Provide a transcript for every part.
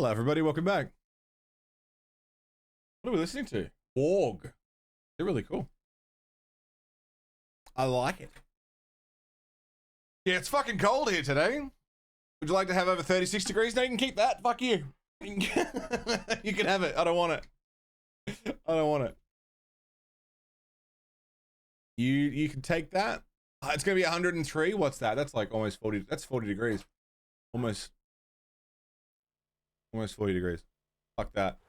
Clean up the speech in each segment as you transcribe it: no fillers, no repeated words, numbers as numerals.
Hello, everybody. Welcome back. What are we listening to? Org. They're really cool. I like it. Yeah, it's fucking cold here today. Would you like to have over 36 degrees? No, you can keep that. Fuck you. You can have it. I don't want it. I don't want it. You can take that. It's gonna be 103. What's that? That's like almost 40. That's 40 degrees. Almost 40 degrees. Fuck that.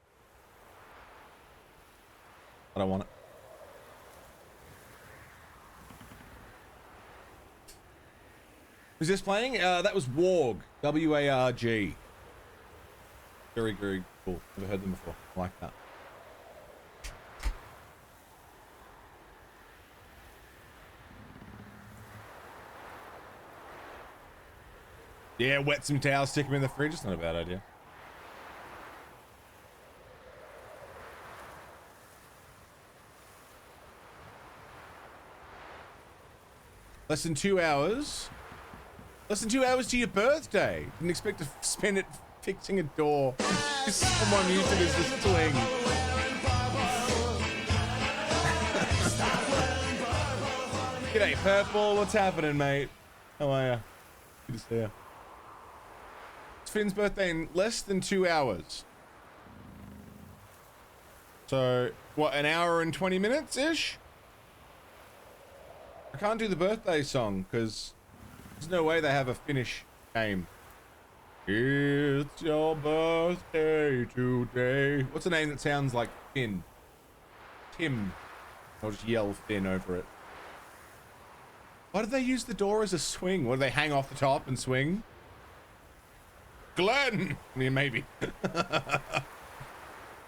I don't want it. Was this playing? That was Warg. W-A-R-G. Very, very cool. Never heard them before. I like that. Yeah, wet some towels, stick them in the fridge. It's not a bad idea. Less than 2 hours. Less than 2 hours to your birthday. Didn't expect to spend it fixing a door. Someone used it as a swing. G'day, Purple. What's happening, mate? How are ya? Good to see ya. It's Finn's birthday in less than 2 hours. So, what, an hour and 20 minutes-ish? I can't do the birthday song because there's no way they have a Finnish game. It's your birthday today. What's a name that sounds like Finn? Tim. I'll just yell Finn over it. Why do they use the door as a swing? What, do they hang off the top and swing? Glenn! Yeah, maybe.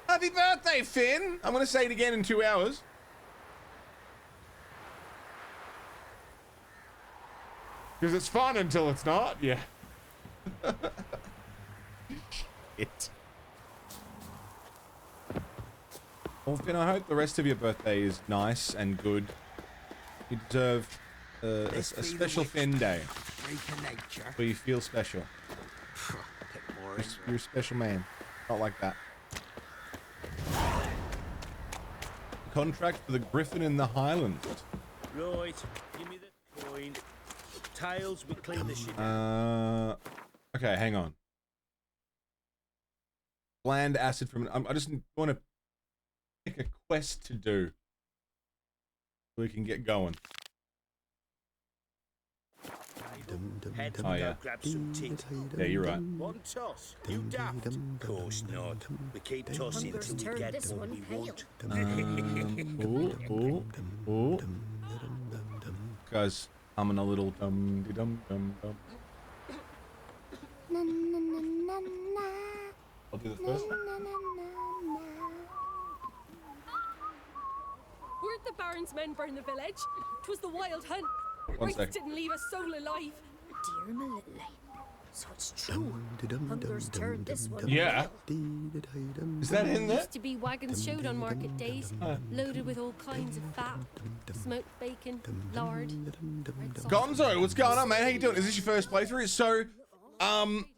Happy birthday, Finn! I'm gonna say it again in 2 hours. Because it's fun until it's not, yeah. Shit. Well, Finn, I hope the rest of your birthday is nice and good. You deserve a special Finn day. Where you feel special. You're a special man. Not like that. Contract for the Griffin in the Highlands. Right, give me the coin. Tails, we clean the shit. Okay, hang on. Bland acid from. I just want to pick a quest to do. So we can get going. Head Oh, yeah. grab some tit. Yeah, you're right. One toss. You daft. Course not. We keep tossing till we get what we want. Ooh. Guys, humming a little dum dum dum dum. I'll do the first one. Where'd the Baron's men burn the village? 'Twas the wild hunt. One Wraiths sec. didn't leave a soul alive. Dear my little lady. So it's true. Hunger's turned this one. Yeah. Is that in there? Used to be wagons showed on market days, loaded with all kinds of fat, smoked bacon, lard. Gonzo, what's going on, man? How you doing? Is this your first playthrough? So,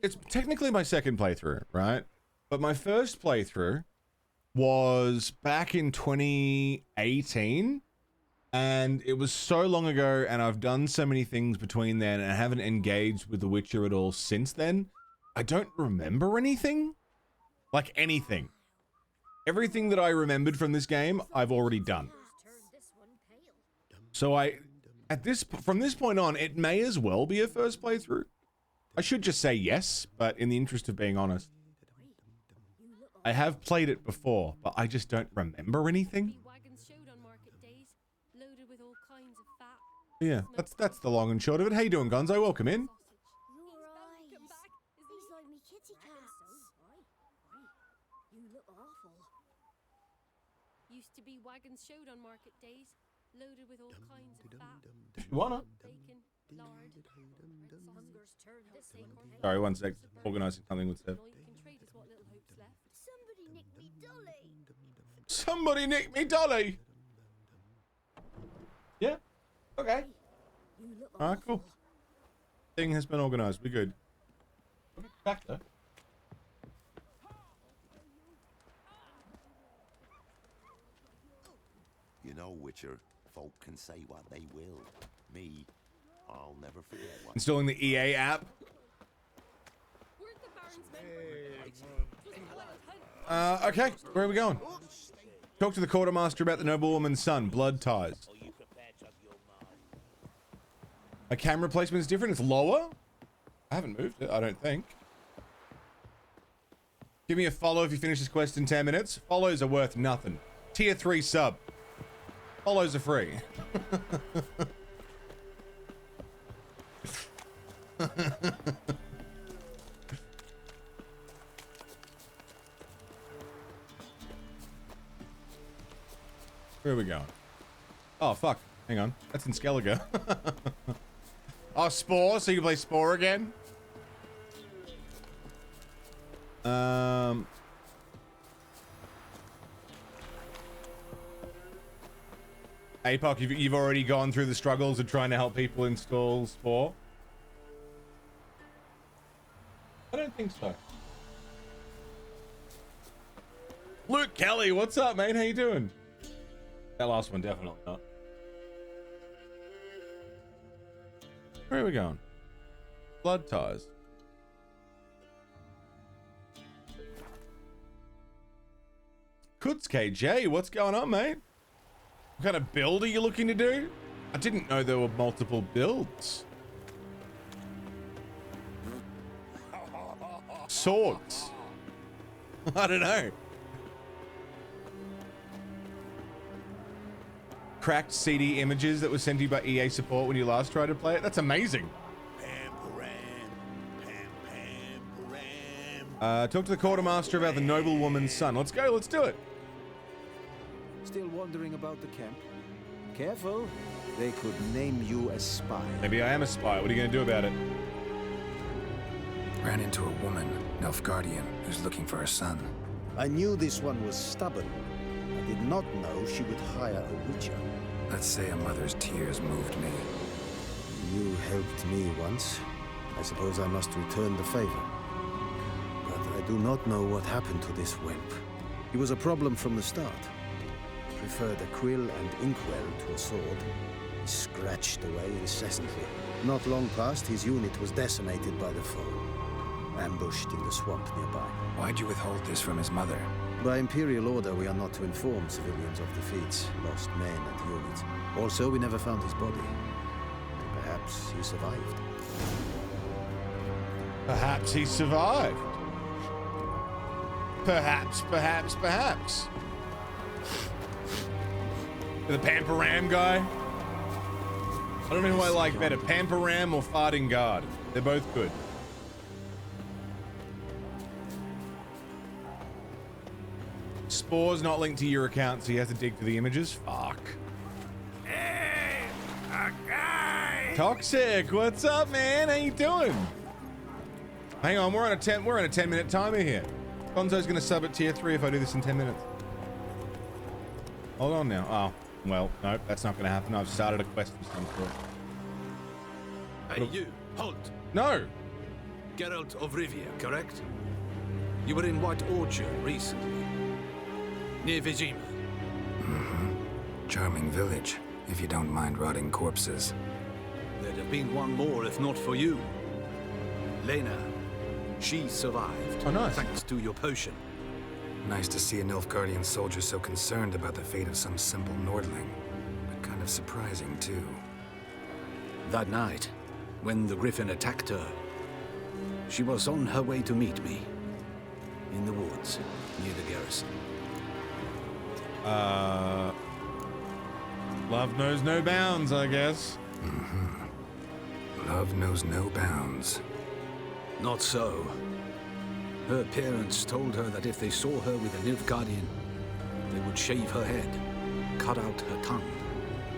it's technically my second playthrough, right? But my first playthrough was back in 2018. And it was so long ago, and I've done so many things between then, and I haven't engaged with The Witcher at all since then. I don't remember anything. Like anything. Everything that I remembered from this game, I've already done. So from this point on, it may as well be a first playthrough. I should just say yes, but in the interest of being honest, I have played it before, but I just don't remember anything. Yeah, that's the long and short of it. How you doing, Gonzo? Welcome in. You're right. He's like me kitty cats. You look awful. Used to be wagons showed on market days, loaded with all kinds of fat, If you wanna. bacon, lard. Hunger's turned this one. Sorry, one sec. Organising something with Sev. All you can trade is what little hope's left. Somebody nicked me dolly. Somebody nicked me dolly. Yeah. Okay. You look Alright, cool. Thing has been organised. We're good. Back though. You know, Witcher, folk can say what they will. Me, I'll never forget what. Installing the EA app. Weren't the Baron's men? Okay, where are we going? Talk to the quartermaster about the noblewoman's son, blood ties. My camera placement is different, it's lower? I haven't moved it, I don't think. Give me a follow if you finish this quest in 10 minutes. Follows are worth nothing. Tier 3 sub. Follows are free. Where are we going? Oh, fuck. Hang on. That's in Skellige. Oh, Spore? So you can play Spore again? APOC, you've already gone through the struggles of trying to help people install Spore? I don't think so. Luke Kelly, what's up, mate? How you doing? That last one, definitely not. Where are we going? Blood ties. Kutz KJ, what's going on, mate? What kind of build are you looking to do? I didn't know there were multiple builds. Swords. I don't know. Cracked CD images that were sent to you by EA support when you last tried to play it. That's amazing. Talk to the quartermaster about the noblewoman's son. Let's go, let's do it. Still wondering about the camp? Careful, they could name you a spy. Maybe I am a spy. What are you going to do about it? Ran into a woman, Nilfgaardian, who's looking for her son. I knew this one was stubborn. I did not know she would hire a witcher. Let's say a mother's tears moved me. You helped me once. I suppose I must return the favor. But I do not know what happened to this whelp. He was a problem from the start. Preferred a quill and inkwell to a sword. He scratched away incessantly. Not long past, his unit was decimated by the foe. Ambushed in the swamp nearby. Why'd you withhold this from his mother? By Imperial order, we are not to inform civilians of defeats, lost men and units. Also, we never found his body. Perhaps he survived. Perhaps he survived. Perhaps. The Pamparam guy? I don't know who I like better, Pamparam or Farting Guard. They're both good. Spore's not linked to your account, so you have to dig for the images. Fuck. Hey, a guy. Toxic, what's up, man? How you doing? Hang on, we're on a 10-minute timer here. Gonzo's gonna sub at tier 3 if I do this in 10 minutes. Hold on now. Oh, well, nope, that's not gonna happen. I've started a quest of some sort. Hey, you, halt. No. Geralt of Rivia, correct? You were in White Orchard recently. Near Vizima. Mm-hmm. Charming village, if you don't mind rotting corpses. There'd have been one more if not for you. Lena. She survived. Oh, nice. Thanks to your potion. Nice to see a Nilfgaardian soldier so concerned about the fate of some simple Nordling. But kind of surprising, too. That night, when the Griffin attacked her, she was on her way to meet me. In the woods, near the garrison. Love knows no bounds, I guess. Mm-hmm. Love knows no bounds. Not so. Her parents told her that if they saw her with a Nilfgaardian, they would shave her head, cut out her tongue,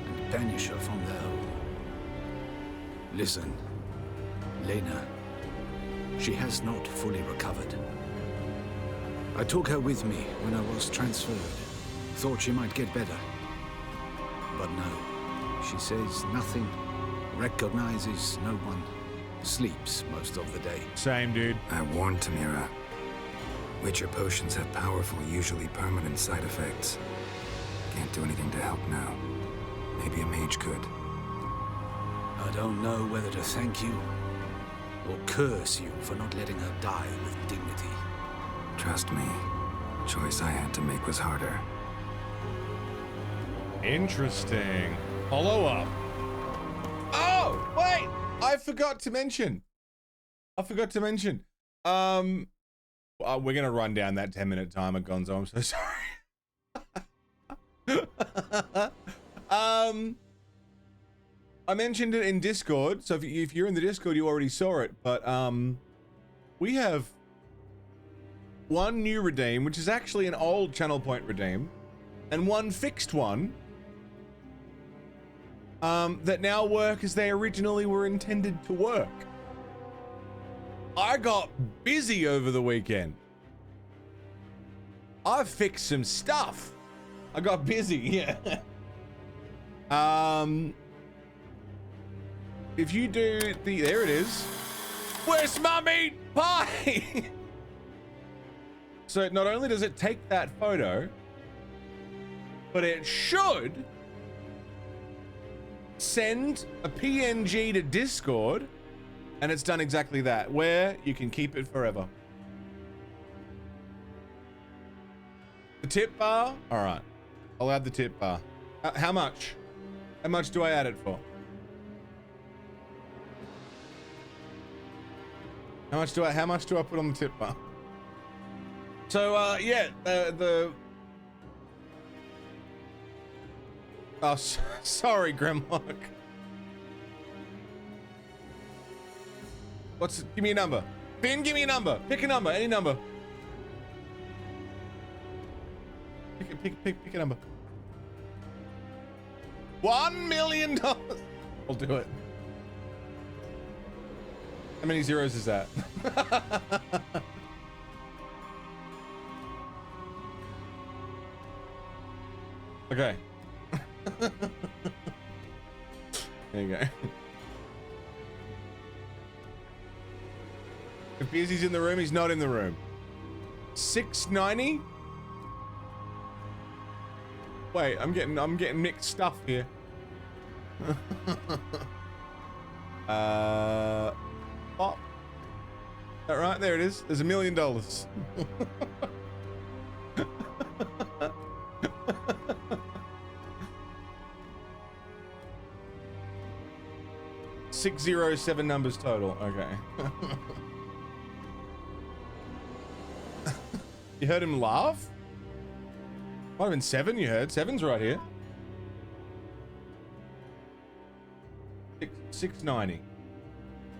and banish her from their home. Listen, Lena, she has not fully recovered. I took her with me when I was transferred. Thought she might get better. But no, she says nothing, recognizes no one, sleeps most of the day. Same, dude. I warned Tamira. Witcher potions have powerful, usually permanent side effects. Can't do anything to help now. Maybe a mage could. I don't know whether to thank you or curse you for not letting her die with dignity. Trust me, choice I had to make was harder. Interesting. Follow up. Oh, wait! I forgot to mention. We're gonna run down that 10-minute timer, Gonzo. I'm so sorry. I mentioned it in Discord, so if you're in the Discord, you already saw it. But we have one new redeem, which is actually an old channel point redeem, and one fixed one that now work as they originally were intended to work. I got busy over the weekend. I fixed some stuff. I got busy, yeah. If you do there it is. Where's my meat pie? So not only does it take that photo, but it should send a PNG to Discord, and it's done exactly that, where you can keep it forever. The tip bar? All right, I'll add the tip bar. How much? How much do I add it for? How much do I put on the tip bar? So yeah, oh, sorry, Grimlock. Give me a number. Finn, give me a number. Pick a number, any number. Pick a number. $1 million. I'll do it. How many zeros is that? Okay. There you go. If Bearsy's in the room, he's not in the room. 690? Wait, I'm getting mixed stuff here. Pop. Is that right? There it is. There's $1 million. $607 numbers total. Okay. You heard him laugh? Might have been 7 you heard. 7's right here. 690.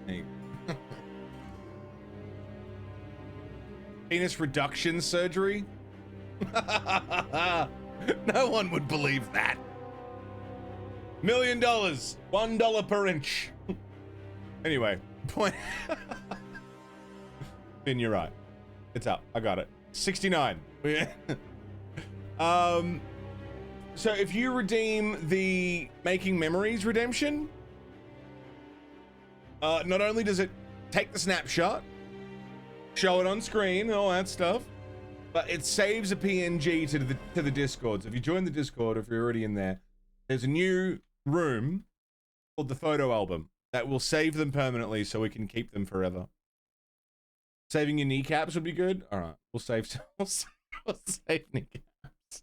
There you go. Penis reduction surgery? No one would believe that. $1 million. $1 per inch. Anyway, point. Finn, you're right. It's up. I got it. 69. So if you redeem the Making Memories redemption, not only does it take the snapshot, show it on screen and all that stuff, but it saves a PNG to the Discord. So if you join the Discord, if you're already in there, there's a new room called the photo album that will save them permanently so we can keep them forever. Saving your kneecaps would be good. All right, we'll save kneecaps.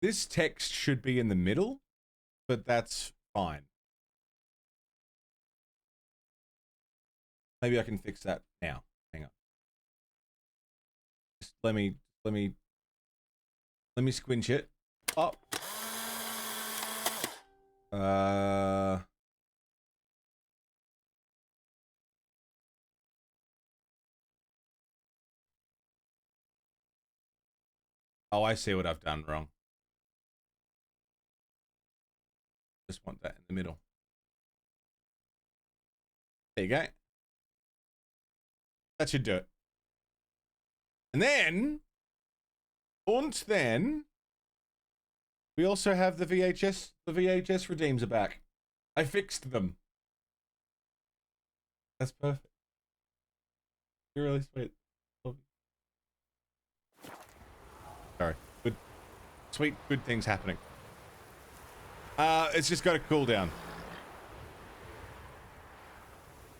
This text should be in the middle, but that's fine. Maybe I can fix that now. Hang on. Just let me squinch it up. Oh, I see what I've done wrong. Just want that in the middle. There you go. That should do it. And then, we also have the VHS. The VHS redeems are back. I fixed them. That's perfect. You're really sweet. Sorry. Good. Sweet, good things happening. It's just got a cooldown.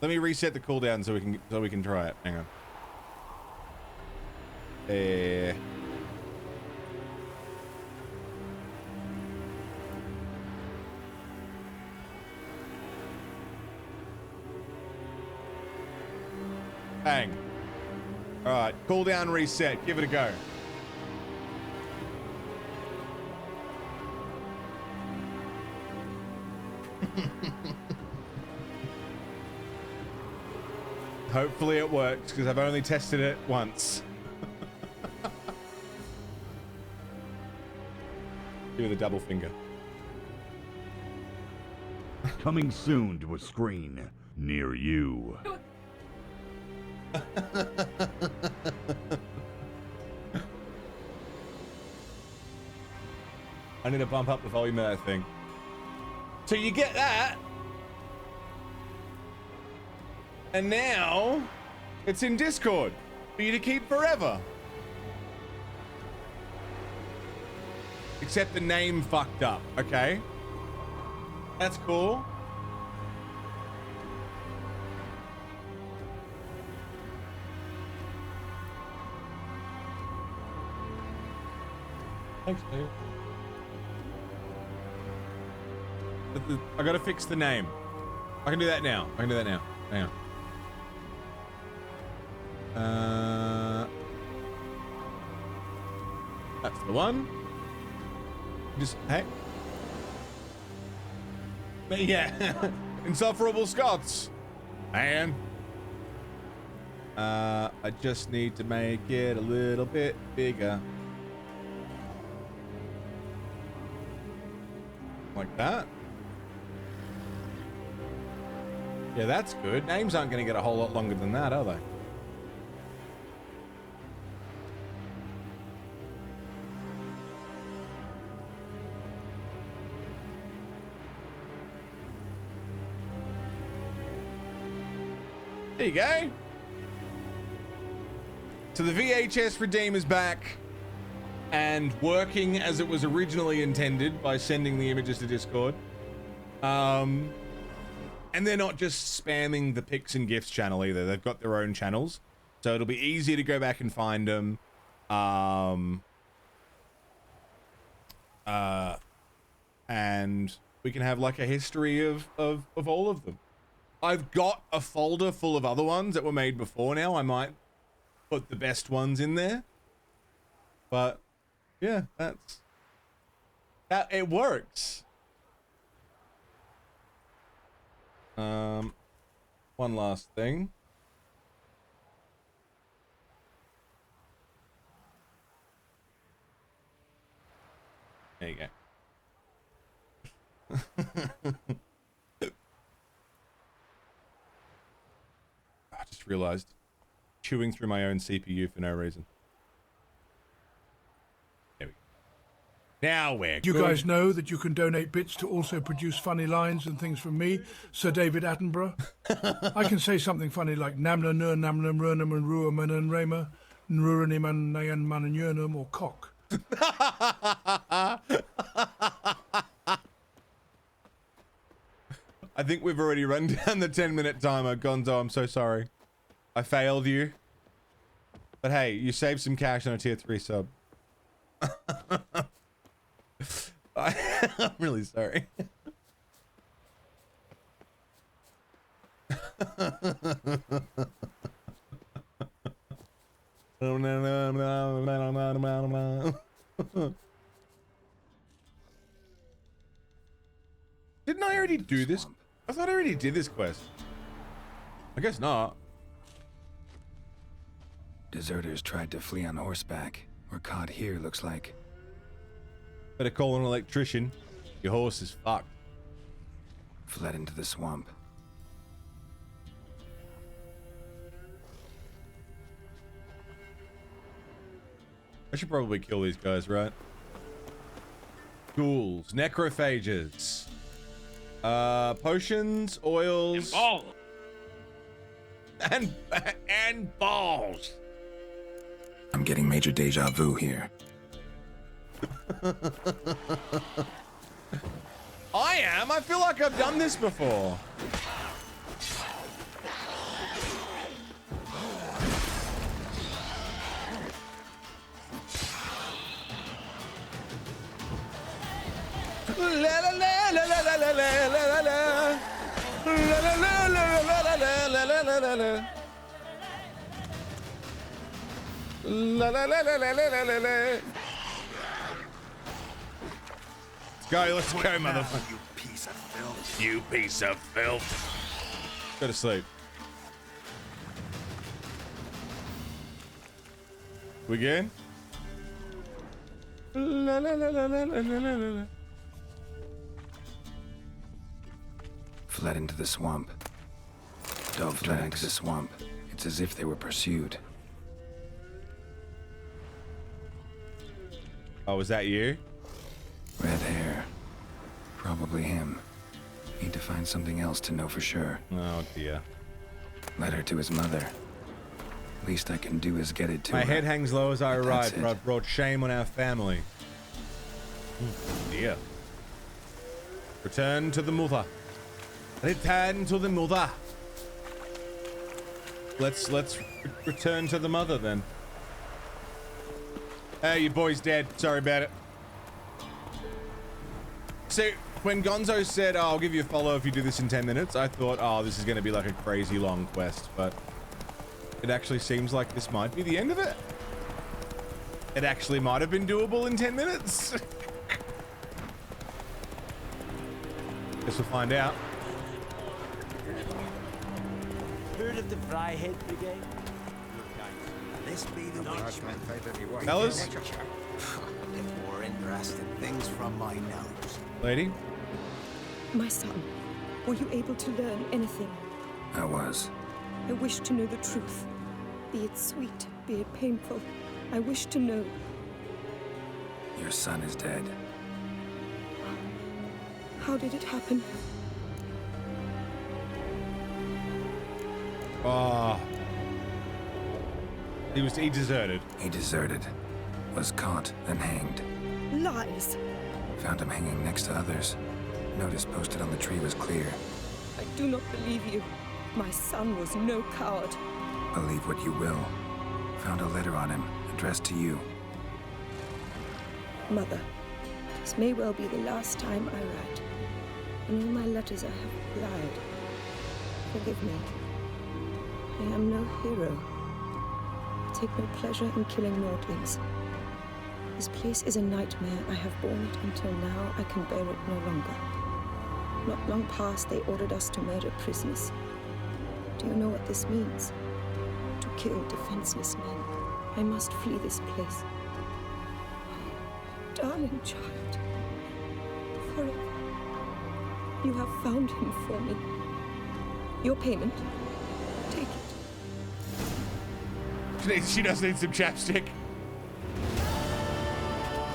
Let me reset the cooldown so we can try it. Hang on. Bang. All right, cooldown reset. Give it a go. Hopefully it works, because I've only tested it once. Give it a double finger. Coming soon to a screen near you. I need to bump up the volume of that thing. So you get that. And now it's in Discord for you to keep forever. Except the name fucked up, okay? That's cool. Thanks, dude. I gotta fix the name. I can do that now. Hang on. That's the one. Just, hey. But yeah. Insufferable Scots. Man. I just need to make it a little bit bigger. Like that. Yeah, that's good. Names aren't going to get a whole lot longer than that, are they? There you go. So the VHS Redeem is back and working as it was originally intended by sending the images to Discord. And they're not just spamming the pics and gifs channel either. They've got their own channels. So it'll be easy to go back and find them. And we can have like a history of all of them. I've got a folder full of other ones that were made before now. I might put the best ones in there. But yeah, it works. One last thing. There you go. I just realized chewing through my own CPU for no reason. There we go. Now we're You good. guys know that you can donate bits to also produce funny lines and things from me, Sir David Attenborough. I can say something funny like Namna Nur Namnam Rurnam and Ruaman and Rama, Nruranim and Nayan Man and Yurnam or cock. I think we've already run down the 10-minute timer. Gonzo, I'm so sorry. I failed you. But hey, you saved some cash on a tier 3 sub. I'm really sorry. Didn't I already do this? I thought I already did this quest. I guess not. Deserters tried to flee on horseback. Were caught here, looks like. Better call an electrician. Your horse is fucked. Fled into the swamp. I should probably kill these guys, right? Ghouls, necrophages, potions, oils, And balls. I'm getting major deja vu here. I am? I feel like I've done this before. La la la la la la la la la la. La la la la la la la la la la la. La la la la la la la la. Let's go, motherfucker. You piece of filth. You piece of filth. Go to sleep. We good? La la la la la la la la. Fled into the swamp. Dog fled into the swamp. It's as if they were pursued. Oh, was that you? Red hair. Probably him. Need to find something else to know for sure. Oh dear. Letter to his mother. Least I can do is get it to her. My head hangs low as I But write, that's for it. I've brought shame on our family. Dear. Return to the mother. Return to the mother. Let's return to the mother then. Hey, your boy's dead. Sorry about it. So, when Gonzo said, oh, I'll give you a follow if you do this in 10 minutes, I thought, oh, this is going to be like a crazy long quest, but it actually seems like this might be the end of it. It actually might have been doable in 10 minutes. Guess we'll find out. Heard of the Fryhead Brigade? This be the witch. Fellas? Get more interesting things from my nose. Lady? My son, were you able to learn anything? I was. I wish to know the truth. Be it sweet, be it painful. I wish to know. Your son is dead. How did it happen? Ah. He deserted. He deserted. Was caught and hanged. Lies. Found him hanging next to others. Notice posted on the tree was clear. I do not believe you. My son was no coward. Believe what you will. Found a letter on him, addressed to you. Mother, this may well be the last time I write. In all my letters I have lied. Forgive me. I am no hero. I take no pleasure in killing Nordlings. This place is a nightmare. I have borne it until now. I can bear it no longer. Not long past, they ordered us to murder prisoners. Do you know what this means? To kill defenseless men. I must flee this place. Darling child. Forever. You have found him for me. Your payment. Take it. She does need some chapstick.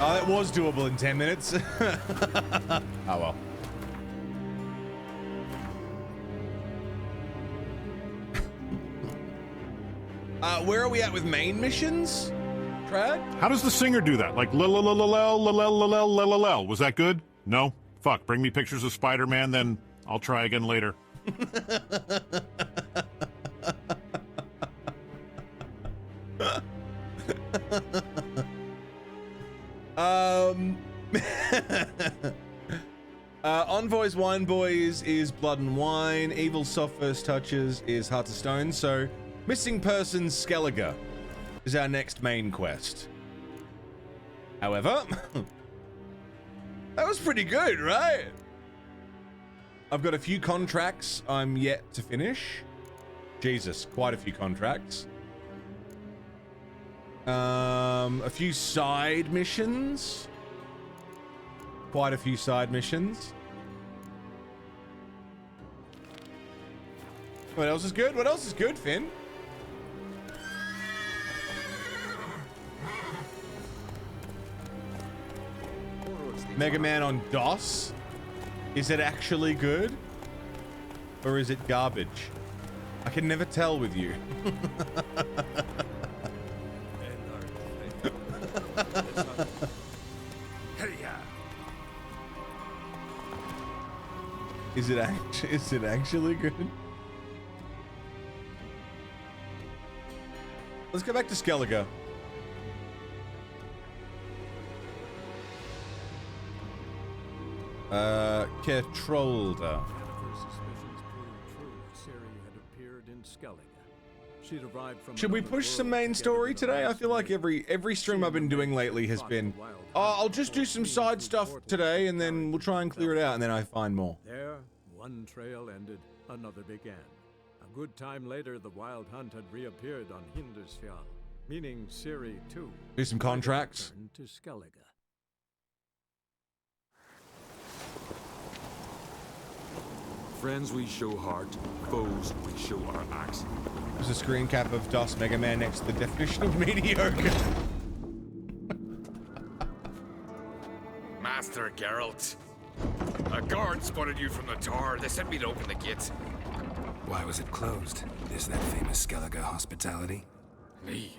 Oh, that was doable in 10 minutes. Oh well. Where are we at with main missions? Trad? How does the singer do that? Like l-l-l-l-l-l-l-l-l-l-l. Was that good? No? Fuck, bring me pictures of Spider-Man, then I'll try again later. Envoys, Wine Boys is Blood and Wine. Evil Soft First Touches is Heart of Stone. So, Missing Persons Skellige is our next main quest. However, that was pretty good, right? I've got a few contracts I'm yet to finish. Jesus, quite a few contracts. A few side missions. Quite a few side missions. What else is good? What else is good, Finn? Mega Man on DOS? Is it actually good? Or is it garbage? I can never tell with you. Is it actually good? Let's go back to Skellige. Ketrolda. Should we push some main story today? I feel like every stream I've been doing lately has been, oh, I'll just do some side stuff today and then we'll try and clear it out, and then I find more. There, one trail ended, another began. A good time later, the wild hunt had reappeared on Hindersfjall, meaning Ciri too. Do some contracts. Turned to Skellige. Friends, we show heart. Foes, we show our axe. There's a screen cap of DOS Mega Man next to the definition of mediocre. Master Geralt, a guard spotted you from the tower. They sent me to open the gate. Why was it closed? Is that famous Skellige hospitality? Me.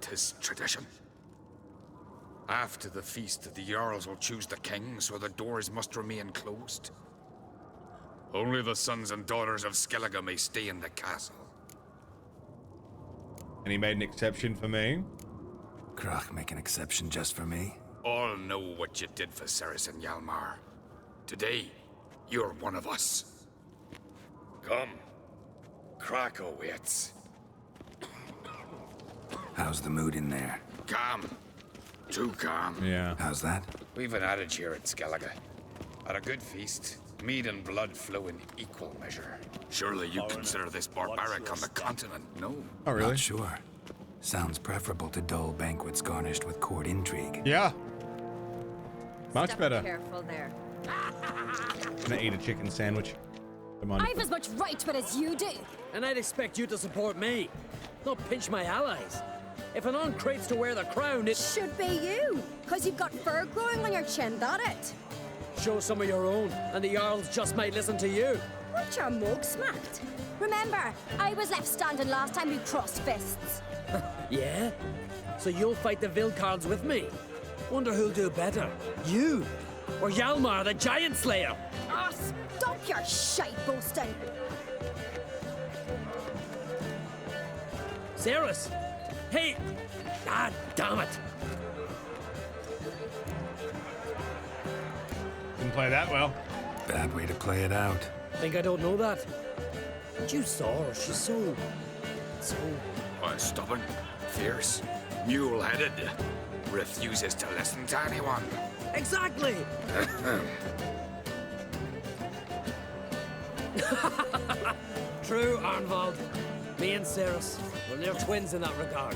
'Tis tradition. After the feast, the Jarls will choose the king, so the doors must remain closed. Only the sons and daughters of Skellige may stay in the castle. And he made an exception for me. Krach make an exception just for me? All know what you did for Ceres and Hjalmar. Today, you're one of us. Come. Krach awaits. How's the mood in there? Calm. Too calm. Yeah. How's that? We've an adage here at Skellige. At a good feast, mead and blood flow in equal measure. Surely you consider this barbaric on the continent, no? Oh, really? Not sure. Sounds preferable to dull banquets garnished with court intrigue. Yeah. Much Step better. Careful there. I'm gonna eat a chicken sandwich. Come on. I've as much right to it as you do. And I'd expect you to support me, not pinch my allies. If an on crates to wear the crown, it should be you, because you've got fur growing on your chin, that it? Show some of your own, and the Jarls just might listen to you. Weren't your mug smacked? Remember, I was left standing last time you crossed fists. Yeah? So you'll fight the Vilcards with me? Wonder who'll do better, you or Hjalmar the Giant Slayer? Ah, stop your shite boasting! Ceres! Hey! Ah, damn it! Didn't play that well. Bad way to play it out. Think I don't know that? But you saw her, she's so... Stubborn, fierce, mule-headed. Refuses to listen to anyone. Exactly! True, Arnvald. Me and Ceres, we're near twins in that regard.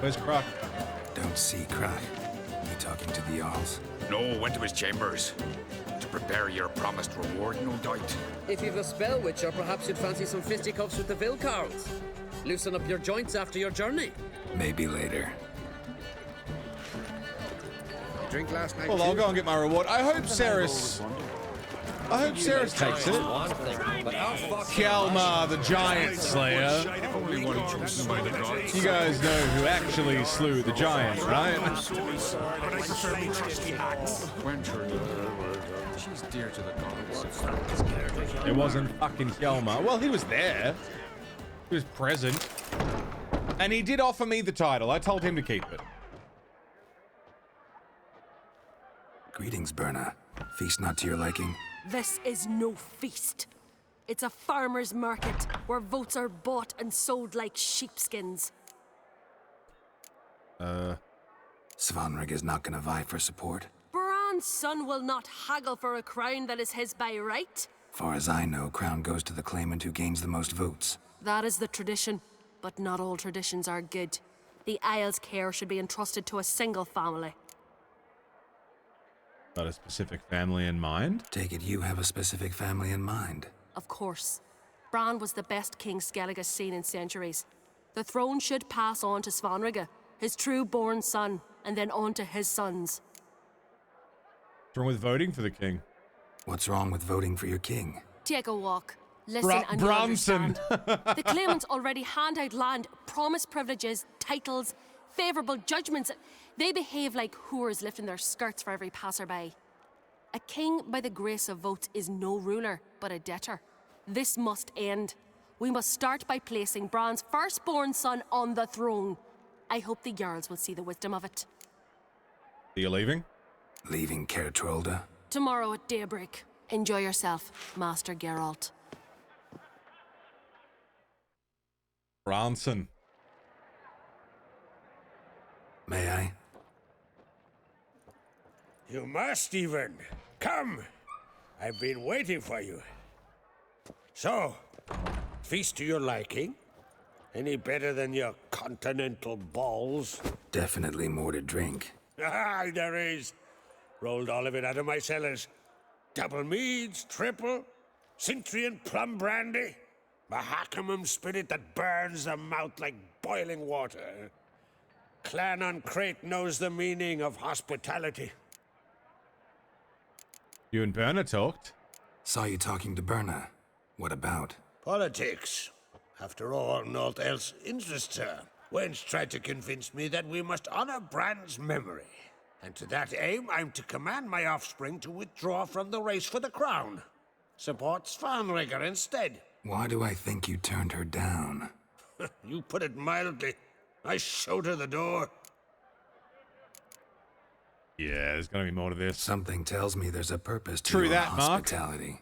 Where's Krach? Don't see Krach. You talking to the Jarls? No, went to his chambers. To prepare your promised reward, no doubt. If you've a spell witcher, perhaps you'd fancy some fisticuffs with the Vilcards. Loosen up your joints after your journey. Maybe later. Drink last night. Well, I'll go and get my reward. I hope Ceres takes it. Hjalmar the Giant Slayer. You guys know who actually slew the giant, right? She's dear to the gods. It wasn't fucking Hjalmar. Well, he was there. He was present. And he did offer me the title. I told him to keep it. Greetings, Berna. Feast not to your liking? This is no feast. It's a farmer's market where votes are bought and sold like sheepskins. Svanrig is not gonna vie for support? Bran's son will not haggle for a crown that is his by right. Far as I know, crown goes to the claimant who gains the most votes. That is the tradition, but not all traditions are good. The Isle's care should be entrusted to a single family. Got a specific family in mind? Take it you have a specific family in mind. Of course. Bran was the best king Skellige's seen in centuries. The throne should pass on to Svanrige, his true-born son, and then on to his sons. What's wrong with voting for the king? What's wrong with voting for your king? Take a walk. Listen and you'll Bronson. understand. The claimants already hand out land, promise privileges, titles, favourable judgments. They behave like whores lifting their skirts for every passerby. A king by the grace of votes is no ruler, but a debtor. This must end. We must start by placing Bran's firstborn son on the throne. I hope the Jarls will see the wisdom of it. Are you leaving? Leaving Caer Trolda? Tomorrow at daybreak. Enjoy yourself, Master Geralt. Bronson. May I? You must even. Come. I've been waiting for you. So, feast to your liking? Any better than your continental balls? Definitely more to drink. Ah, there is. Rolled all of it out of my cellars. Double meads, triple, Cintrian plum brandy, Mahakimum spirit that burns the mouth like boiling water. Clan on Crate knows the meaning of hospitality. You and Berna talked. Saw you talking to Berna. What about? Politics. After all, naught else interests her. Wench tried to convince me that we must honor Bran's memory. And to that aim, I'm to command my offspring to withdraw from the race for the crown. Support Svanrigger instead. Why do I think you turned her down? You put it mildly. I showed her the door. Yeah, there's gonna be more to this. Something tells me there's a purpose to True your that, Mark. hospitality.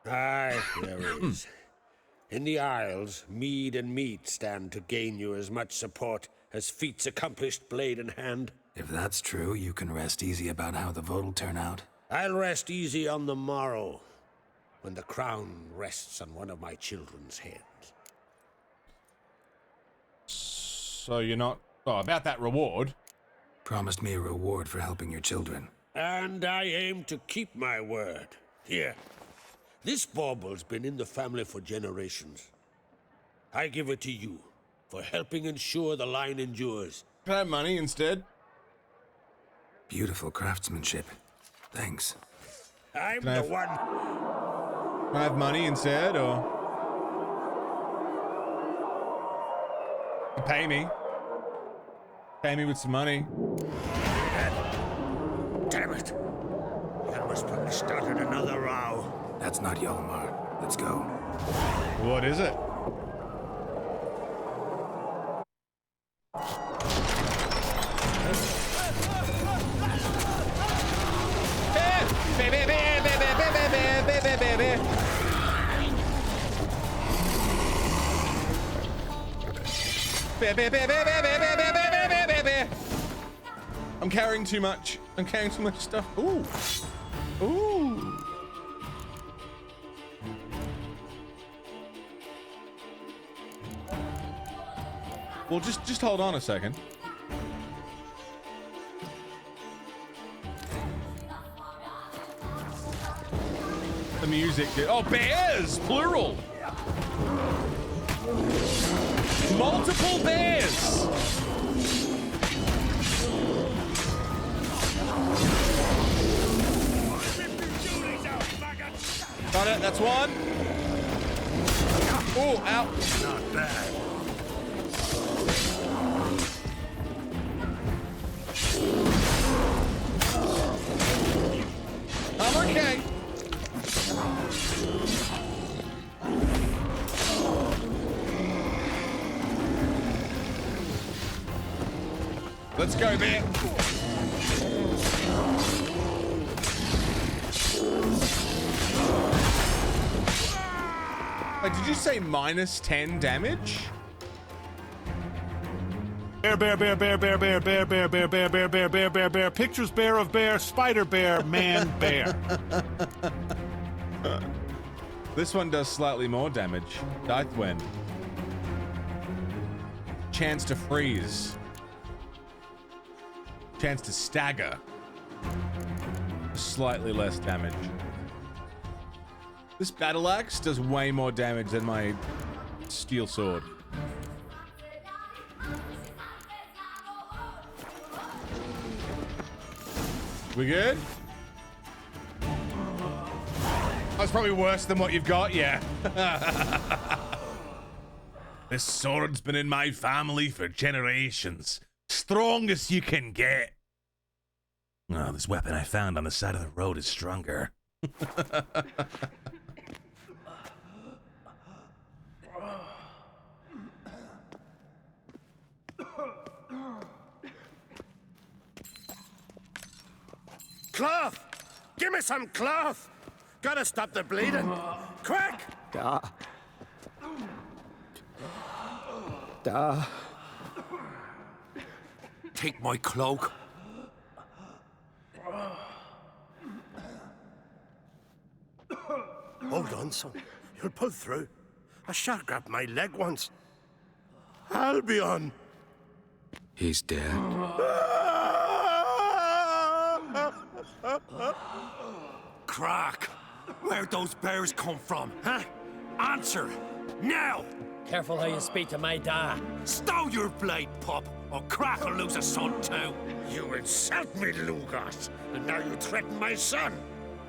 Aye, there is. In the Isles, mead and meat stand to gain you as much support as feats accomplished blade in hand. If that's true, you can rest easy about how the vote'll turn out. I'll rest easy on the morrow, when the crown rests on one of my children's heads. So you're not... Oh, about that reward. Promised me a reward for helping your children. And I aim to keep my word. Here, this bauble's been in the family for generations. I give it to you, for helping ensure the line endures. Can I have money instead? Beautiful craftsmanship. Thanks. I'm Can I the have- one. Can I have money instead, or... Pay me. Pay me with some money. Damn it. Yalmar's probably started another row. That's not Yalmar. Let's go. What is it? I'm carrying too much. I'm carrying too much stuff. Ooh. Ooh. Well, just hold on a second. The music. Oh, bears! Plural! Multiple bears! Got it, that's one. Oh, ow. Not bad. I'm okay. Let's go, bear. Wait, did you say minus 10 damage? Bear, bear, bear, bear, bear, bear, bear, bear, bear, bear, bear, bear, bear, bear, bear. Pictures bear of bear, spider bear, man bear. This one does slightly more damage. Deathwind. Chance to freeze. Chance to stagger. Slightly less damage. This battle axe does way more damage than my steel sword. We good? That's probably worse than what you've got, yeah. This sword's been in my family for generations. Strongest you can get. Oh, this weapon I found on the side of the road is stronger. Cloth! Give me some cloth! Gotta stop the bleeding. Quick! Take my cloak. Hold on, son. You'll pull through. A shark grabbed my leg once. Albion! He's dead. Crack! Where'd those bears come from, huh? Answer! Now! Careful how you speak to my dad. Stow your blade, pup, or Crack will lose a son too. You insult me, Lugos, and now you threaten my son.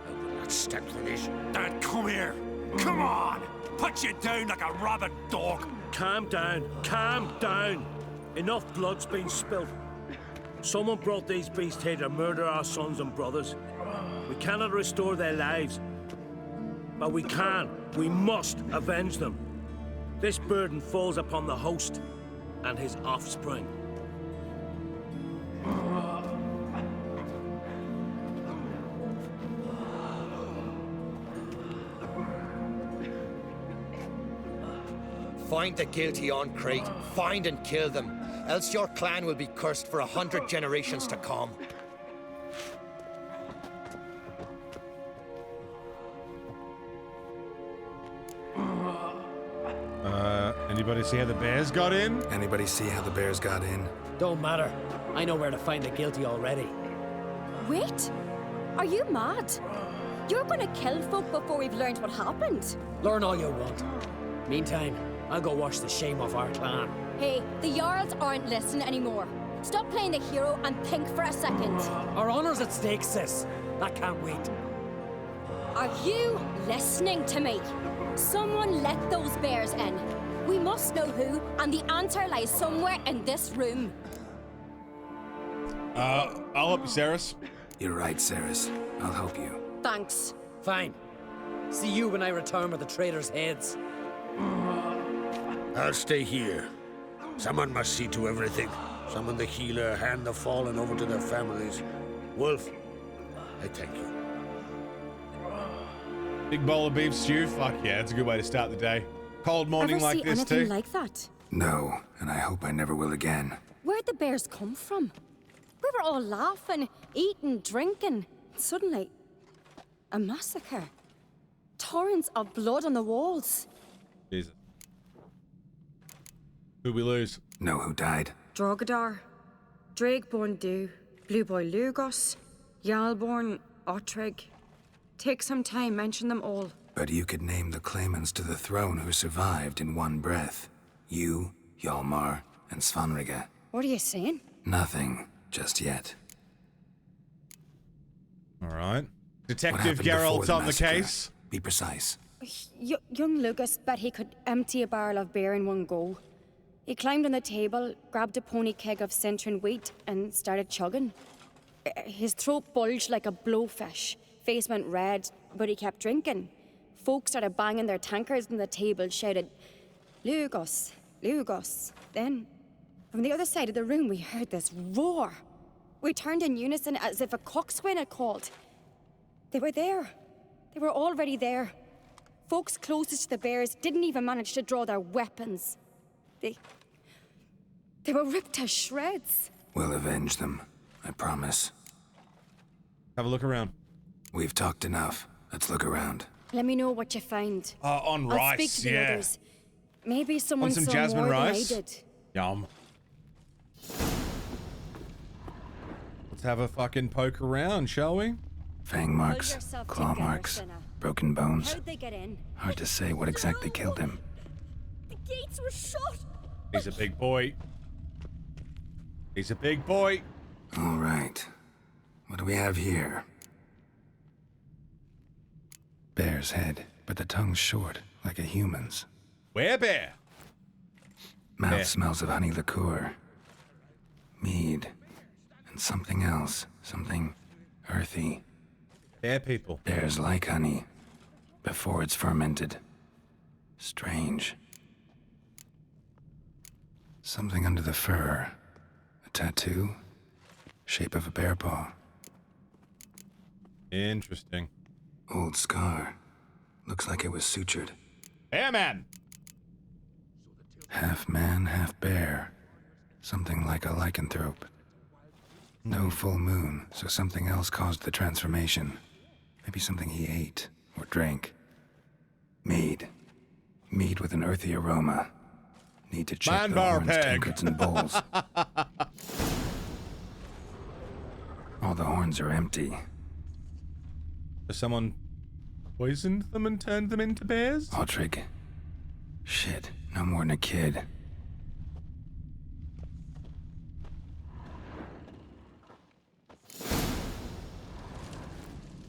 I will not stand for this. Dad, come here. Come on! Put you down like a rabid dog. Calm down. Calm down. Enough blood's been spilt. Someone brought these beasts here to murder our sons and brothers. We cannot restore their lives. But we can. We must avenge them. This burden falls upon the host and his offspring. Find the guilty on Crete. Find and kill them. Else your clan will be cursed for 100 generations to come. Anybody see how the bears got in? Anybody see how the bears got in? Don't matter. I know where to find the guilty already. Wait! Are you mad? You're gonna kill folk before we've learned what happened. Learn all you want. Meantime, I'll go wash the shame off our clan. Hey, the Jarls aren't listening anymore. Stop playing the hero and think for a second. Our honor's at stake, sis. That can't wait. Are you listening to me? Someone let those bears in. We must know who, and the answer lies somewhere in this room. I'll help you, Ceres. You're right, Ceres. I'll help you. Thanks. Fine. See you when I return with the traitors' heads. I'll stay here. Someone must see to everything. Summon the healer, hand the fallen over to their families. Wolf, I thank you. Big bowl of beef stew? Fuck yeah, that's a good way to start the day. Cold morning Ever like see this anything too. like that? No, and I hope I never will again. Where'd the bears come from? We were all laughing, eating, drinking. Suddenly, a massacre. Torrents of blood on the walls. Jesus. Who'd we lose? Know who died? Drogadar, Drakeborn Du, Blue Boy Lugos, Yalborn, Ottrig. Take some time, mention them all. But you could name the claimants to the throne who survived in one breath. You, Hjalmar, and Svanrige. What are you saying? Nothing, just yet. All right. What Detective happened before Geralt's on the massacre? case. Be precise. Young Lucas bet he could empty a barrel of beer in one go. He climbed on the table, grabbed a pony keg of Centron wheat, and started chugging. His throat bulged like a blowfish. Face went red, but he kept drinking. Folks started banging their tankards on the table, shouted, Lugos, Lugos. Then, from the other side of the room, we heard this roar. We turned in unison as if a coxswain had called. They were there. They were already there. Folks closest to the bears didn't even manage to draw their weapons. They were ripped to shreds. We'll avenge them, I promise. Have a look around. We've talked enough. Let's look around. Let me know what you find. On I'll rice, speak to the yeah. others. Maybe someone Want some saw jasmine more rice? than I did. Yum. Let's have a fucking poke around, shall we? Fang marks, yourself claw together, marks, sinner. broken bones. How'd they get in? Hard to say what exactly killed him. The gates were shut. He's a big boy. He's a big boy. All right. What do we have here? Bear's head, but the tongue's short, like a human's. Where bear? Mouth Bear. smells of honey liqueur. Mead. And something else. Something Earthy. Bear people. Bears like honey before it's fermented. Strange. Something under the fur. A tattoo. Shape of a bear paw. Interesting. Old scar. Looks like it was sutured. Bear man! Half man, half bear. Something like a lycanthrope. No full moon, so something else caused the transformation. Maybe something he ate or drank. Mead. Mead with an earthy aroma. Need to check the horns, tankards, and bowls. All the horns are empty. Has someone poisoned them and turned them into bears? Autrig. Shit, no more than a kid.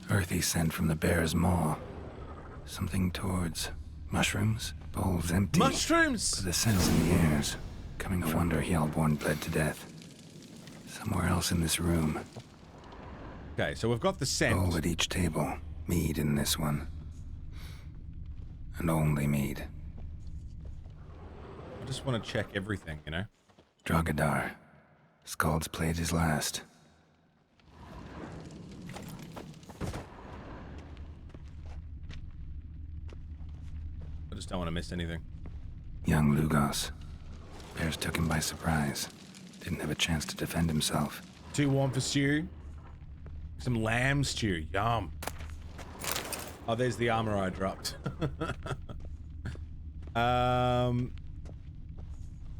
Earthy scent from the bear's maw. Something towards mushrooms. Bowls empty. Mushrooms! But the scent's in the airs. Coming no wonder Hellborn bled to death. Somewhere else in this room. Okay, so we've got the scent. Bowl at each table. Mead in this one. And only mead. I just want to check everything, you know? Drogadar. Skald's played his last. I just don't want to miss anything. Young Lugos. Bears took him by surprise. Didn't have a chance to defend himself. Too warm for stew. Some lamb stew. Yum. Oh, there's the armor I dropped.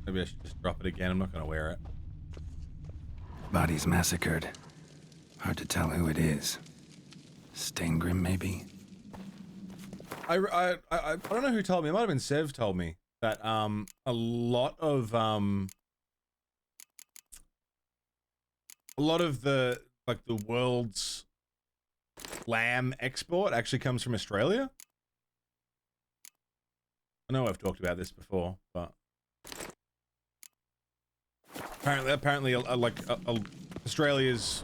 Maybe I should just drop it again. I'm not going to wear it. Bodies massacred. Hard to tell who it is. Staingrim, maybe? I don't know who told me. It might have been Sev told me that a lot of the world's lamb export actually comes from Australia. I know I've talked about this before, but apparently, Australia's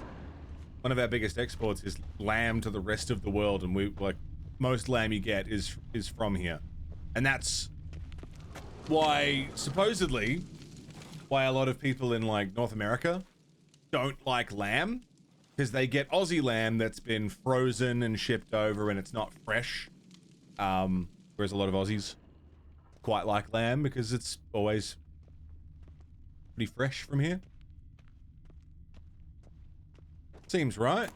one of our biggest exports is lamb to the rest of the world, and we most lamb you get is from here, and that's why supposedly why a lot of people in North America don't like lamb, because they get Aussie lamb that's been frozen and shipped over and it's not fresh, whereas a lot of Aussies quite like lamb because it's always pretty fresh from here. Seems right.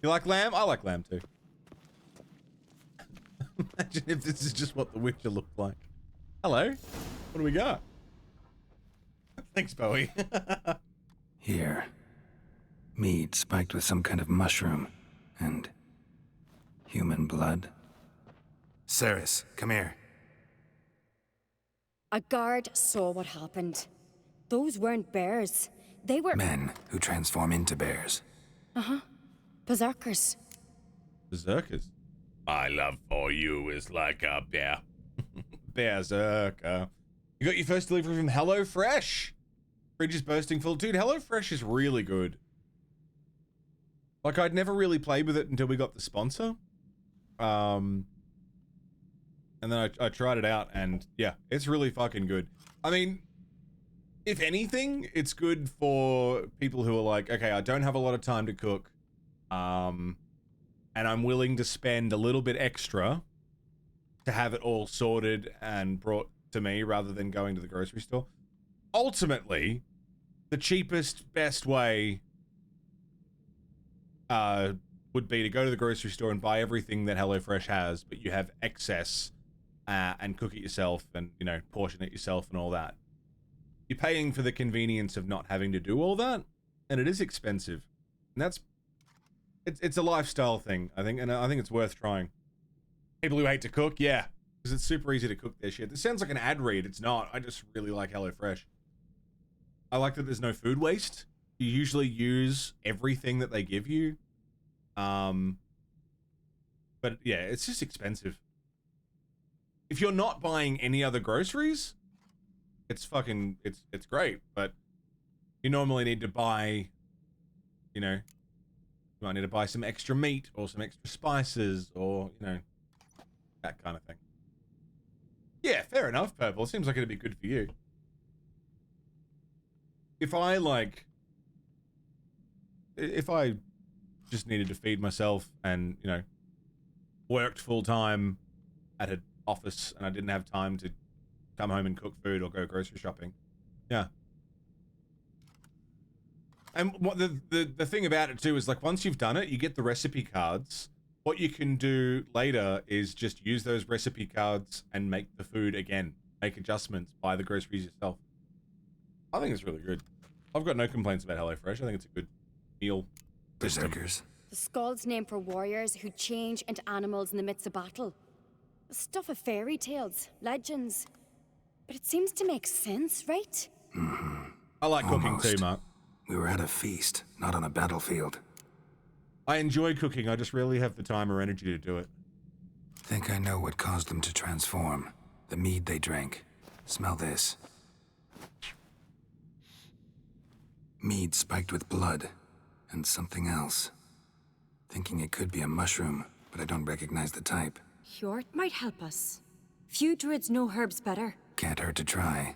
You like lamb? I like lamb too. Imagine if this is just what The Witcher looked like. Hello. What do we got? Thanks, Bowie. Here. Mead spiked with some kind of mushroom. And human blood. Ceres, come here. A guard saw what happened. Those weren't bears. They were... Men who transform into bears. Uh-huh. Berserkers. Berserkers? My love for you is like a bear. Berserker. You got your first delivery from HelloFresh. Fridge is bursting full. Dude, HelloFresh is really good. I'd never really played with it until we got the sponsor. And then I tried it out, and yeah, it's really fucking good. I mean, if anything, it's good for people who are like, okay, I don't have a lot of time to cook, and I'm willing to spend a little bit extra to have it all sorted and brought to me rather than going to the grocery store. Ultimately, the cheapest, best way would be to go to the grocery store and buy everything that HelloFresh has, but you have excess and cook it yourself and, portion it yourself and all that. You're paying for the convenience of not having to do all that, and it is expensive. And it's a lifestyle thing, I think, and I think it's worth trying. People who hate to cook, yeah, because it's super easy to cook their shit. This sounds like an ad read. It's not. I just really like HelloFresh. I like that there's no food waste. You usually use everything that they give you. But yeah, it's just expensive. If you're not buying any other groceries, it's great, but you normally need to buy you know, you might need to buy some extra meat or some extra spices or, you know, that kind of thing. Yeah, fair enough, Purple. Seems like it'd be good for you. If I just needed to feed myself and, you know, worked full time at an office and I didn't have time to come home and cook food or go grocery shopping. Yeah. And what the thing about it too is, like, once you've done it, you get the recipe cards. What you can do later is just use those recipe cards and make the food again. Make adjustments, buy the groceries yourself. I think it's really good. I've got no complaints about HelloFresh. I think it's a good meal system. Berserkers. The skull's named for warriors who change into animals in the midst of battle. The stuff of fairy tales, legends. But it seems to make sense, right? I like cooking too, Mark. We were at a feast, not on a battlefield. I enjoy cooking, I just rarely have the time or energy to do it. Think I know what caused them to transform. The mead they drank. Smell this. Mead spiked with blood. And something else. Thinking it could be a mushroom, but I don't recognize the type. Hjort might help us. Few druids know herbs better. Can't hurt to try.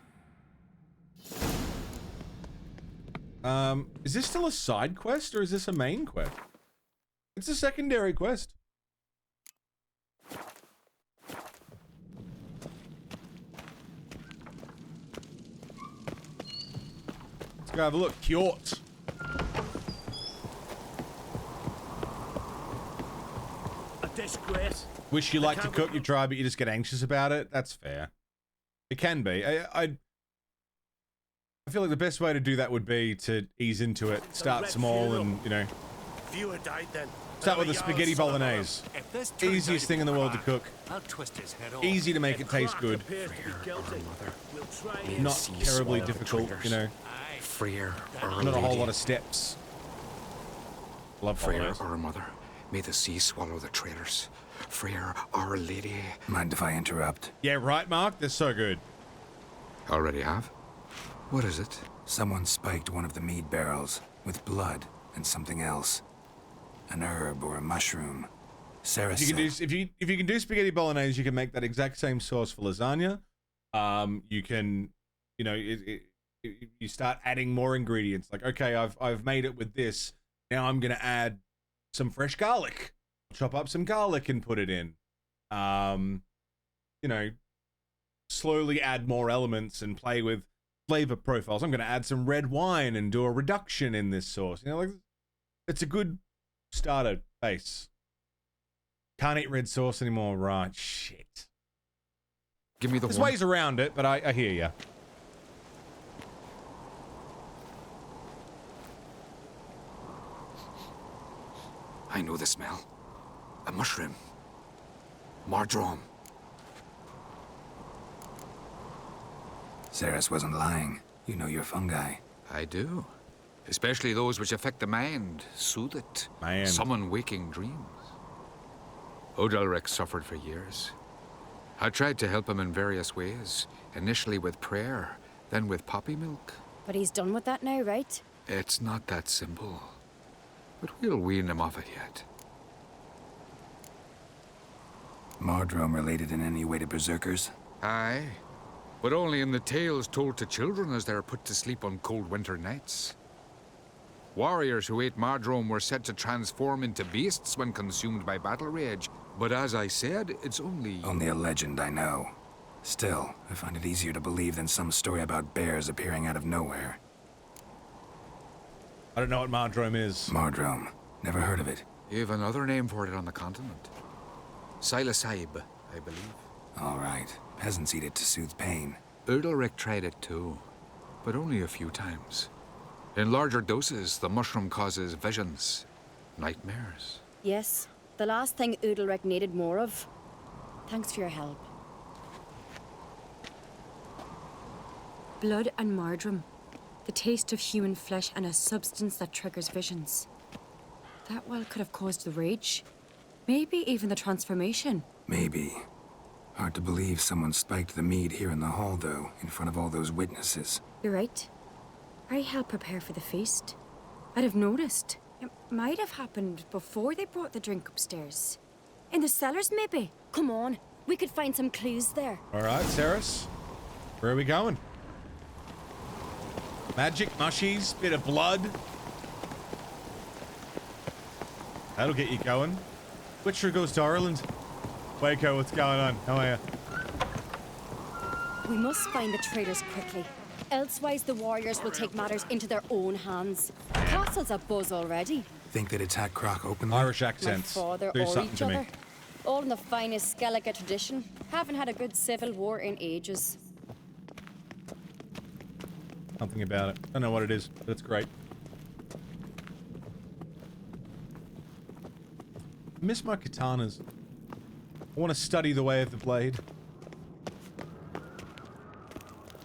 Is this still a side quest or is this a main quest? It's a secondary quest. Let's go have a look. Hjort. A disgrace. Wish you like to cook, you try, but you just get anxious about it. That's fair. It can be. I feel like the best way to do that would be to ease into it, start small, and, you know, Fewer died then. start with a spaghetti bolognese. Easiest thing in the world to cook. I'll twist his head off. Easy to make it taste good. Not terribly difficult, you know. Freer, Not a whole lot of steps. Love Freer, bolognese. our mother, may the sea swallow the traitors. Freer, our lady. Mind if I interrupt? Yeah, right, Mark? They're so good. Already have? What is it? Someone spiked one of the mead barrels with blood and something else. An herb or a mushroom. Sarah If you can do spaghetti bolognese, you can make that exact same sauce for lasagna. You can, you know, you start adding more ingredients. Like, okay, I've made it with this. Now I'm gonna add some fresh garlic. Chop up some garlic and put it in. You know, slowly add more elements and play with flavor profiles. I'm gonna add some red wine and do a reduction in this sauce. You know, like, it's a good starter base. Can't eat red sauce anymore, right? Shit. Give me the There's one. ways around it, but I hear ya. I know the smell. A mushroom. Mardrome. Ceres wasn't lying. You know your fungi. I do. Especially those which affect the mind, soothe it, summon waking dreams. Odalric suffered for years. I tried to help him in various ways, initially with prayer, then with poppy milk. But he's done with that now, right? It's not that simple. But we'll wean him off it yet. Mardrome related in any way to berserkers? Aye, but only in the tales told to children as they're put to sleep on cold winter nights. Warriors who ate Mardrome were said to transform into beasts when consumed by battle rage, but as I said, it's only... Only a legend, I know. Still, I find it easier to believe than some story about bears appearing out of nowhere. I don't know what Mardrome is. Mardrome. Never heard of it. You've another name for it on the continent. Psilocybe, I believe. All right. Peasants eat it to soothe pain. Udalric tried it too, but only a few times. In larger doses, the mushroom causes visions, nightmares. Yes, the last thing Udalric needed more of. Thanks for your help. Blood and Mardrome. The taste of human flesh and a substance that triggers visions. That well could have caused the rage. Maybe even the transformation. Maybe. Hard to believe someone spiked the mead here in the hall, though, in front of all those witnesses. You're right. I helped prepare for the feast. I'd have noticed. It might have happened before they brought the drink upstairs. In the cellars, maybe? Come on, we could find some clues there. All right, Ceres. Where are we going? Magic mushies, bit of blood. That'll get you going. Witcher goes to Ireland. Waco, what's going on? How are you? We must find the traitors quickly. Elsewise, the warriors will take matters into their own hands. The castle's abuzz already. Think they'd attack Croc openly? Irish My accents. father Do or something each to me. other. All in the finest Skellige tradition. Haven't had a good civil war in ages. Something about it. I don't know what it is, but it's great. I miss my katanas. I want to study the way of the blade.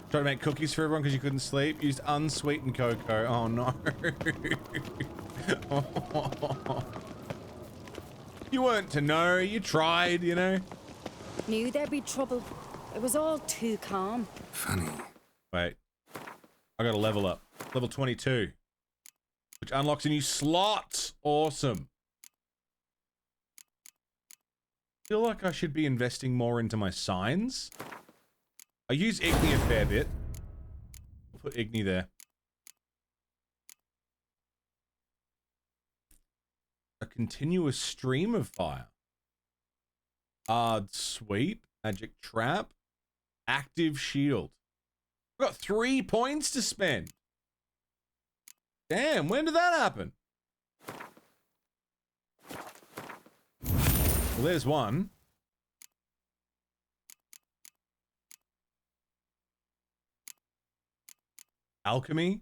Try to make cookies for everyone because you couldn't sleep. Used unsweetened cocoa. Oh no. You weren't to know. You tried, you know. Knew there'd be trouble. It was all too calm. Funny. Wait. I got a level up. Level 22. Which unlocks a new slot. Awesome. Feel like I should be investing more into my signs. I use Igni a fair bit. I'll put Igni there. A continuous stream of fire. Hard sweep. Magic trap. Active shield. I've got 3 points to spend. Damn, when did that happen? Well, there's one. Alchemy.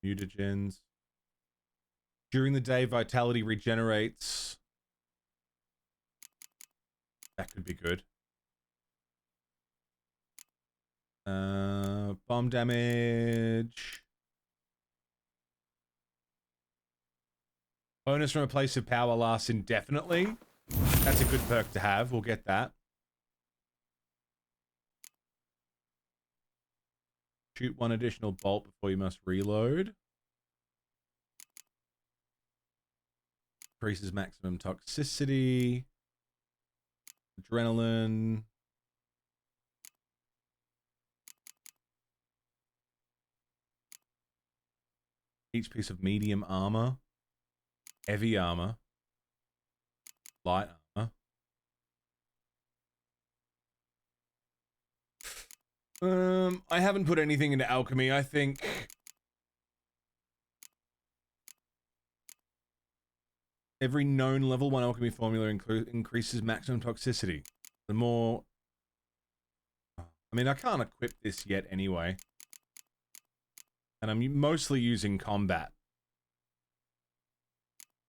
Mutagens. During the day, vitality regenerates. That could be good. Bomb damage. Bonus from a place of power lasts indefinitely. That's a good perk to have. We'll get that. Shoot 1 additional bolt before you must reload. Increases maximum toxicity. Adrenaline. Each piece of medium armor. Heavy armor. Light armor. I haven't put anything into alchemy. I think every known level 1 alchemy formula increases maximum toxicity. The more... I mean, I can't equip this yet anyway. And I'm mostly using combat.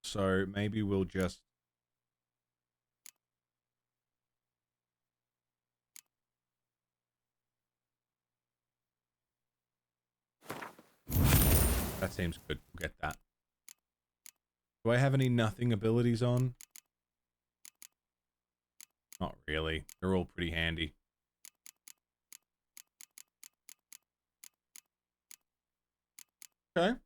So maybe we'll just... That seems good. We'll get that. Do I have any nothing abilities on? Not really. They're all pretty handy. Okay.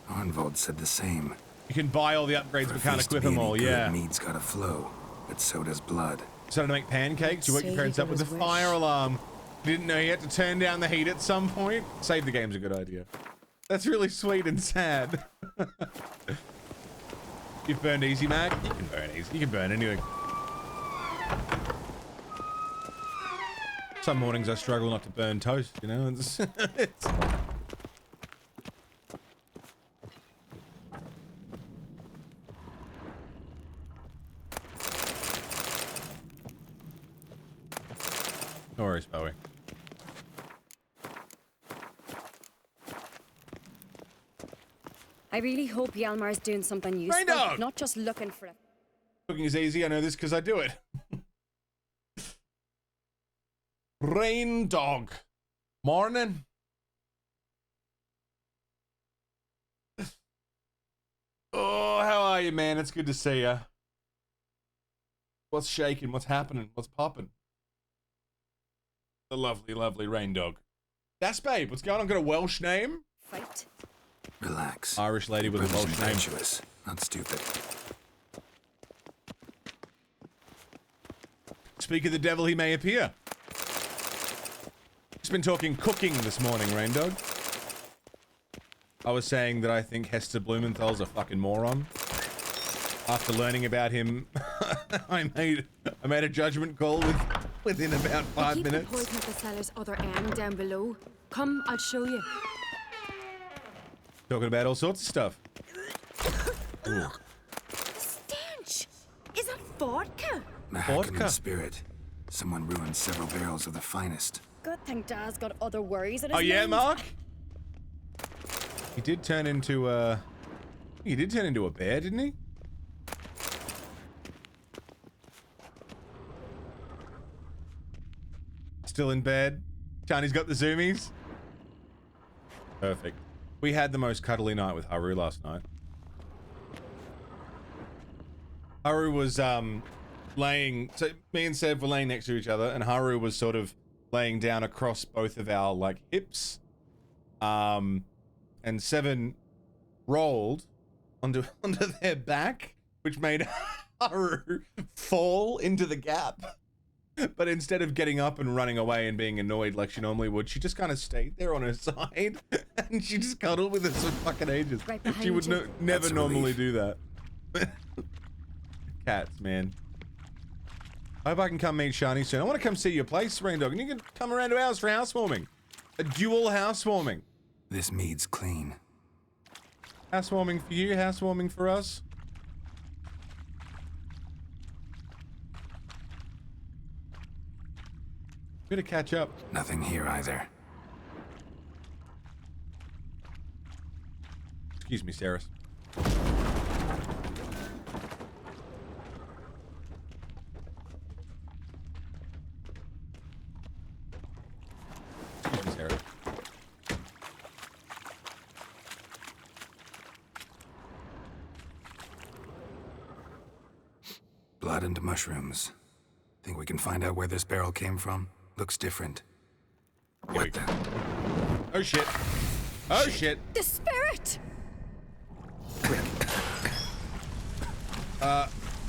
Arnvald said the same. You can buy all the upgrades, but can't equip them all, yeah. Mead's gotta flow, but so does blood. So to make pancakes, you wake your parents up with a fire alarm. You didn't know you had to turn down the heat at some point? Save the game's a good idea. That's really sweet and sad. You've burned easy, Mag? You can burn easy. You can burn anything. Some mornings I struggle not to burn toast, you know? It's no worries, Bowie. I really hope Hjalmar's doing something useful, Dog! not just looking for it. Cooking is easy. I know this because I do it. Rain Dog. Morning. Oh, how are you, man? It's good to see you. What's shaking? What's happening? What's popping? The lovely, lovely rain dog. That's Babe. What's going on? Got a Welsh name? Fight. Relax. Irish lady with a Brother's Welsh name. impetuous, not stupid. Speak of the devil, he may appear. Just been talking cooking this morning, Rain Dog. I was saying that I think Hester Blumenthal's a fucking moron. After learning about him, I made a judgment call within about 5 minutes. Keep the poison at the cellar's other end down below. Come, I'll show you. Talking about all sorts of stuff. Ooh. Stench! Is that vodka? Mahakaman spirit. Someone ruined several barrels of the finest. Good thing Dad's got other worries at his Oh yeah, mind. Mark? He did turn into a bear, didn't he? Still in bed. Chani's got the zoomies. Perfect. We had the most cuddly night with Haru last night. Haru was laying, so me and Sev were laying next to each other, and Haru was sort of laying down across both of our like hips. And Seven rolled onto their back, which made Haru fall into the gap. But instead of getting up and running away and being annoyed like she normally would, she just kind of stayed there on her side, and she just cuddled with us for fucking ages. Right She would behind you. never normally do that. Cats, man. I hope I can come meet Shani soon. I want to come see your place, Rain Dog, and you can come around to ours for housewarming. A dual housewarming. This mead's clean. Housewarming for you, housewarming for us. Good to catch up. Nothing here either. Excuse me, Saris. Excuse me, Saris. Blood and mushrooms. Think we can find out where this barrel came from? Looks different. What the? Oh shit. Oh shit. The spirit!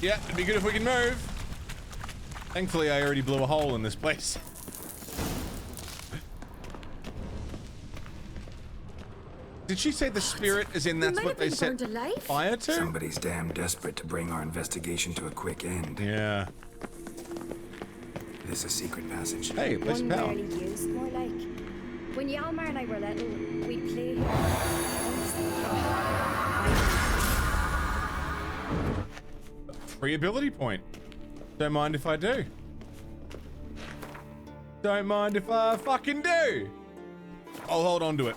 Yeah, it'd be good if we can move. Thankfully, I already blew a hole in this place. Did she say the spirit as in that's what they set fire to? Somebody's damn desperate to bring our investigation to a quick end. Yeah. This is a secret passage. Hey, place of power. One barely used, more like. When Yalmar and I were little, we'd play here. Free ability point. Don't mind if I do. Don't mind if I fucking do. I'll hold on to it.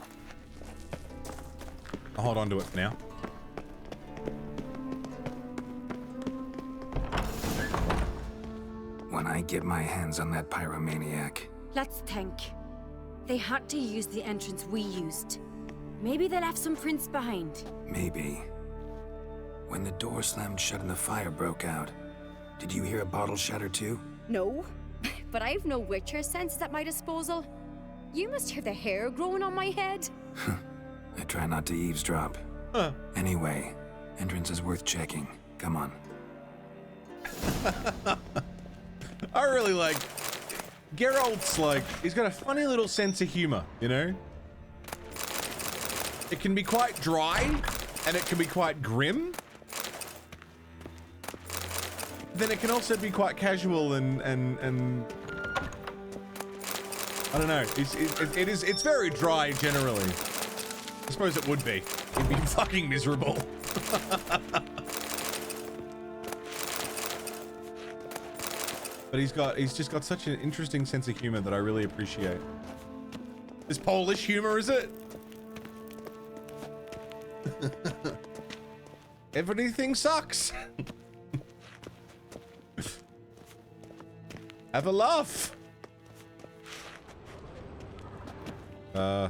I'll hold on to it for now. When I get my hands on that pyromaniac. Let's think. They had to use the entrance we used. Maybe they left some prints behind. Maybe. When the door slammed shut and the fire broke out, did you hear a bottle shatter too? No, but I've no Witcher senses at my disposal. You must hear the hair growing on my head. I try not to eavesdrop. Huh. Anyway, entrance is worth checking. Come on. I really like Geralt's like, he's got a funny little sense of humor, you know? It can be quite dry, and it can be quite grim. Then it can also be quite casual and I don't know. It's very dry generally. I suppose it would be. It'd be fucking miserable. But he's just got such an interesting sense of humor that I really appreciate. This Polish humor, is it? Everything sucks. Have a laugh. The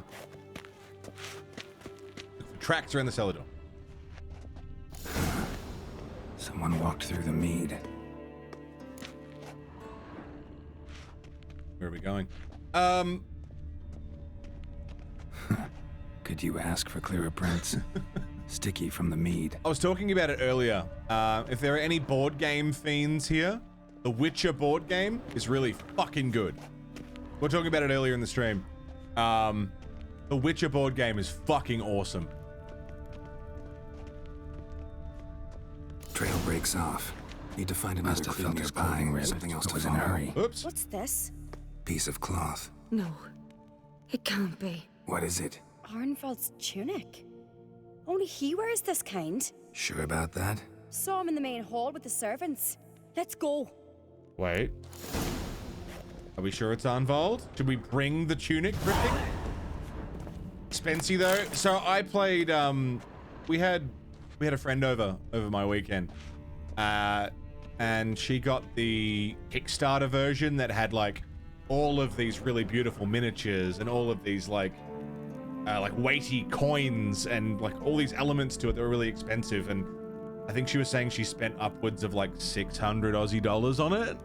tracks are in the cellar door. Someone walked through the mead. annoying. Could you ask for clearer prints? Sticky from the mead. I was talking about it earlier. If there are any board game fiends here, the Witcher board game is really fucking good. We were talking about it earlier in the stream. The Witcher board game is fucking awesome. Trail breaks off. Need to find another clue nearby or something else to in a hurry. Oops. What's this? Piece of cloth. No, it can't be. What is it? Arnvald's tunic. Only he wears this kind. Sure about that? Saw him in the main hall with the servants. Let's go. Wait. Are we sure it's Arnvald? Should we bring the tunic, Cryptic? Expensy though. So I played, we had a friend over my weekend. And she got the Kickstarter version that had like all of these really beautiful miniatures and all of these like weighty coins and like all these elements to it that were really expensive. And I think she was saying she spent upwards of like 600 Aussie dollars on it.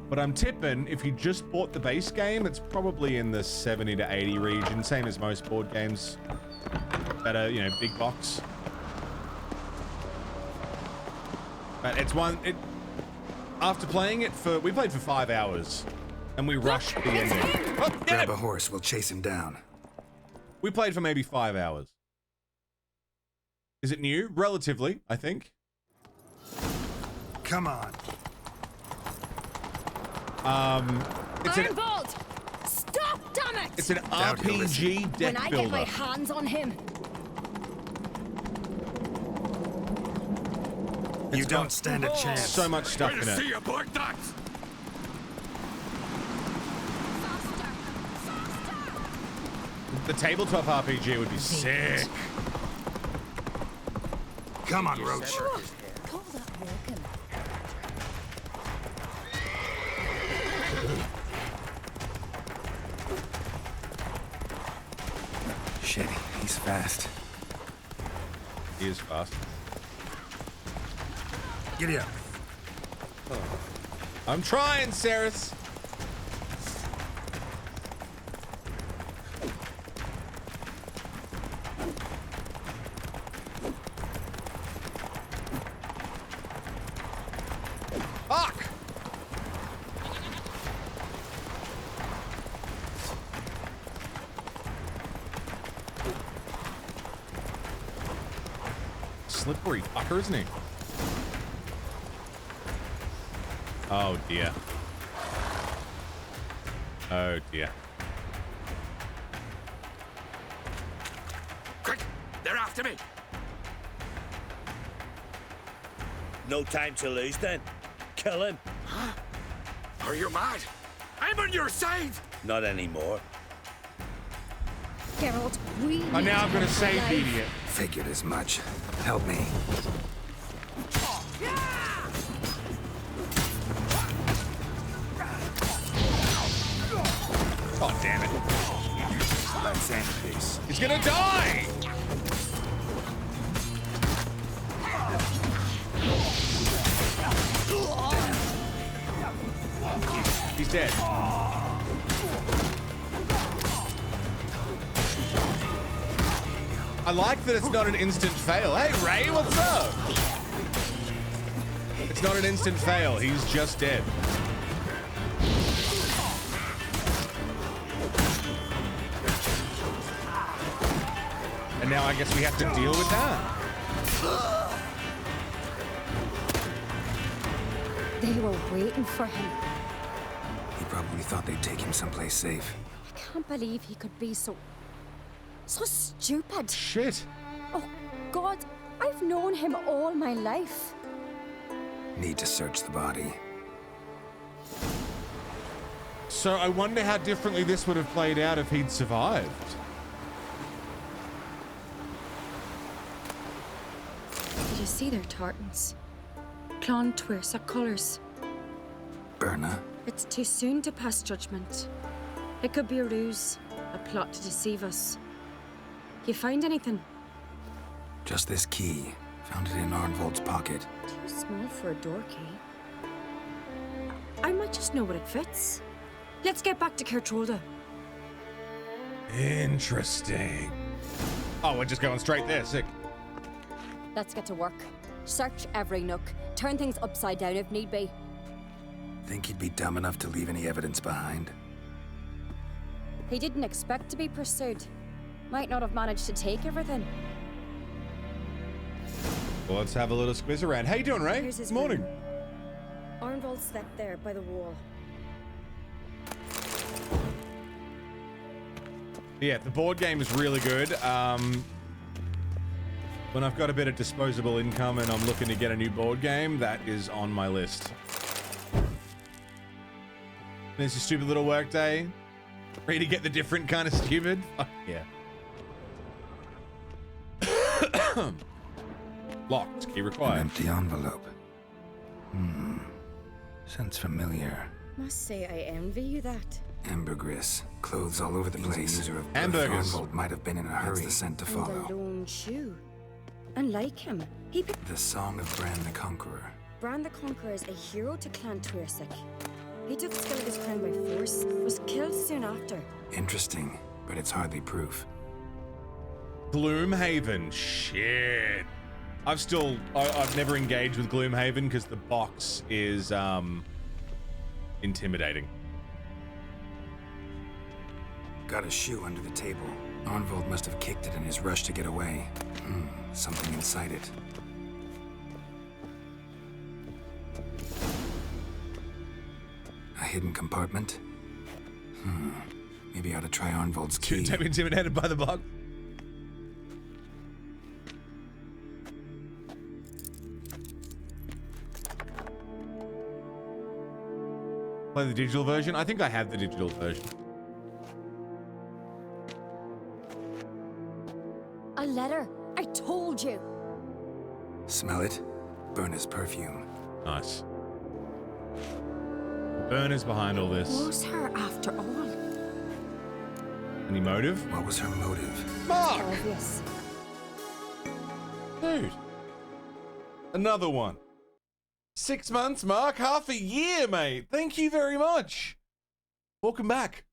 But I'm tipping if you just bought the base game, it's probably in the 70 to 80 region, same as most board games that are, you know, big box. But it's after playing it we played for 5 hours and we rushed the ending. Oh, grab a horse, we'll chase him down. We played for maybe 5 hours. Is it new? Relatively, I think. Come on. It's an Arnvald! Stop, damn it! It's an RPG deck when I builder. get my hands on him. You don't stand a chance. So much stuff in it. See you, boy, that. The tabletop RPG would be sick. Come on, Roach. Call that walking. Shit, he's fast. He is fast. Giddy up. I'm trying, Saris. Fuck! Slippery fucker, isn't he? Oh dear. Oh dear. Quick! They're after me! No time to lose then. Kill him. Are you mad? I'm on your side! Not anymore. Geralt, we Oh, now I'm gonna save the idiot. Figured as much. Help me. Oh, damn it. Let's end this. He's gonna die! He's dead. I like that it's not an instant fail. Hey, Ray, what's up? It's not an instant fail. He's just dead. And now I guess we have to deal with that. They were waiting for him. He probably thought they'd take him someplace safe. I can't believe he could be so stupid. Shit. Oh, God, I've known him all my life. Need to search the body. So I wonder how differently this would have played out if he'd survived. Did you see their tartans? Clon twersa colours. Berna? It's too soon to pass judgment. It could be a ruse, a plot to deceive us. You find anything? Just this key. Found it in Arnvold's pocket. Too small for a door key. I might just know what it fits. Let's get back to Kertrolda. Interesting. Oh, we're just going straight there. Sick. Let's get to work. Search every nook. Turn things upside down if need be. Think he'd be dumb enough to leave any evidence behind? He didn't expect to be pursued. Might not have managed to take everything. Well, let's have a little squiz around. How you doing, Ray? Here's his Morning. room. Arnvold slept there by the wall. Yeah, the board game is really good. When I've got a bit of disposable income and I'm looking to get a new board game, that is on my list. There's a stupid little work day. Ready to get the different kind of stupid? Fuck yeah. Locked. Key An required. empty envelope. Sounds familiar. Must say I envy you that. Ambergris. Clothes all over the place. Hamburgers. Arnvold might have been in a hurry. That's the scent to And follow. a lone shoe. And like him, he picked The Song of Bran the Conqueror. Bran the Conqueror is a hero to Clan Tuirsik. He took Skellige's crown by force, was killed soon after. Interesting, but it's hardly proof. Gloomhaven. Shit. I've never engaged with Gloomhaven because the box is intimidating. Got a shoe under the table. Arnvold must have kicked it in his rush to get away. Something inside it. A hidden compartment? Maybe I ought to try Arnvold's key. Don't be intimidated by the box. Play the digital version? I think I have the digital version. A letter. I told you. Smell it? Burner's perfume. Nice. Burner's behind all this. Was her after all? Any motive? What was her motive? Mark! Obvious. Dude. Another one. 6 months, Mark. Half a year, mate. Thank you very much. Welcome back.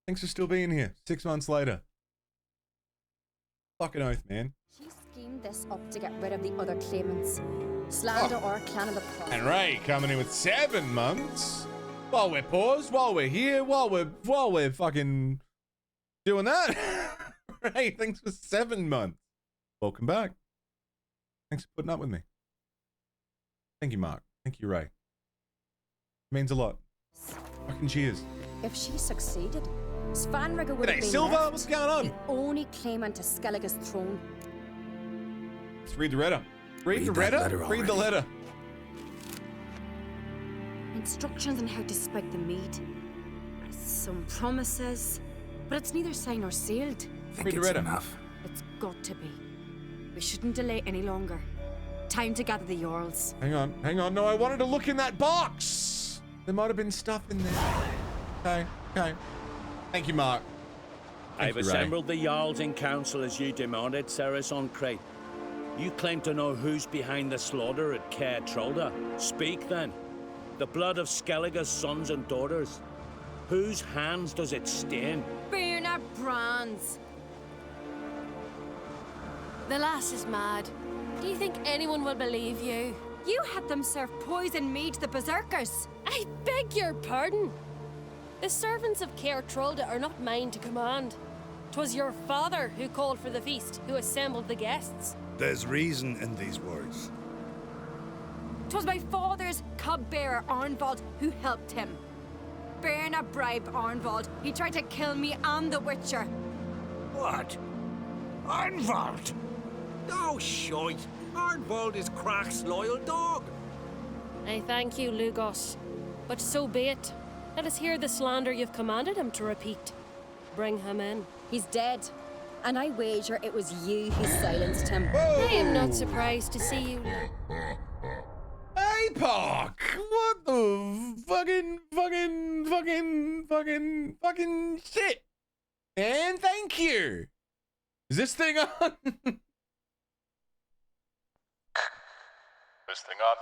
Thanks for still being here. 6 months later. Fucking oath, man. She schemed this up to get rid of the other claimants. Slander or Clan of the Cross. And Ray coming in with 7 months. While we're paused, while we're here, while we're fucking doing that. Ray, thanks for 7 months. Welcome back. Thanks for putting up with me. Thank you, Mark. Thank you, Ray. It means a lot. Fucking cheers. If she succeeded, Svanrigger would have G'day, been Silver. left What's going on? the only claimant to Skellige's throne. Let's read the letter. Read the that letter? letter Read the already. letter. Instructions on how to spike the mead. Some promises, but it's neither signed nor sealed. Think Read the it's letter. enough? It's got to be. We shouldn't delay any longer. Time to gather the Jarls. Hang on. No, I wanted to look in that box. There might have been stuff in there. Okay. Thank you, Mark. I've you, Ray. assembled the Jarls in council as you demanded, Ceres on Crate. You claim to know who's behind the slaughter at Caer Trolda. Speak then. The blood of Skellige's sons and daughters. Whose hands does it stain? Birna Brands. The lass is mad. Do you think anyone will believe you? You had them serve poison mead to the berserkers. I beg your pardon. The servants of Caer Trolda are not mine to command. 'Twas your father who called for the feast, who assembled the guests. There's reason in these words. 'Twas my father's cub-bearer, Arnvold, who helped him. Birna bribed Arnvold. He tried to kill me and the Witcher. What? Arnvold? Oh, shite. Arnvold is Crach's loyal dog. I thank you, Lugos. But so be it. Let us hear the slander you've commanded him to repeat. Bring him in. He's dead. And I wager it was you who silenced him. I am not surprised to see you. Hey, Park! What the fucking shit? And thank you. Is this thing on? This thing on?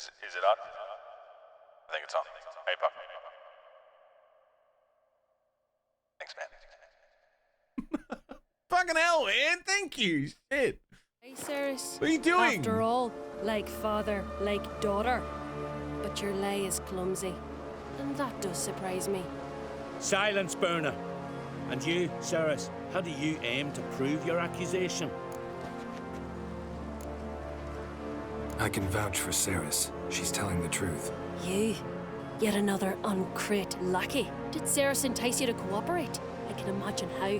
Is it on? I think it's on. Hey, Puff. Thanks, man. Fucking hell, man. Thank you. Shit. Hey, Cyrus. What are you doing? After all, like father, like daughter. But your lay is clumsy. And that does surprise me. Silence, Burner. And you, Cyrus, how do you aim to prove your accusation? I can vouch for Ceres. She's telling the truth. You? Yet another uncrate lackey. Did Cyrus entice you to cooperate? I can imagine how.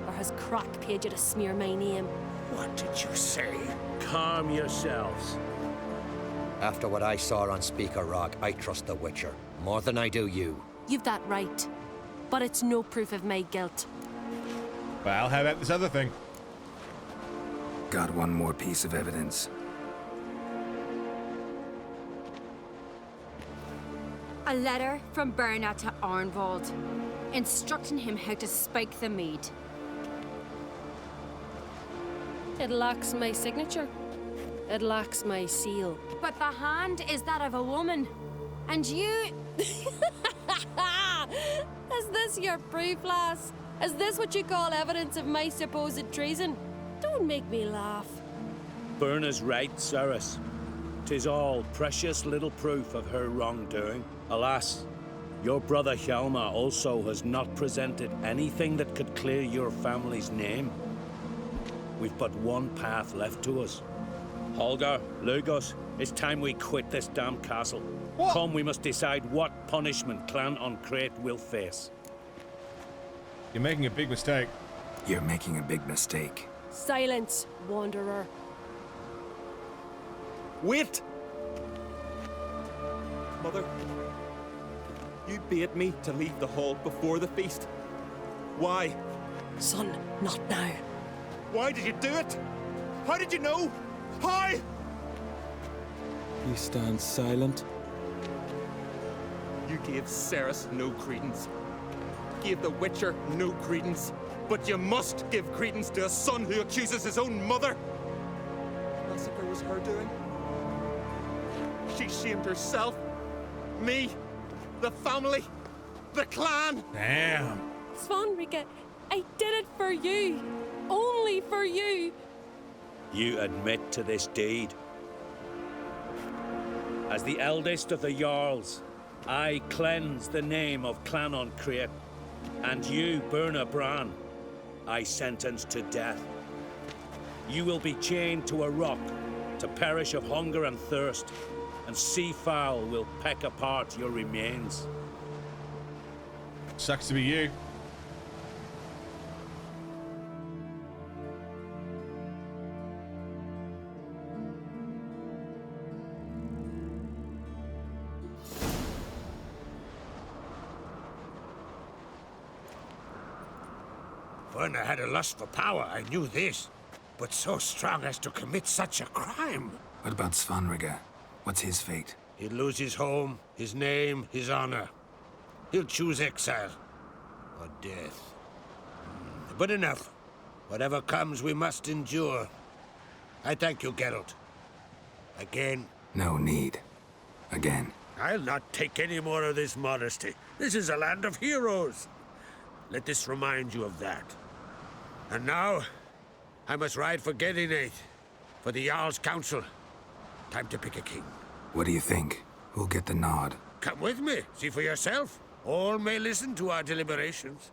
Or has Crack paid you to smear my name? What did you say? Calm yourselves. After what I saw on Speaker Rock, I trust the Witcher more than I do you. You've that right. But it's no proof of my guilt. Well, how about this other thing? Got one more piece of evidence. A letter from Berna to Arnvald, instructing him how to spike the mead. It lacks my signature. It lacks my seal. But the hand is that of a woman. And you... Is this your proof, lass? Is this what you call evidence of my supposed treason? Don't make me laugh. Burner's right, Cyrus. 'Tis all precious little proof of her wrongdoing. Alas, your brother Hjalmar also has not presented anything that could clear your family's name. We've but one path left to us. Holger, Lugos, it's time we quit this damn castle. What? Come, we must decide what punishment Clan on Crete will face. You're making a big mistake. You're making a big mistake. Silence, wanderer. Wait! Mother, you bade me to leave the hall before the feast. Why? Son, not now. Why did you do it? How did you know? How? You stand silent. You gave Ceres no credence. Gave the Witcher no credence. But you must give credence to a son who accuses his own mother. The massacre was her doing. She shamed herself, me, the family, the clan. Damn. Svanrika, I did it for you. Only for you. You admit to this deed. As the eldest of the Jarls, I cleanse the name of Clan on Crete, and you, Berna Bran, I sentence to death. You will be chained to a rock to perish of hunger and thirst, and sea fowl will peck apart your remains. Sucks to be you. Berna had a lust for power, I knew this. But so strong as to commit such a crime. What about Svanrika? What's his fate? He'll lose his home, his name, his honor. He'll choose exile. Or death. But enough. Whatever comes, we must endure. I thank you, Geralt. Again. No need. Again. I'll not take any more of this modesty. This is a land of heroes. Let this remind you of that. And now, I must ride for Gedinate, for the Jarl's Council. Time to pick a king. What do you think? Who'll get the nod? Come with me, see for yourself. All may listen to our deliberations.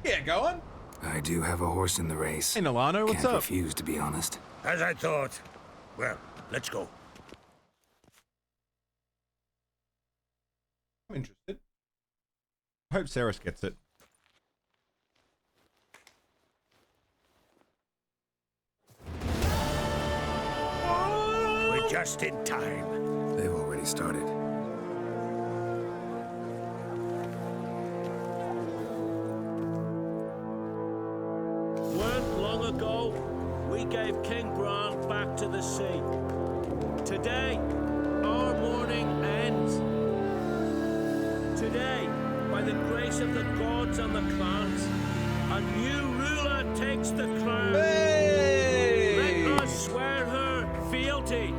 Yeah, go on. I do have a horse in the race. Hey, Nolano, what's Can't up? refuse, to be honest. As I thought. Well, let's go. I'm interested. I hope Ceres gets it. We're just in time. They've already started. Weren't long ago, we gave King Bran back to the sea. Today, our mourning ends. Today, by the grace of the gods and the clans, a new ruler takes the crown. Hey! Let us swear her fealty.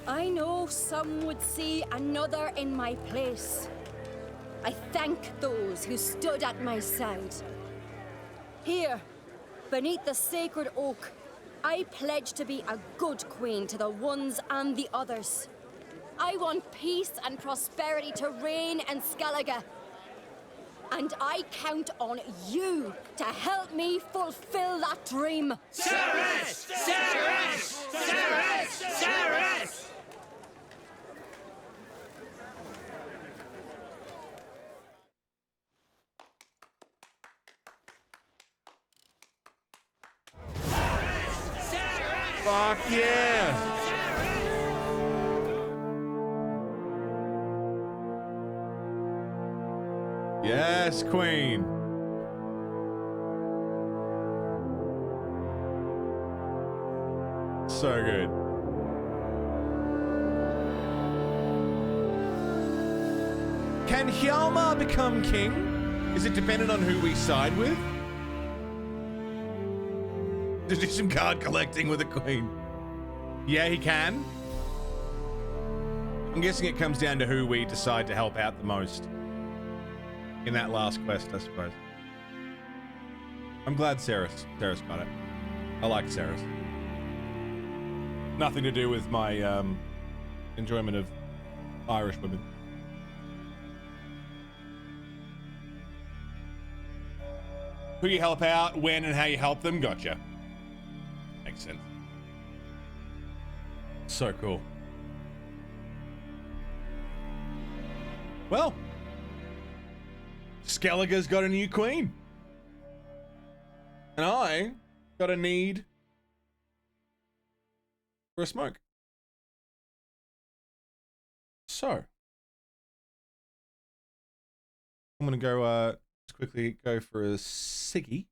I know some would see another in my place. I thank those who stood at my side. Here, beneath the sacred oak, I pledge to be a good queen to the ones and the others. I want peace and prosperity to reign in Skellige. And I count on you to help me fulfill that dream. Ceres! Ceres! Ceres! Ceres! Fuck yeah! Yes, Queen. So good. Can Hjalmar become king? Is it dependent on who we side with? Just do some card collecting with a queen. Yeah, he can. I'm guessing it comes down to who we decide to help out the most. In that last quest, I suppose. I'm glad Ceres got it. I like Ceres. Nothing to do with my enjoyment of Irish women. Who you help out, when and how you help them, gotcha. Makes sense. So cool. Well, Skellige's got a new queen. And I got a need for a smoke. So, I'm gonna go just quickly go for a ciggy.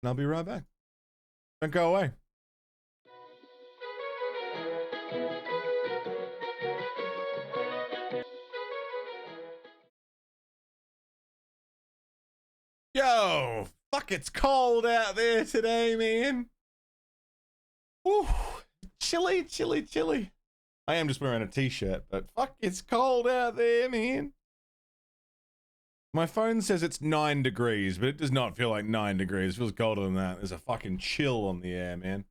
And I'll be right back. Don't go away. Yo, fuck, it's cold out there today, man. Woo, chilly, chilly, chilly. I am just wearing a t-shirt, but fuck, it's cold out there, man. My phone says it's 9 degrees, but it does not feel like 9 degrees. It feels colder than that. There's a fucking chill on the air, man.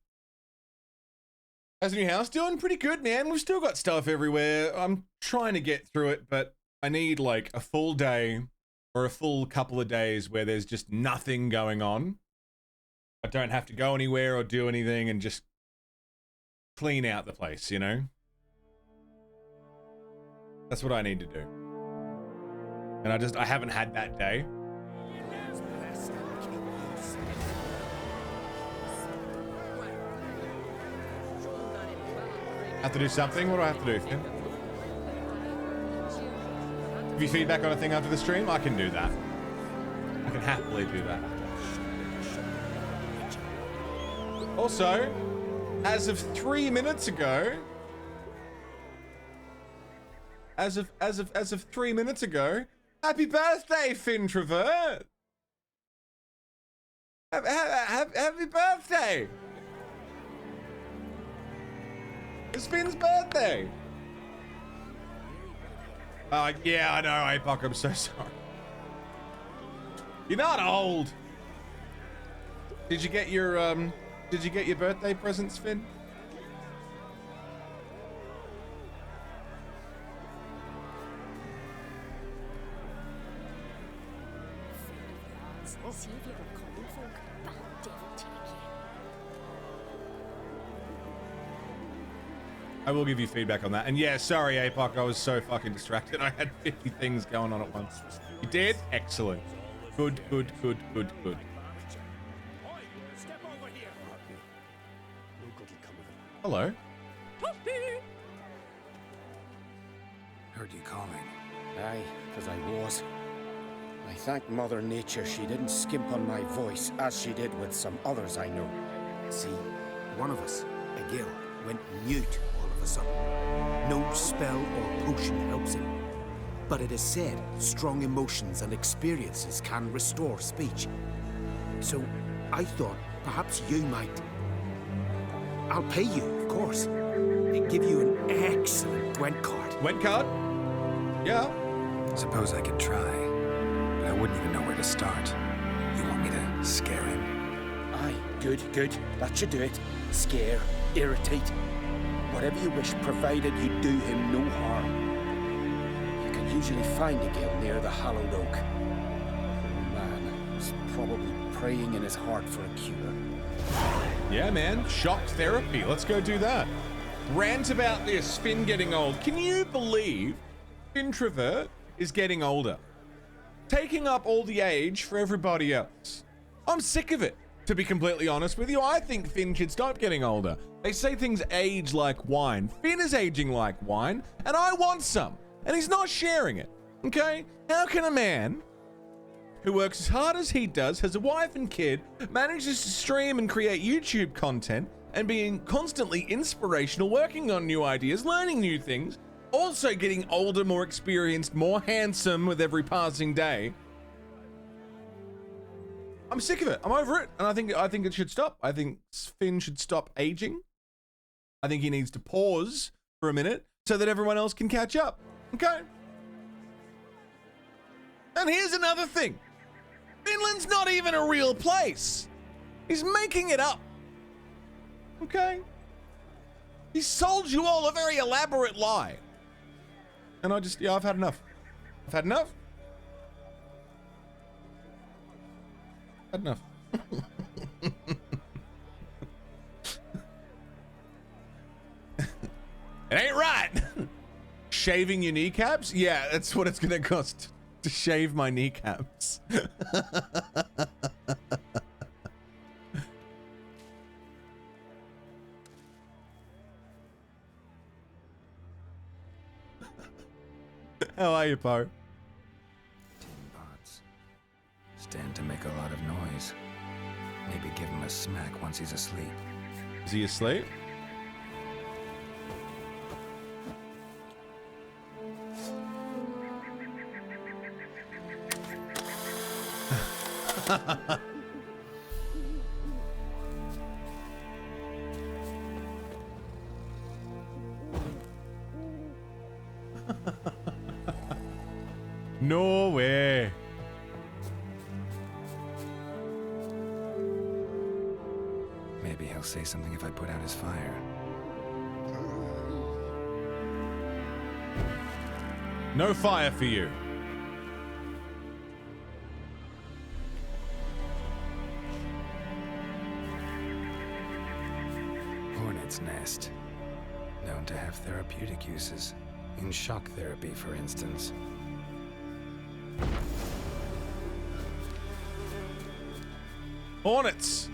How's the new house doing? Pretty good, man. We've still got stuff everywhere. I'm trying to get through it, but I need like a full day or a full couple of days where there's just nothing going on. I don't have to go anywhere or do anything and just clean out the place, you know? That's what I need to do. And I haven't had that day. Have to do something? What do I have to do, Finn? Give you feedback on a thing after the stream? I can do that. I can happily do that. Also, as of 3 minutes ago, as of 3 minutes ago, happy birthday, Finn Travert! Happy birthday! It's Finn's birthday! Yeah, I know, Apoc, I'm so sorry. You're not old! Did you get your birthday presents, Finn? See if you're a common folk. Bad devil take you. I will give you feedback on that. And yeah, sorry, Apoc, I was so fucking distracted. I had 50 things going on at once. You did? Excellent. Good, good, good, good, good. Hello. Heard you calling. Aye, because I was. I thank Mother Nature she didn't skimp on my voice as she did with some others I know. See, one of us, a gill, went mute all of a sudden. No spell or potion helps him. But it is said strong emotions and experiences can restore speech. So I thought perhaps you might. I'll pay you, of course. They give you an excellent Gwent card. Gwent card? Yeah. Suppose I could try, but I wouldn't even know where to start. You want me to scare him? Aye, good. That should do it. Scare, irritate. Whatever you wish, provided you do him no harm. You can usually find a guild near the Hallowed Oak. Poor man is probably praying in his heart for a cure. Yeah, man. Shock therapy. Let's go do that. Rant about this. Finn getting old. Can you believe Introvert is getting older? Taking up all the age for everybody else. I'm sick of it, to be completely honest with you. I think Finn should stop getting older. They say things age like wine. Finn is aging like wine, and I want some. And he's not sharing it. Okay? How can a man who works as hard as he does, has a wife and kid, manages to stream and create YouTube content, and being constantly inspirational, working on new ideas, learning new things, also getting older, more experienced, more handsome with every passing day? I'm sick of it. I'm over it. And I think it should stop. I think Finn should stop aging. I think he needs to pause for a minute so that everyone else can catch up. Okay? And here's another thing. Finland's not even a real place. He's making it up. Okay? He sold you all a very elaborate lie. And I've had enough. I've had enough. Had enough. It ain't right. Shaving your kneecaps? Yeah, that's what it's gonna cost to shave my kneecaps. How are you, Poe? Tin pots. Stand to make a lot of noise. Maybe give him a smack once he's asleep. Is he asleep? No way. Maybe he'll say something if I put out his fire. No fire for you. Hornet's nest. Known to have therapeutic uses. In shock therapy, for instance. Hornets.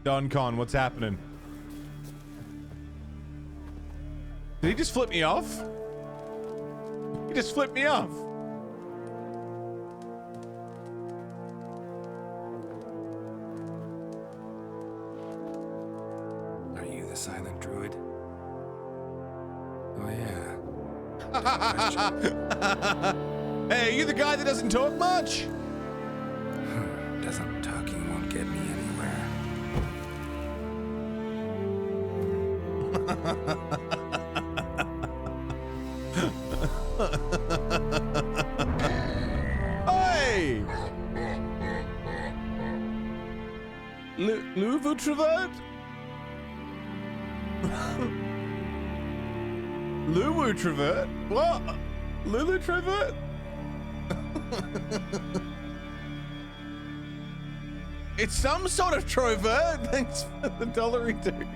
Don Con, what's happening? Did he just flip me off? He just flipped me off. Are you the silent druid? Oh, yeah. Hey, are you the guy that doesn't talk much? Doesn't talking won't get me anywhere. Hey! Louvu Travert? Lulu Travert? What? Lulu Travert? It's some sort of trovert. Thanks for the $1 too.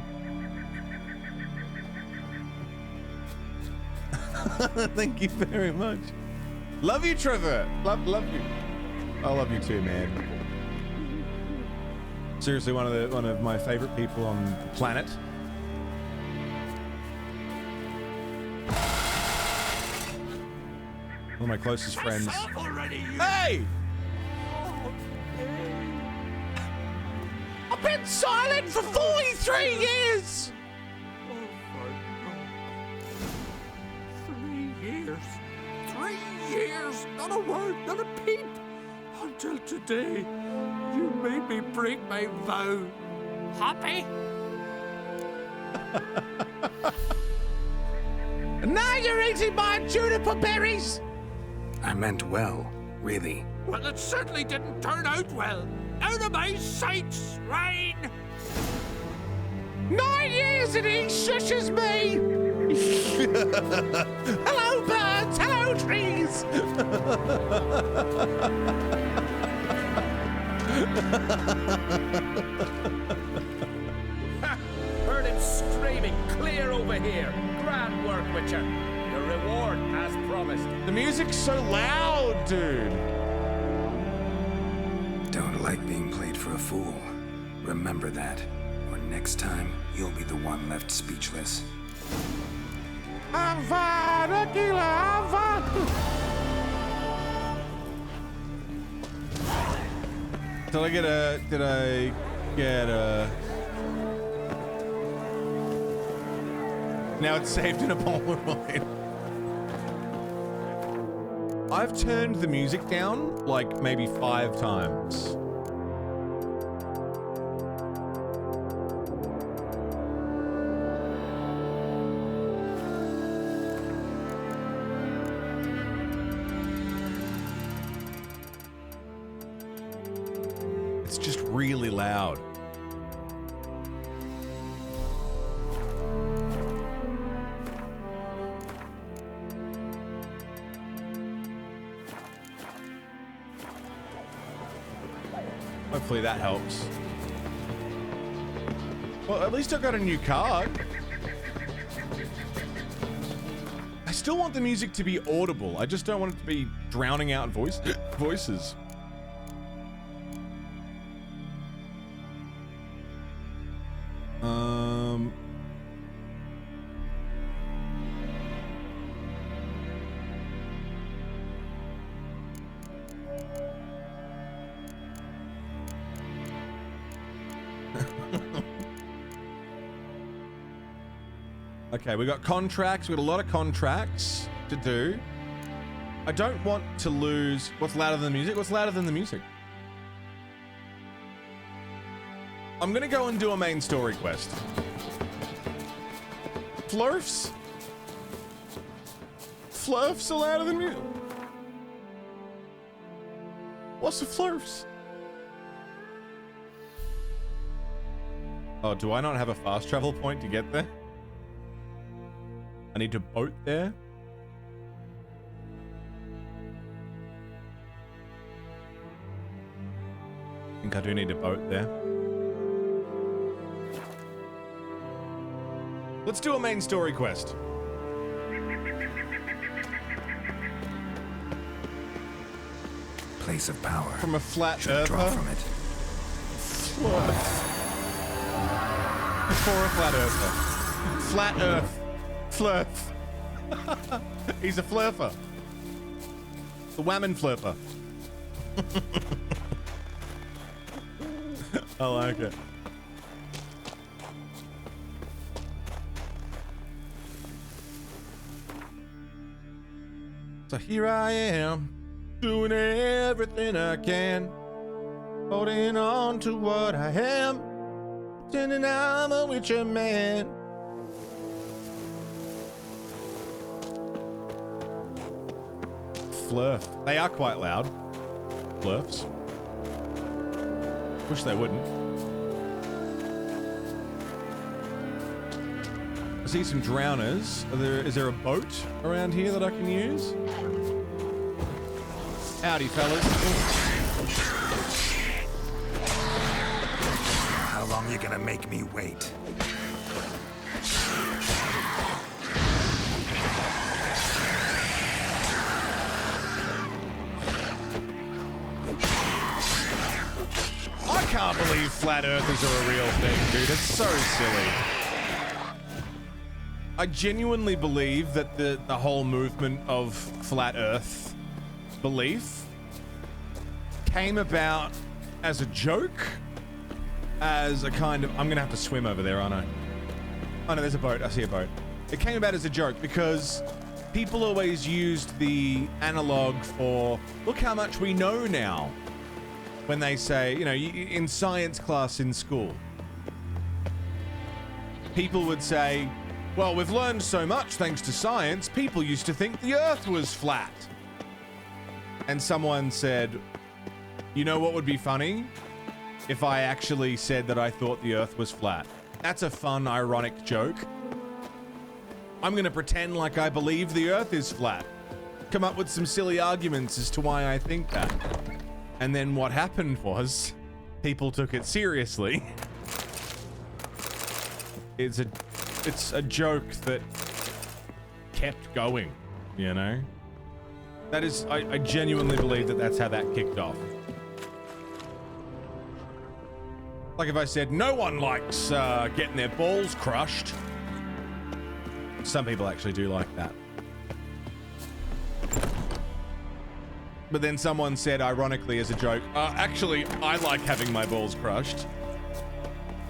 Thank you very much. Love you, Trevor. Love you. I love you too, man. Seriously, one of my favorite people on the planet. One of my closest friends. Hey! I've been silent for 43 years! Not a word, not a peep. Until today, you made me break my vow. Happy? Now you're eating my juniper berries! I meant well, really. Well, it certainly didn't turn out well. Out of my sight, swine! 9 years and he shushes me! Hello, birds! Hello, trees! Heard him screaming clear over here. Grand work, Witcher. Your reward as promised. The music's so loud, dude. Don't like being played for a fool. Remember that. Or next time, you'll be the one left speechless. I'm fine, Aquila, I'm fine. Did I get a... Now it's saved in a Polaroid. I've turned the music down like maybe 5 times. It's just really loud. Hopefully that helps. Well, at least I got a new card. I still want the music to be audible. I just don't want it to be drowning out voices. Okay, we got contracts. We got a lot of contracts to do. I don't want to lose. What's louder than the music? What's louder than the music? I'm gonna go and do a main story quest. Flurfs? Flurfs are louder than music? What's the flurfs? Oh, do I not have a fast travel point to get there? I need to boat there? I think I do need to boat there. Let's do a main story quest. Place of power. From a flat Should earther? draw from it. Before a flat earther. Flat earth. Flurf. He's a flurfer. The whammon flurper. I like it. So here I am, doing everything I can, holding on to what I am, pretending I'm a Witcher man. Flurf. They are quite loud. Flurfs. Wish they wouldn't. I see some drowners. Is there a boat around here that I can use? Howdy, fellas. How long you gonna make me wait? I can't believe flat earthers are a real thing, dude. It's so silly. I genuinely believe that the whole movement of flat earth belief came about as a joke, as a kind of... I'm gonna have to swim over there, aren't I? Oh no, there's a boat. I see a boat. It came about as a joke because people always used the analog for, look how much we know now. When they say, you know, in science class in school, people would say, well, we've learned so much thanks to science. People used to think the Earth was flat. And someone said, you know what would be funny? If I actually said that I thought the Earth was flat. That's a fun, ironic joke. I'm gonna pretend like I believe the Earth is flat. Come up with some silly arguments as to why I think that. And then what happened was, people took it seriously. It's a joke that kept going, you know? That is, I genuinely believe that that's how that kicked off. Like if I said, no one likes getting their balls crushed. Some people actually do like that. But then someone said, ironically as a joke, actually, I like having my balls crushed.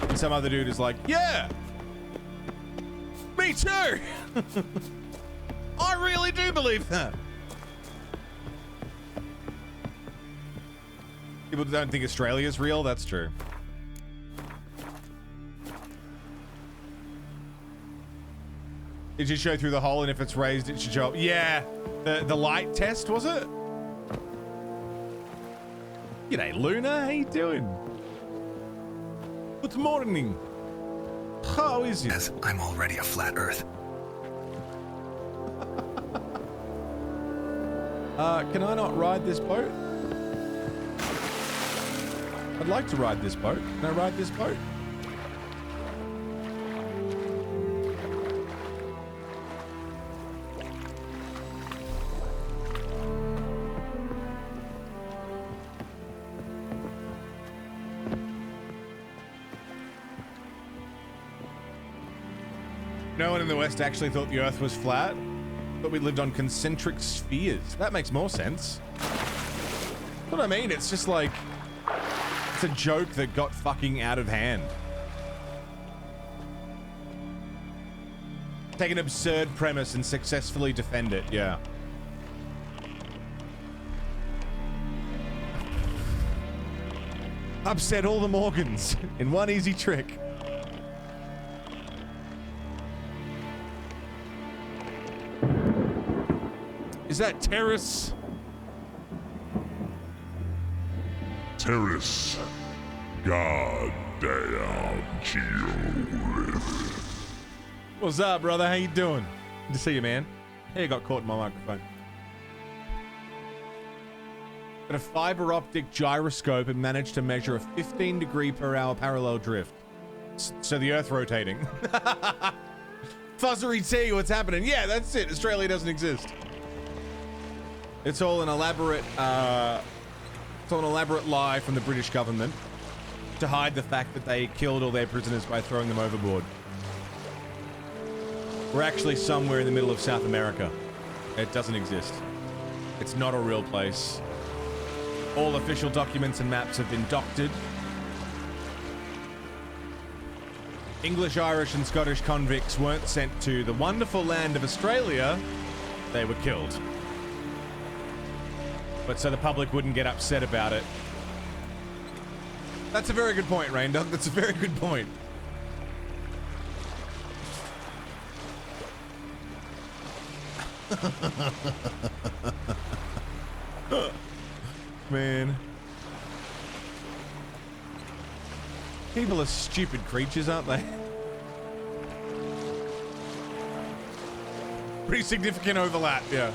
And some other dude is like, yeah! Me too! I really do believe that. People don't think Australia's real, that's true. Did you show through the hole and if it's raised it should show up? Yeah, the light test, was it? G'day, Luna. How you doing? Good morning. How is it? As I'm already a flat Earth. Can I not ride this boat? I'd like to ride this boat. Can I ride this boat? No one in the West actually thought the Earth was flat, but we lived on concentric spheres. That makes more sense. That's what I mean. It's just like, it's a joke that got fucking out of hand. Take an absurd premise and successfully defend it, yeah. Upset all the Morgans in one easy trick. Is that Terrace? Terrace. Goddamn geolith. What's up, brother? How you doing? Good to see you, man. Hey, I got caught in my microphone. Got a fiber optic gyroscope and managed to measure a 15 degree per hour parallel drift. So the Earth rotating. Fuzzery T, what's happening? Yeah, that's it. Australia doesn't exist. It's all an elaborate, lie from the British government to hide the fact that they killed all their prisoners by throwing them overboard. We're actually somewhere in the middle of South America. It doesn't exist. It's not a real place. All official documents and maps have been doctored. English, Irish, and Scottish convicts weren't sent to the wonderful land of Australia. They were killed. But so the public wouldn't get upset about it. That's a very good point, Raindog. That's a very good point. Man. People are stupid creatures, aren't they? Pretty significant overlap, yeah.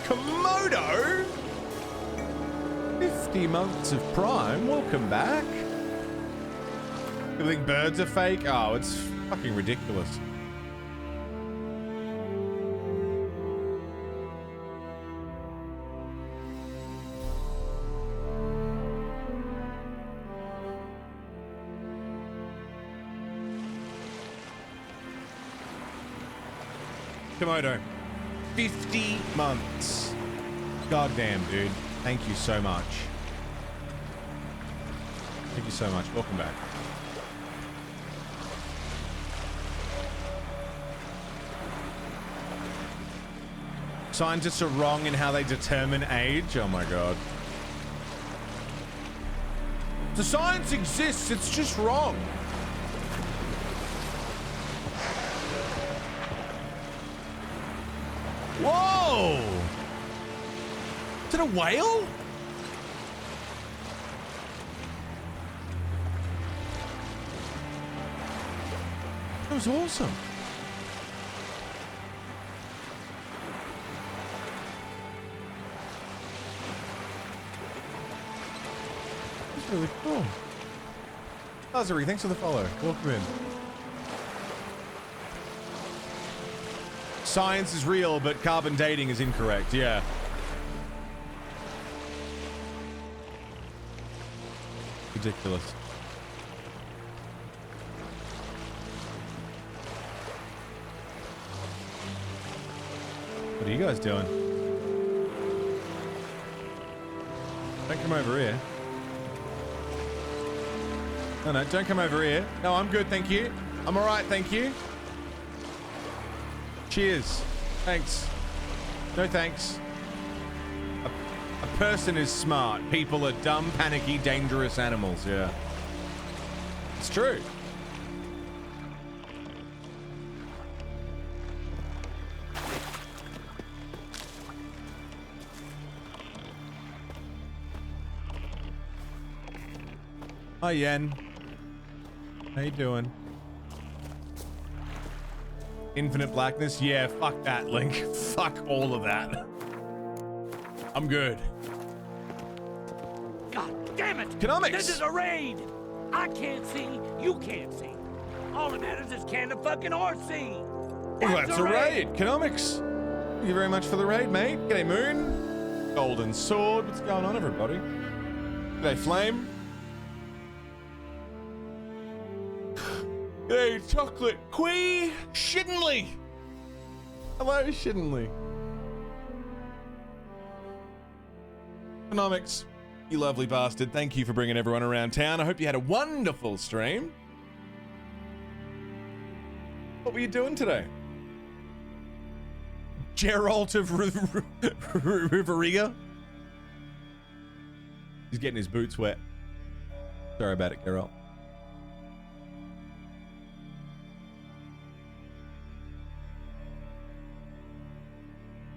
Komodo? 50 months of Prime, welcome back. You think birds are fake? Oh, it's fucking ridiculous. Komodo. 50 months. Goddamn, dude. Thank you so much. Thank you so much. Welcome back. Scientists are wrong in how they determine age. Oh my god. The science exists, it's just wrong. Whoa! Is it a whale? That was awesome. That's really cool. Lazari, thanks for the follow. Welcome in. Science is real, but carbon dating is incorrect. Yeah. Ridiculous. What are you guys doing? Don't come over here. No, no, don't come over here. No, I'm good, thank you. I'm alright, thank you. Cheers. Thanks. No thanks. A person is smart. People are dumb, panicky, dangerous animals. Yeah. It's true. Hi, Yen. How you doing? Infinite blackness? Yeah, fuck that, Link. Fuck all of that. I'm good. God damn it! Economics! This is a raid! I can't see, you can't see. All that matters is can the fucking horse see? That's a raid! Economics! Thank you very much for the raid, mate. G'day, Moon. Golden Sword. What's going on, everybody? G'day, Flame. Hey, Chocolate Quee! Shiddenly! Hello, Shiddenly. Economics, you lovely bastard. Thank you for bringing everyone around town. I hope you had a wonderful stream. What were you doing today? Geralt of Riveriga? He's getting his boots wet. Sorry about it, Geralt.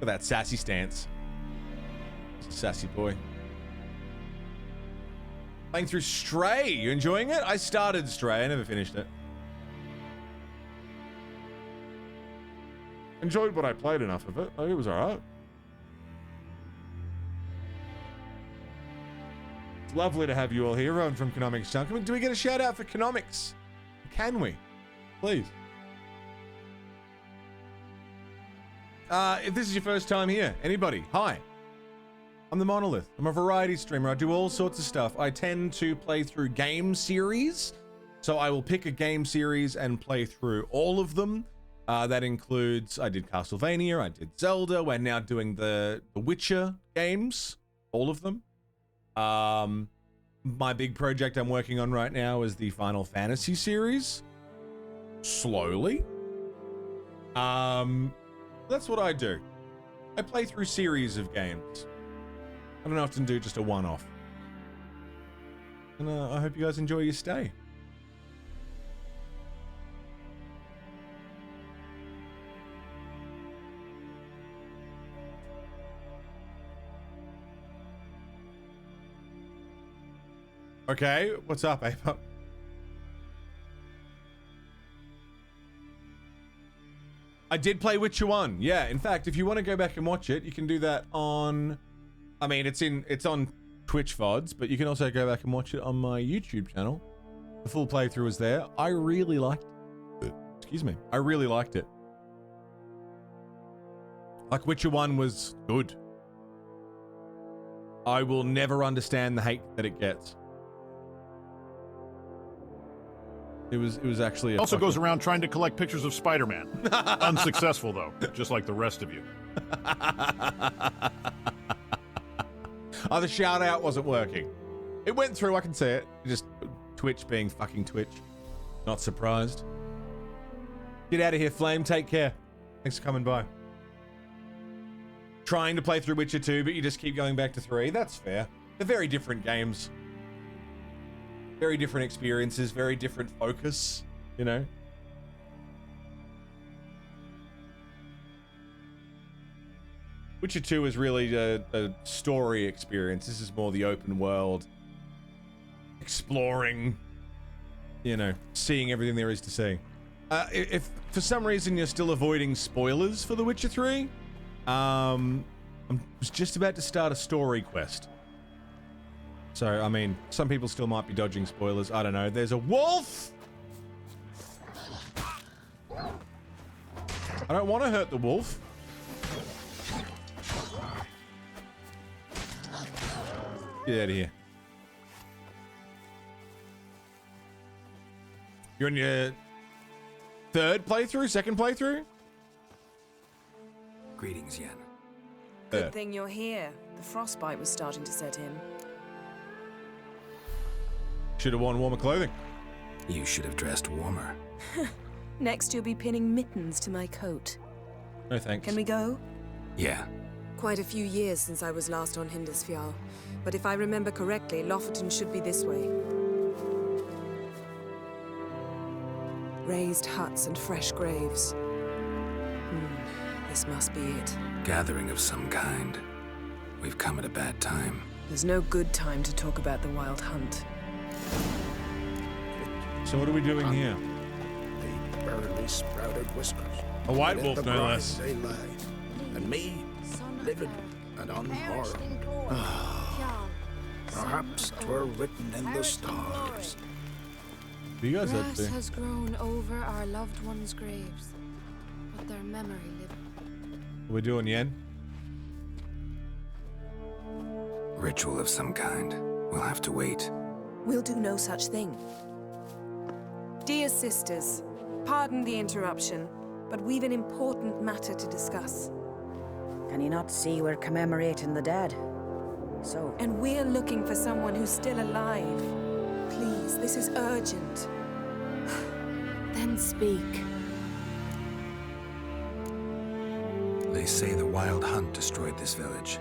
Look at that sassy stance. Sassy boy. Playing through Stray. You enjoying it? I started Stray. I never finished it. Enjoyed what I played enough of it. It was alright. It's lovely to have you all here. Everyone from Economics Chunk. Do we get a shout out for Economics? Can we? Please. If this is your first time here, anybody, hi. I'm TheMonolith. I'm a variety streamer. I do all sorts of stuff. I tend to play through game series. So I will pick a game series and play through all of them. That includes, I did Castlevania, I did Zelda. We're now doing the Witcher games, all of them. My big project I'm working on right now is the Final Fantasy series. Slowly. That's what I do. I play through series of games. I don't often do just a one-off. And I hope you guys enjoy your stay. Okay, what's up, Ape? I did play Witcher 1. Yeah, in fact, if you want to go back and watch it, you can do that on... I mean, it's on Twitch VODs, but you can also go back and watch it on my YouTube channel. The full playthrough is there. I really liked it. Excuse me. I really liked it. Like, Witcher 1 was good. I will never understand the hate that it gets. It was actually Also goes around trying to collect pictures of Spider-Man. Unsuccessful, though, just like the rest of you. Oh, the shout out wasn't working. It went through, I can see it. It just Twitch being fucking Twitch. Not surprised. Get out of here, Flame. Take care. Thanks for coming by. Trying to play through Witcher 2, but you just keep going back to 3. That's fair. They're very different games. Very different experiences, very different focus, you know? Witcher 2 is really a story experience. This is more the open world. Exploring, you know, seeing everything there is to see. If for some reason you're still avoiding spoilers for The Witcher 3, I was just about to start a story quest. So, I mean, some people still might be dodging spoilers. I don't know. There's a wolf! I don't want to hurt the wolf. Get out of here. You're on your third playthrough? Second playthrough? Greetings, Yen. Good thing you're here. The frostbite was starting to set in. Should have worn warmer clothing. You should have dressed warmer. Next, you'll be pinning mittens to my coat. No thanks. Can we go? Yeah. Quite a few years since I was last on Hindersfjall, but if I remember correctly, Lofoten should be this way. Raised huts and fresh graves. This must be it. Gathering of some kind. We've come at a bad time. There's no good time to talk about the Wild Hunt. So what are we doing here? They barely sprouted whiskers. A white And in wolf, the no ground less. They lie. And me, living and unharmed. Perhaps 'twere written in the stars. What are you guys up Grass to? has grown over our loved ones' graves, but their memory lives. What are we doing, Yen? Ritual of some kind. We'll have to wait. We'll do no such thing. Dear sisters, pardon the interruption, but we've an important matter to discuss. Can you not see we're commemorating the dead? So... And we're looking for someone who's still alive. Please, this is urgent. Then speak. They say the Wild Hunt destroyed this village.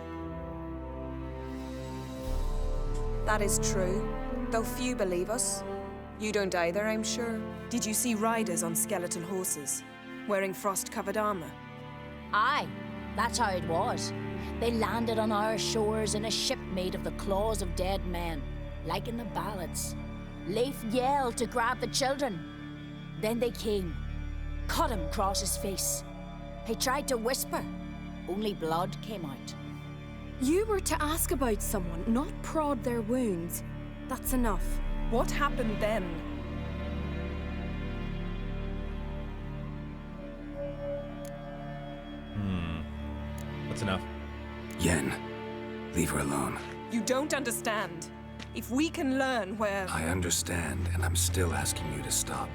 That is true, though few believe us. You don't either, I'm sure. Did you see riders on skeletal horses, wearing frost-covered armor? Aye, that's how it was. They landed on our shores in a ship made of the claws of dead men, like in the ballads. Leif yelled to grab the children. Then they came, cut him across his face. He tried to whisper, only blood came out. You were to ask about someone, not prod their wounds. That's enough. What happened then? That's enough. Yen, leave her alone. You don't understand. If we can learn where... I understand, and I'm still asking you to stop.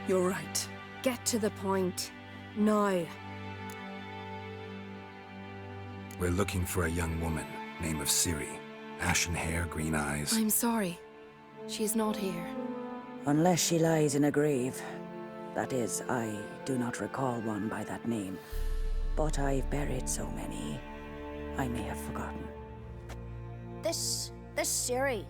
You're right. Get to the point. Now. We're looking for a young woman, name of Ciri. Ashen hair, green eyes. I'm sorry. She's not here. Unless she lies in a grave. That is, I do not recall one by that name. But I've buried so many, I may have forgotten. This Ciri,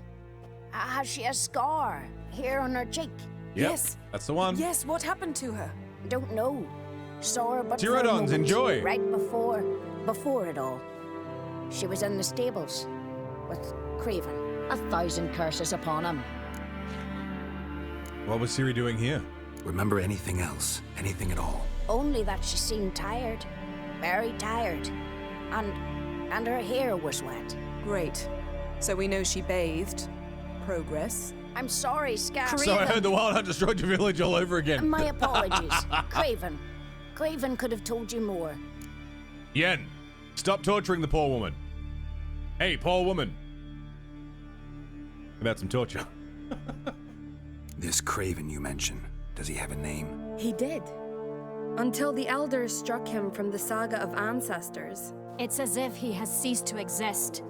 has she a scar here on her cheek? Yep, Yes. that's the one. Yes, what happened to her? Don't know. Saw her but for a Pterodons, moment, enjoy. Right before it all. She was in the stables with Craven. 1,000 curses upon him. What was Ciri doing here? Remember anything else? Anything at all? Only that she seemed tired. Very tired. And her hair was wet. Great. So we know she bathed. Progress. I'm sorry, Scar. So I heard the Wild Hunt destroyed your village all over again. My apologies. Craven. Craven could have told you more. Yen, stop torturing the poor woman. Hey, poor woman. About some torture. This Craven you mention, does he have a name? He did. Until the elders struck him from the saga of ancestors. It's as if he has ceased to exist.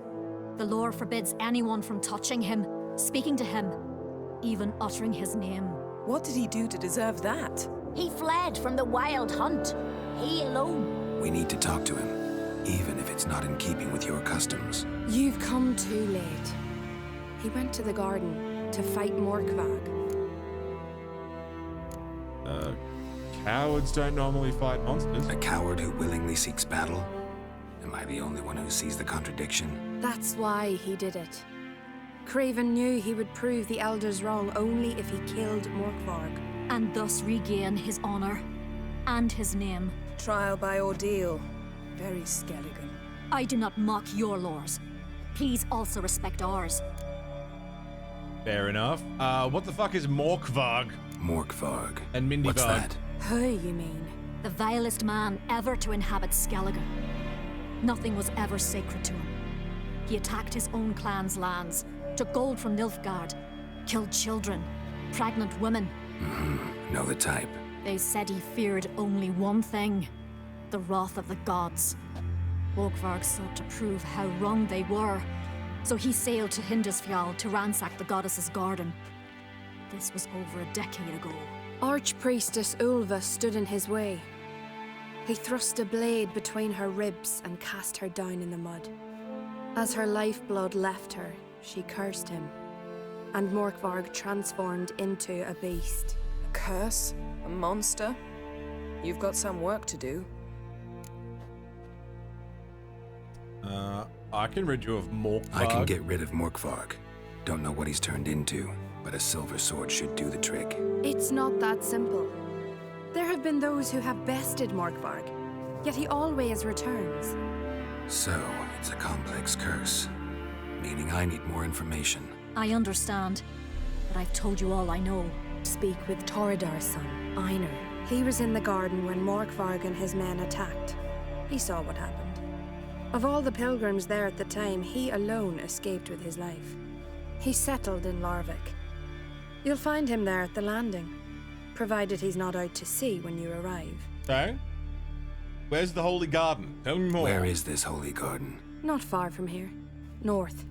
The lore forbids anyone from touching him, speaking to him, even uttering his name. What did he do to deserve that? He fled from the wild hunt. He alone. We need to talk to him, even if it's not in keeping with your customs. You've come too late. He went to the garden to fight Morkvag. Cowards don't normally fight monsters. A coward who willingly seeks battle? Am I the only one who sees the contradiction? That's why he did it. Craven knew he would prove the elders wrong only if he killed Morkvarg. And thus regain his honor and his name. Trial by ordeal. Very Skelligan. I do not mock your laws. Please also respect ours. Fair enough. What the fuck is Morkvarg? Morkvarg. And Mindy What's Varg? that? Who, you mean? The vilest man ever to inhabit Skelligan. Nothing was ever sacred to him. He attacked his own clan's lands, took gold from Nilfgaard, killed children, pregnant women. Know the type. They said he feared only one thing, the wrath of the gods. Morkvarg sought to prove how wrong they were, so he sailed to Hindisfjall to ransack the goddess's garden. This was over a decade ago. Archpriestess Ulva stood in his way. He thrust a blade between her ribs and cast her down in the mud. As her lifeblood left her, she cursed him, and Morkvarg transformed into a beast. A curse? A monster? You've got some work to do. I can rid you of Morkvarg. I can get rid of Morkvarg. Don't know what he's turned into, but a silver sword should do the trick. It's not that simple. There have been those who have bested Morkvarg, yet he always returns. So, it's a complex curse, meaning I need more information. I understand, but I've told you all I know. Speak with Torridar's son, Einar. He was in the garden when Morkvarg and his men attacked. He saw what happened. Of all the pilgrims there at the time, he alone escaped with his life. He settled in Larvik. You'll find him there at the landing, provided he's not out to sea when you arrive. Okay. Where's the Holy Garden? Tell me more. Where is this Holy Garden? Not far from here. North.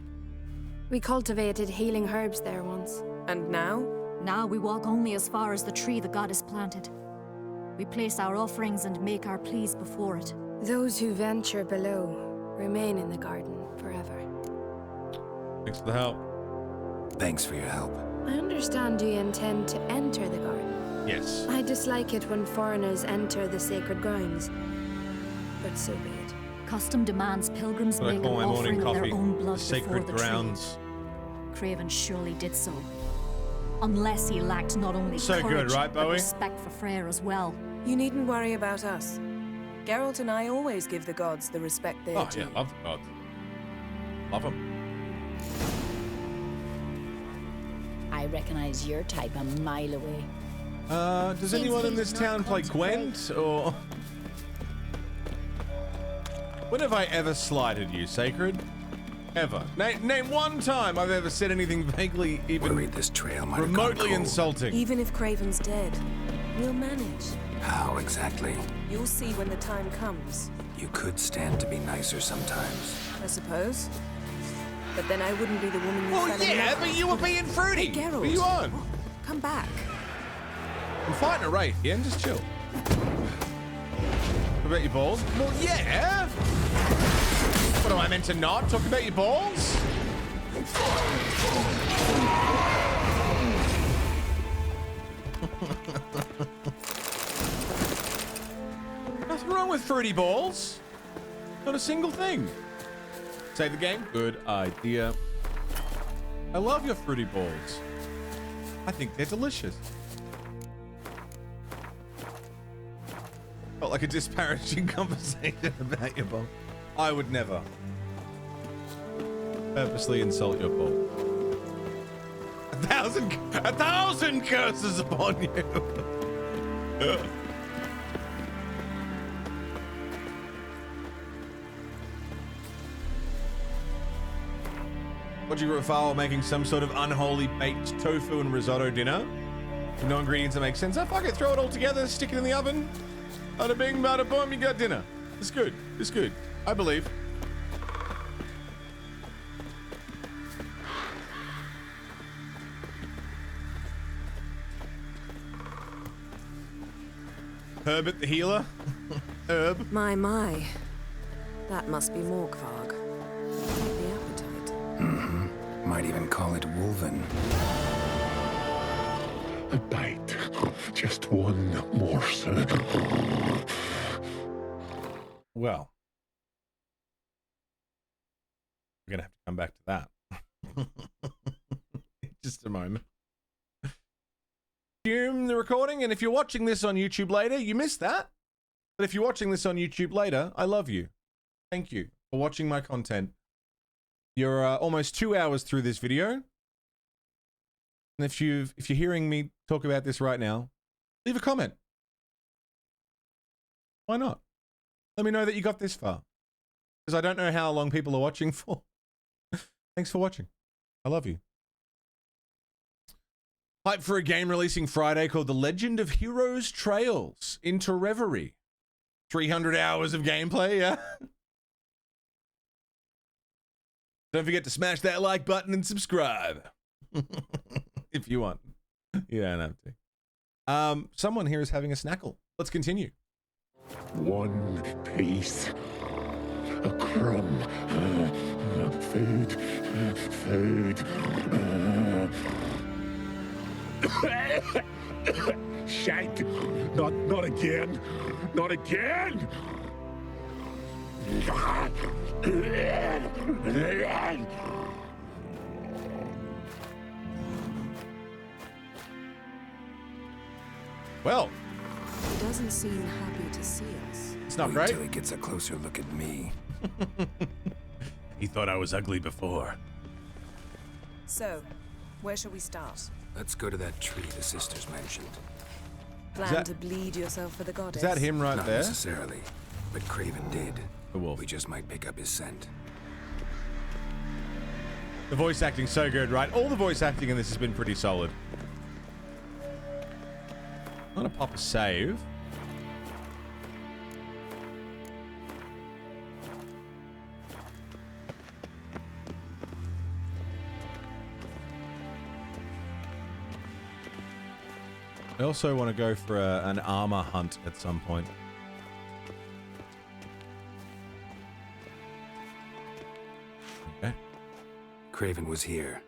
We cultivated healing herbs there once. And now? Now we walk only as far as the tree the goddess planted. We place our offerings and make our pleas before it. Those who venture below remain in the garden forever. Thanks for the help. Thanks for your help. I understand you intend to enter the garden. Yes. I dislike it when foreigners enter the sacred grounds, but so be it. Custom demands pilgrims What I make an call my morning offering of their coffee, own blood sacred before the grounds. tree. Craven surely did so. Unless he lacked not only So courage, good, right, but Bowie? respect for Freyr as well. You needn't worry about us. Geralt and I always give the gods the respect they are due. Yeah, love the gods. Love them. I recognize your type a mile away. Does anyone in this town play Gwent, or... When have I ever slighted you, Sacred? Ever. Name one time I've ever said anything vaguely even Worried this trail might have remotely gone cold. insulting. Even if Craven's dead, we'll manage. How exactly? You'll see when the time comes. You could stand to be nicer sometimes. I suppose. But then I wouldn't be the woman you Well, fell in yeah, love but with. you were being fruity. Hey, Geralt. What are you on? Come back. I'm fighting a wraith, yeah? Just chill. What about your balls? Well, yeah. What am I meant to not talk about your balls? Nothing wrong with fruity balls. Not a single thing. Save the game. Good idea. I love your fruity balls. I think they're delicious. Felt like a disparaging conversation about your ball. I would never purposely insult your ball. A thousand curses upon you. What do you Rafal making some sort of unholy baked tofu and risotto dinner? With no ingredients that make sense. Oh, fuck it, throw it all together, stick it in the oven. Bada bing, bada boom, you got dinner. It's good. It's good. I believe. Herbert the healer? Herb? My. That must be Morkvarg. The appetite. Mm-hmm. Might even call it Wolven. A bite. Just one morsel. Well. We're gonna have to come back to that. Just a moment. Resume the recording, and if you're watching this on YouTube later, you missed that. But if you're watching this on YouTube later, I love you. Thank you for watching my content. You're almost 2 hours through this video. And if you're hearing me talk about this right now, leave a comment. Why not? Let me know that you got this far. Because I don't know how long people are watching for. Thanks for watching. I love you. Hype for a game releasing Friday called The Legend of Heroes Trails into Reverie. 300 hours of gameplay, yeah? Don't forget to smash that like button and subscribe. If you want. You don't have to. Someone here is having a snackle. Let's continue. One piece. A crumb. Food. Shite. Not again. Not again. Well, he doesn't seem happy to see us. It's not Wait great. till he gets a closer look at me. He thought I was ugly before. So, where shall we start? Let's go to that tree the sisters mentioned. Plan to bleed yourself for the goddess? Is that him right Not there? necessarily, but Craven did. The wolf. We just might pick up his scent. The voice acting's so good, right? All the voice acting in this has been pretty solid. I'm gonna pop a save. I also want to go for an armor hunt at some point. Okay. Craven was here.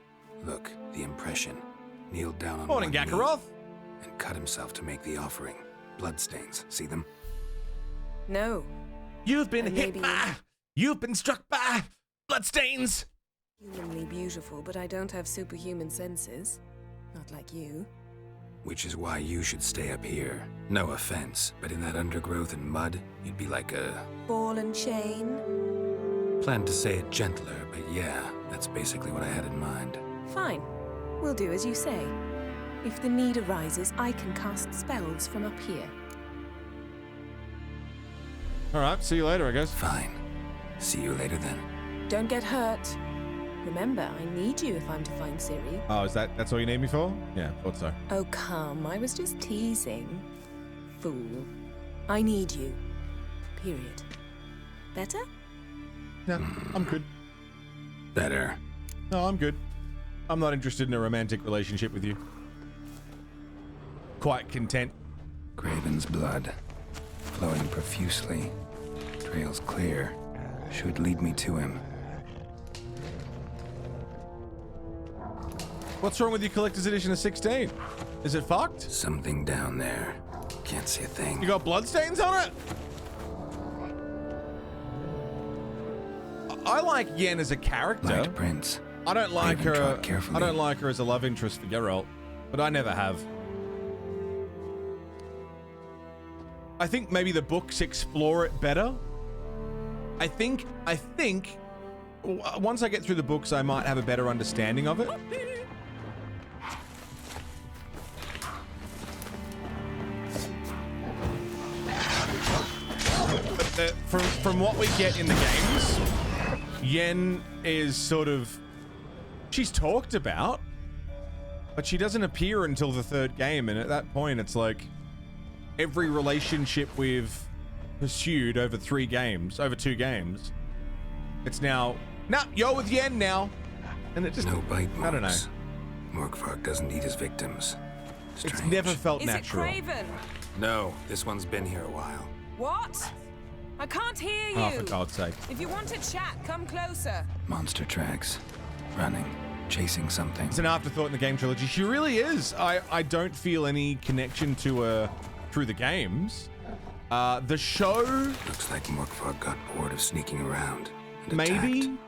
Look, the impression. Kneeled down on Morning, one knee Gakaroth. and cut himself to make the offering. Bloodstains. See them? No. You've been And hit maybe- by. You've been struck by bloodstains. Humanly beautiful, but I don't have superhuman senses. Not like you. Which is why you should stay up here. No offense, but in that undergrowth and mud, you'd be like a... Ball and chain? Planned to say it gentler, but yeah, that's basically what I had in mind. Fine. We'll do as you say. If the need arises, I can cast spells from up here. All right, see you later, I guess. Fine. See you later then. Don't get hurt. Remember, I need you if I'm to find Ciri. Oh, that's all you need me for? Yeah, thought so. Oh, come. I was just teasing. Fool. I need you. Period. Better? No, I'm good. Better. No, I'm good. I'm not interested in a romantic relationship with you. Quite content. Craven's blood. Flowing profusely. Trails clear. Should lead me to him. What's wrong with your collector's edition of 16? Is it fucked? Something down there. Can't see a thing. You got bloodstains on it? I like Yen as a character. Light Prince. I don't like Craven her. trod carefully. I don't like her as a love interest for Geralt, but I never have. I think maybe the books explore it better. I think once I get through the books, I might have a better understanding of it. But from what we get in the games, Yen is sort of... She's talked about, but she doesn't appear until the third game, and at that point, it's like every relationship we've pursued over 2 games, it's now, nah, you're with Yen now. And it just... No bite marks. I don't know. Morkvarg doesn't eat his victims. It's never felt Is natural. it Craven? No, this one's been here a while. What? I can't hear you. Oh, for God's sake. If you want to chat, come closer. Monster tracks. Running. Chasing something. It's an afterthought in the game trilogy. She really is. I don't feel any connection to her through the games. The show... Looks like Morkvarg got bored of sneaking around. And maybe? attacked.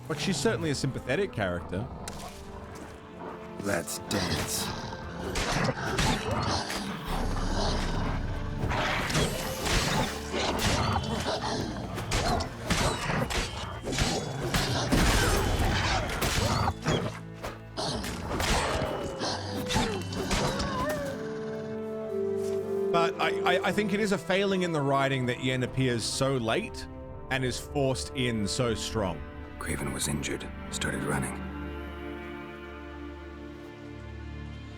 But she's certainly a sympathetic character. Let's dance. But I think it is a failing in the writing that Yen appears so late and is forced in so strong. Craven was injured. Started running.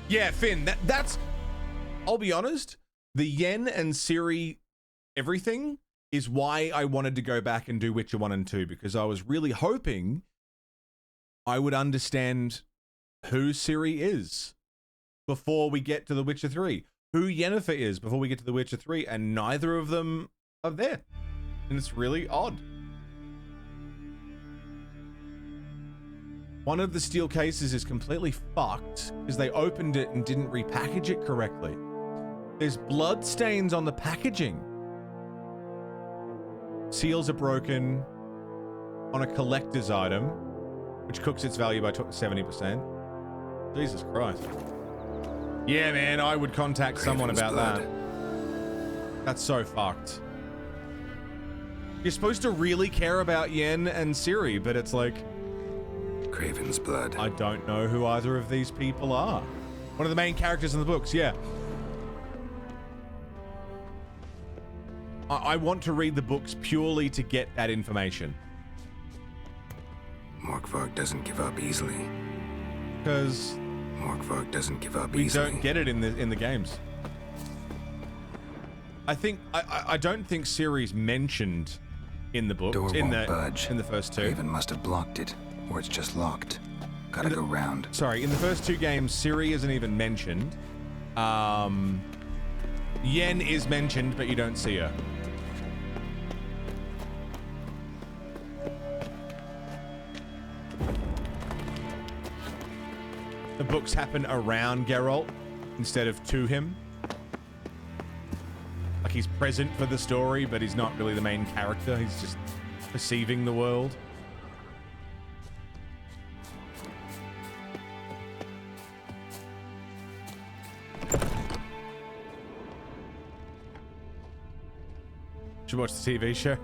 Yeah, Finn, that's... I'll be honest, the Yen and Ciri everything is why I wanted to go back and do Witcher 1 and 2, because I was really hoping I would understand who Ciri is before we get to The Witcher 3, who Yennefer is before we get to The Witcher 3, and neither of them are there. And it's really odd. One of the steel cases is completely fucked because they opened it and didn't repackage it correctly. There's blood stains on the packaging. Seals are broken on a collector's item, which cooks its value by 70%. Jesus Christ. Yeah, man, I would contact someone about that. That's so fucked. You're supposed to really care about Yen and Ciri, but it's like... Craven's blood. I don't know who either of these people are. One of the main characters in the books, yeah. I want to read the books purely to get that information. Morkvarg doesn't give up easily. Because Morkvarg doesn't give up we easily. don't get it in the games. I think I don't think Ciri's mentioned in the books. Door in won't budge. In the first two. Craven must have blocked it, or it's just locked. Gotta go round. Sorry, in the first two games, Ciri isn't even mentioned. Yen is mentioned, but you don't see her. The books happen around Geralt instead of to him. Like he's present for the story, but he's not really the main character. He's just perceiving the world. Should watch the TV show.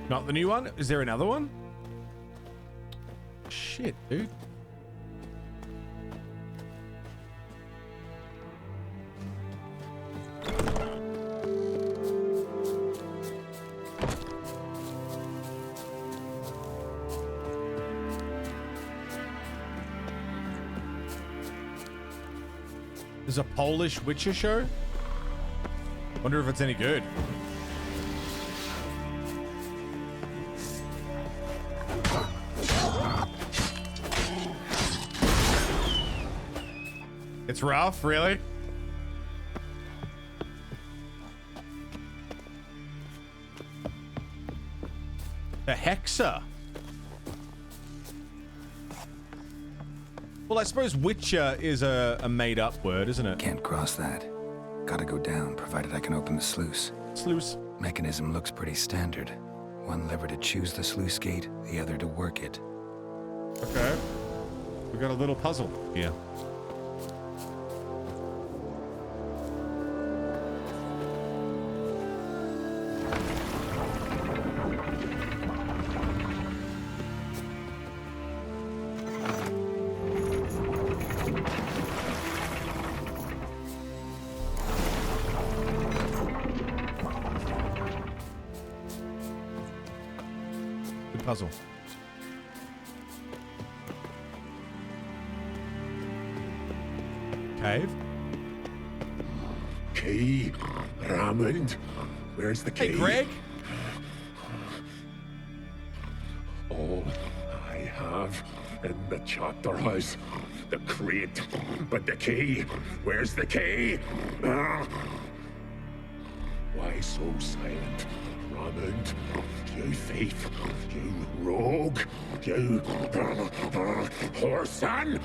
Not the new one? Is there another one? Shit, dude. There's a Polish Witcher show? Wonder if it's any good. It's rough, really? The Hexa. Well, I suppose Witcher is a made-up word, isn't it? Can't cross that. Gotta go down, provided I can open the sluice. Sluice. Mechanism looks pretty standard. One lever to choose the sluice gate, the other to work it. Okay. We got a little puzzle here. Puzzle. Cave. Key, Raymond. Where's the key? Hey, Greg. all I have in the chapter house. The crate, but the key. Where's the key? Why so silent, Ramond? You thief, you rogue, you whoreson,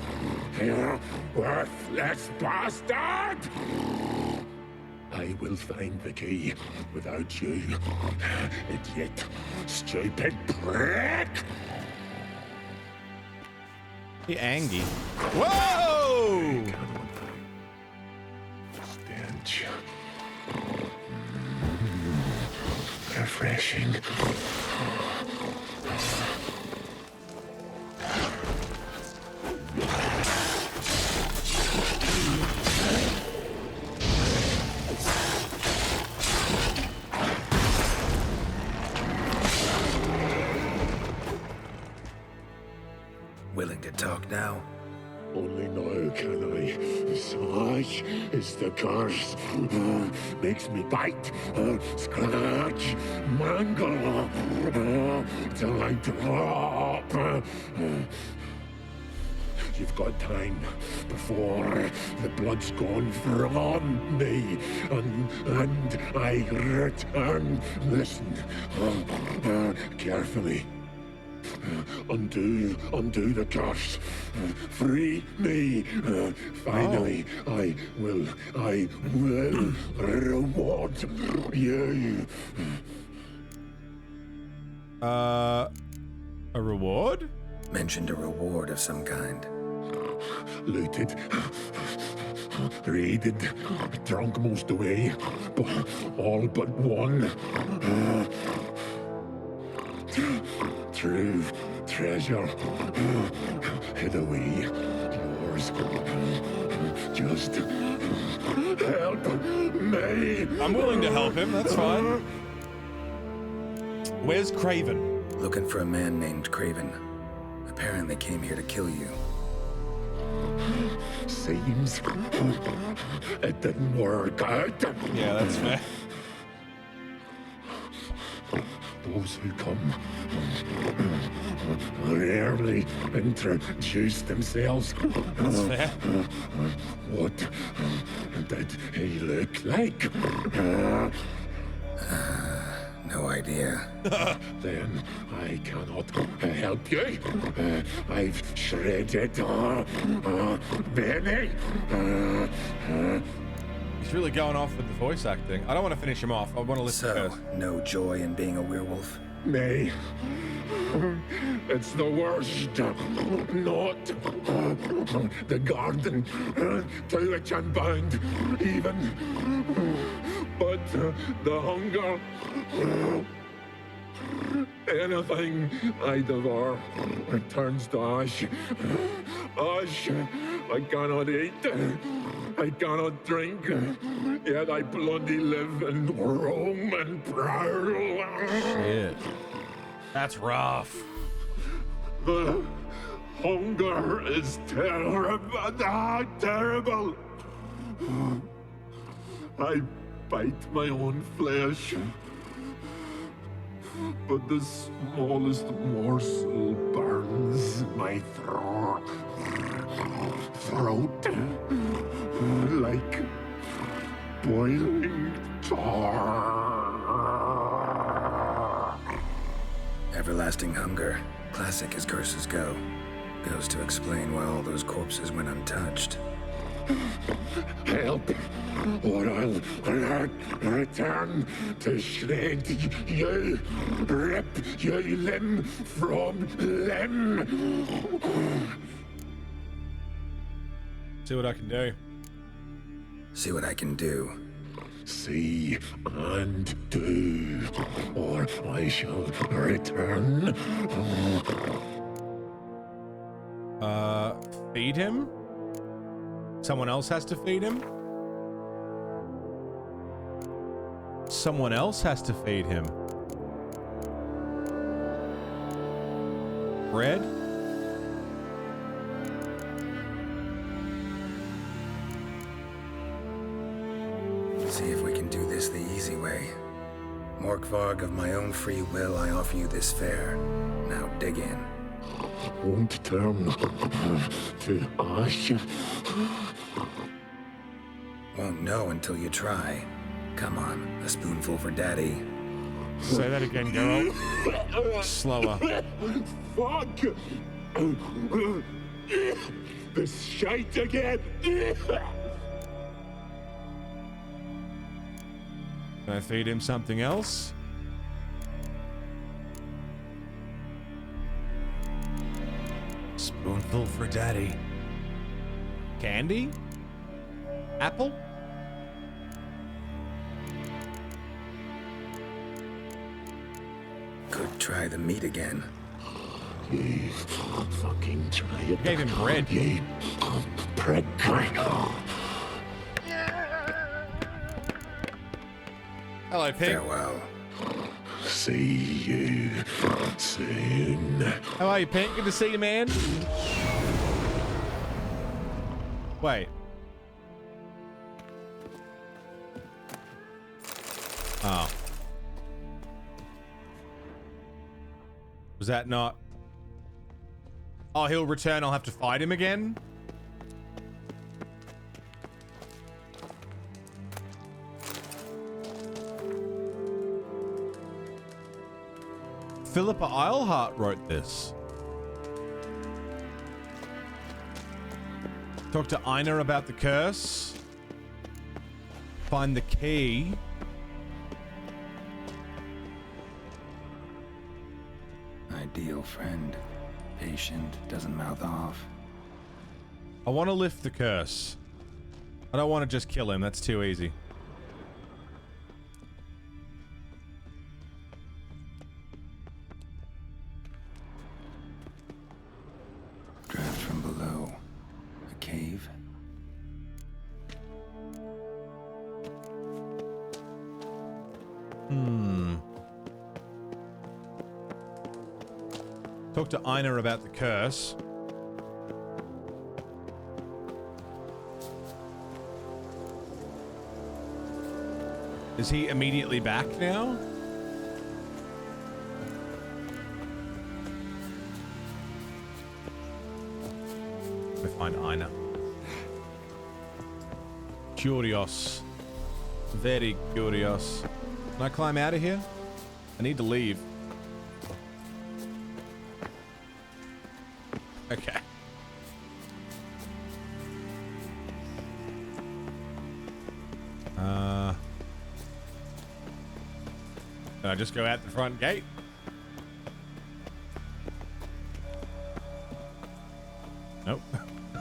you worthless bastard! I will find the key without you, idiot, stupid prick! He angry. Whoa! Stench. Refreshing. Willing to talk now? Only now can I. Such is the curse. Makes me bite, scratch, mangle, till I drop. You've got time before the blood's gone from me, and I return. Listen, carefully. Undo the curse. Free me. Finally, I will reward you. A reward? Mentioned a reward of some kind. Looted, raided, drunk most away, all but one. True treasure hid away. Yours. Just help me. I'm willing to help him, that's fine. Where's Craven? Looking for a man named Craven. Apparently came here to kill you. Seems it didn't work out. Yeah, that's fair. Those who come rarely introduce themselves. That's fair. What did he look like? No idea. Then I cannot help you. I've shredded many. He's really going off with the voice acting. I don't want to finish him off. I want to listen So, first. no joy in being a werewolf? Nay. It's the worst. Not the garden to which I'm bound, even. But the hunger. Anything I devour turns to ash. Ash I cannot eat. I cannot drink. Yet I bloody live and roam and prowl. Shit. That's rough. The hunger is terrible. Terrible. I bite my own flesh. But the smallest morsel burns my throat like boiling tar. Everlasting hunger. Classic as curses go. Goes to explain why all those corpses went untouched. Help, or I'll return to shred you, rip you limb from limb. See what I can do. See what I can do. See and do, or I shall return. Feed him? Someone else has to feed him? Someone else has to feed him. Bread? See if we can do this the easy way. Morkvarg, of my own free will, I offer you this fare. Now dig in. Won't turn to ash. Won't know until you try. Come on, a spoonful for Daddy. Say that again, Geralt. Slower. Fuck! This shite again! Can I feed him something else? Spoonful for Daddy. Candy? Apple? Could try the meat again. You fucking try it. Gave him bread. You prick. Hello, Pig. Farewell. See you soon. How are you, Pink? Good to see you, man. Wait. Oh. Was that not... Oh, he'll return. I'll have to fight him again? Philippa Eilhart wrote this. Talk to Einar about the curse. Find the key. Ideal friend. Patient, doesn't mouth off. I want to lift the curse. I don't want to just kill him. That's too easy. Draft from below. A cave. Talk to Einar about the curse. Is he immediately back now? Let me find Einar. Curious. Very curious. Can I climb out of here? I need to leave. Okay. Can I just go out the front gate? Nope.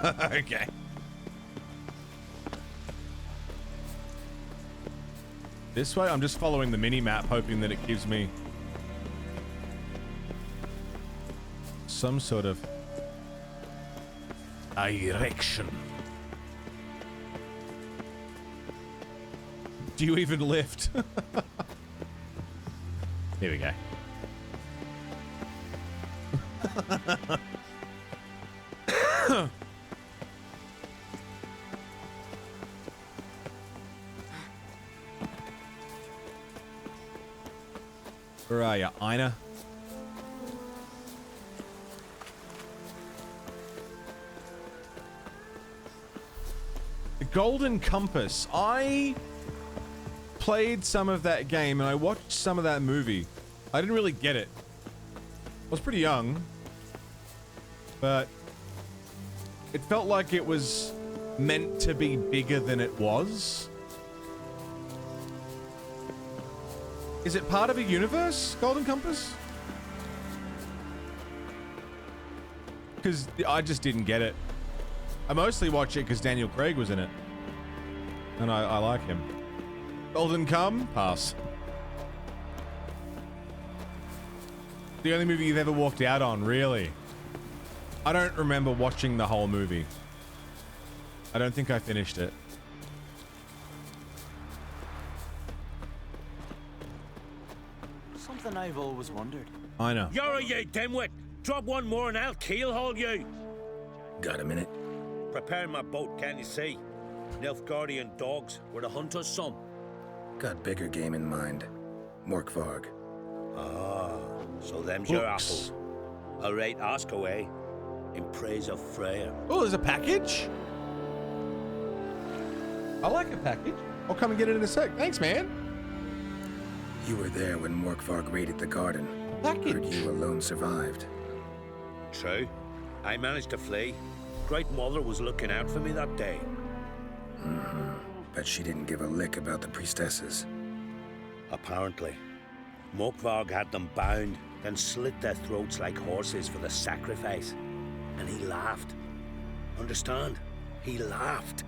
Okay. This way? I'm just following the mini-map, hoping that it gives me some sort of direction. Do you even lift? Here we go. Where are you, Einar? The Golden Compass. I played some of that game and I watched some of that movie. I didn't really get it. I was pretty young, but it felt like it was meant to be bigger than it was. Is it part of a universe, Golden Compass? Because I just didn't get it. I mostly watch it because Daniel Craig was in it. And I like him. Golden Come? Pass. The only movie you've ever walked out on, really? I don't remember watching the whole movie. I don't think I finished it. Something I've always wondered. I know. You're you dimwit! Drop one more and I'll keelhaul you! Got a minute? Prepare my boat, can't you see? Nilfgaardian dogs were the hunter's son. Got bigger game in mind. Morkvarg. Ah, so them's your Books. apples. All right, ask away. In praise of Freya. Oh, there's a package? I like a package. I'll come and get it in a sec. Thanks, man. You were there when Morkvarg raided the garden. Package. Heard you alone survived. True. I managed to flee. Great Mother was looking out for me that day. Bet she didn't give a lick about the priestesses. Apparently. Morkvarg had them bound, then slit their throats like horses for the sacrifice. And he laughed. Understand? He laughed.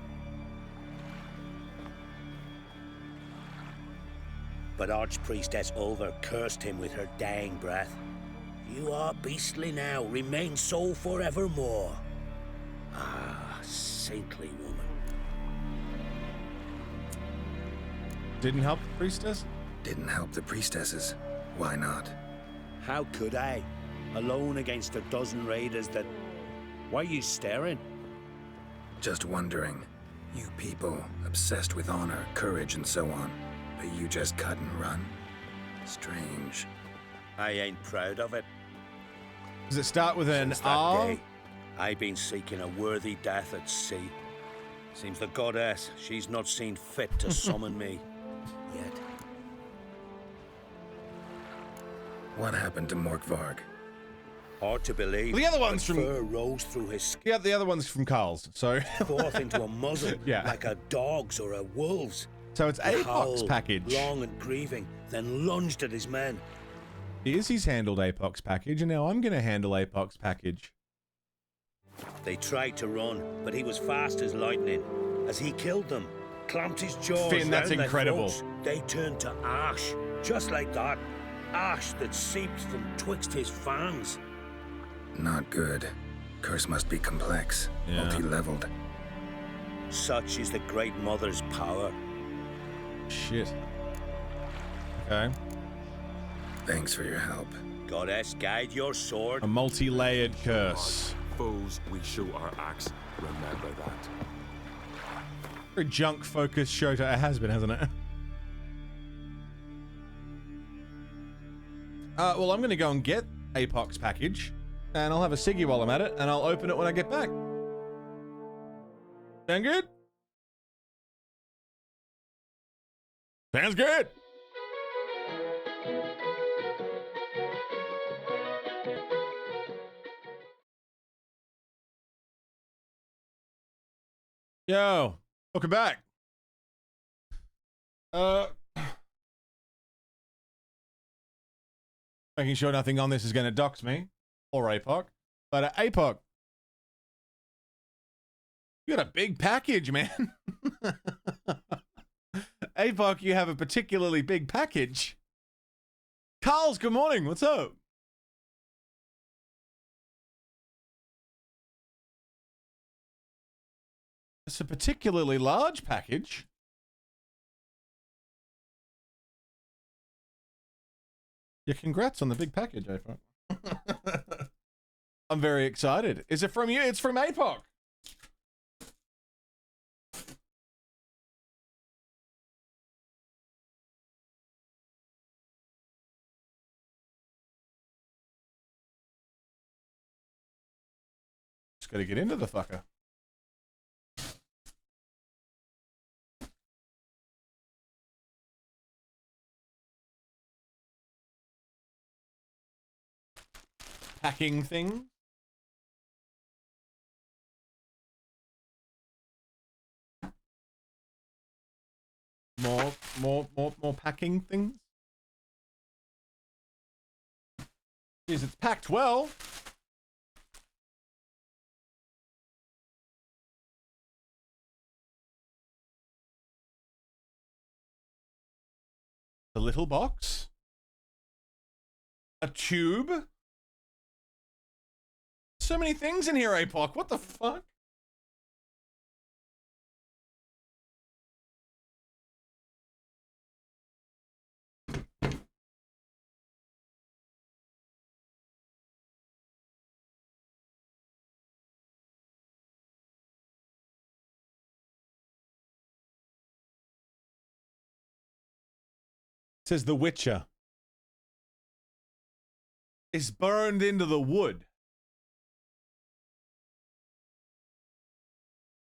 But Archpriestess Ulver cursed him with her dying breath. You are beastly now, remain so forevermore. Ah, saintly woman. Didn't help the priestess? Didn't help the priestesses. Why not? How could I? Alone against a dozen raiders that... Why are you staring? Just wondering. You people, obsessed with honor, courage, and so on. But you just cut and run? Strange. I ain't proud of it. Does it start with an Since that R? day, I've been seeking a worthy death at sea. Seems the goddess, she's not seen fit to summon me. Yet. What happened to Morkvarg? Hard to believe. The other one's but from... fur rose through his skin. Yeah, the other one's from Carl's, so... Forth into a muzzle, Yeah. like a dog's or a wolf's. So it's He Apoc's howled, package. long and grieving, then lunged at his men. He's handled Apoc's package, and now I'm going to handle Apoc's package. They tried to run, but he was fast as lightning. As he killed them, clamped his jaws Finn, that's round their incredible. throats, they turned to ash, just like that. Ash that seeped from twixt his fangs. Not good. Curse must be complex, Yeah. multi-leveled. Such is the Great Mother's power. Shit. Okay. Thanks for your help. Goddess, guide your sword. A multi-layered curse. Foes, we show our axe. Remember that. Very junk-focused show it has been, hasn't it? Well, I'm going to go and get Apoc's package, and I'll have a ciggy while I'm at it, and I'll open it when I get back. Sound good? Sounds good. Yo, welcome back. Making sure nothing on this is going to dox me or Apoc, but Apoc, you got a big package, man. Apoc, you have a particularly big package. Carl's, good morning. What's up? It's a particularly large package. Yeah, congrats on the big package, Apoc. I'm very excited. Is it from you? It's from Apoc. Just gotta get into the fucker. Packing thing. More packing things. Jeez, it's packed well. A little box. A tube. So many things in here, Apoc. What the fuck? It says The Witcher. is burned into the wood.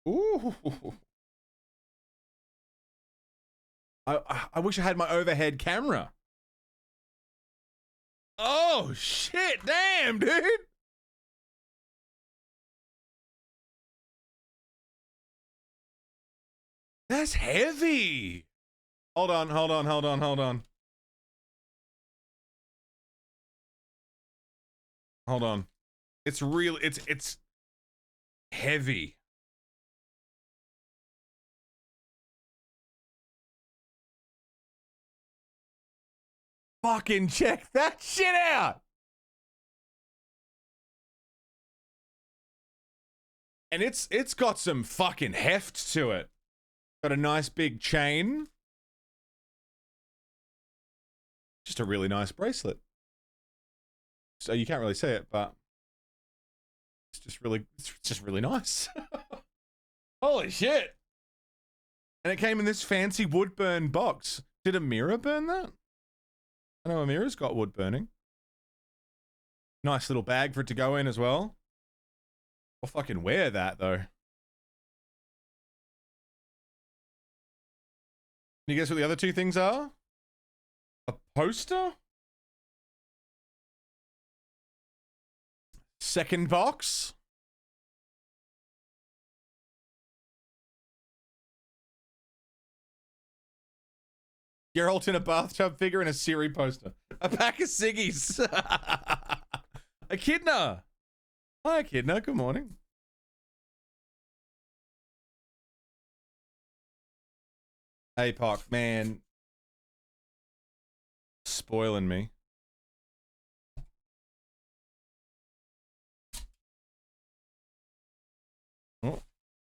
Ooh. I wish I had my overhead camera. Oh, shit. Damn, dude. That's heavy. Hold on. It's real. It's heavy. Fucking check that shit out. And it's got some fucking heft to it. Got a nice big chain. Just a really nice bracelet. So you can't really see it, but it's just really nice. Holy shit. And it came in this fancy wood burn box. Did a mirror burn that? I know a mirror's got wood burning. Nice little bag for it to go in as well. I'll fucking wear that though. Can you guess what the other two things are? A poster? Second box? Geralt in a bathtub figure and a Siri poster. A pack of ciggies. Echidna. Hi, Echidna. Good morning. APOC, man. Spoiling me. Oh,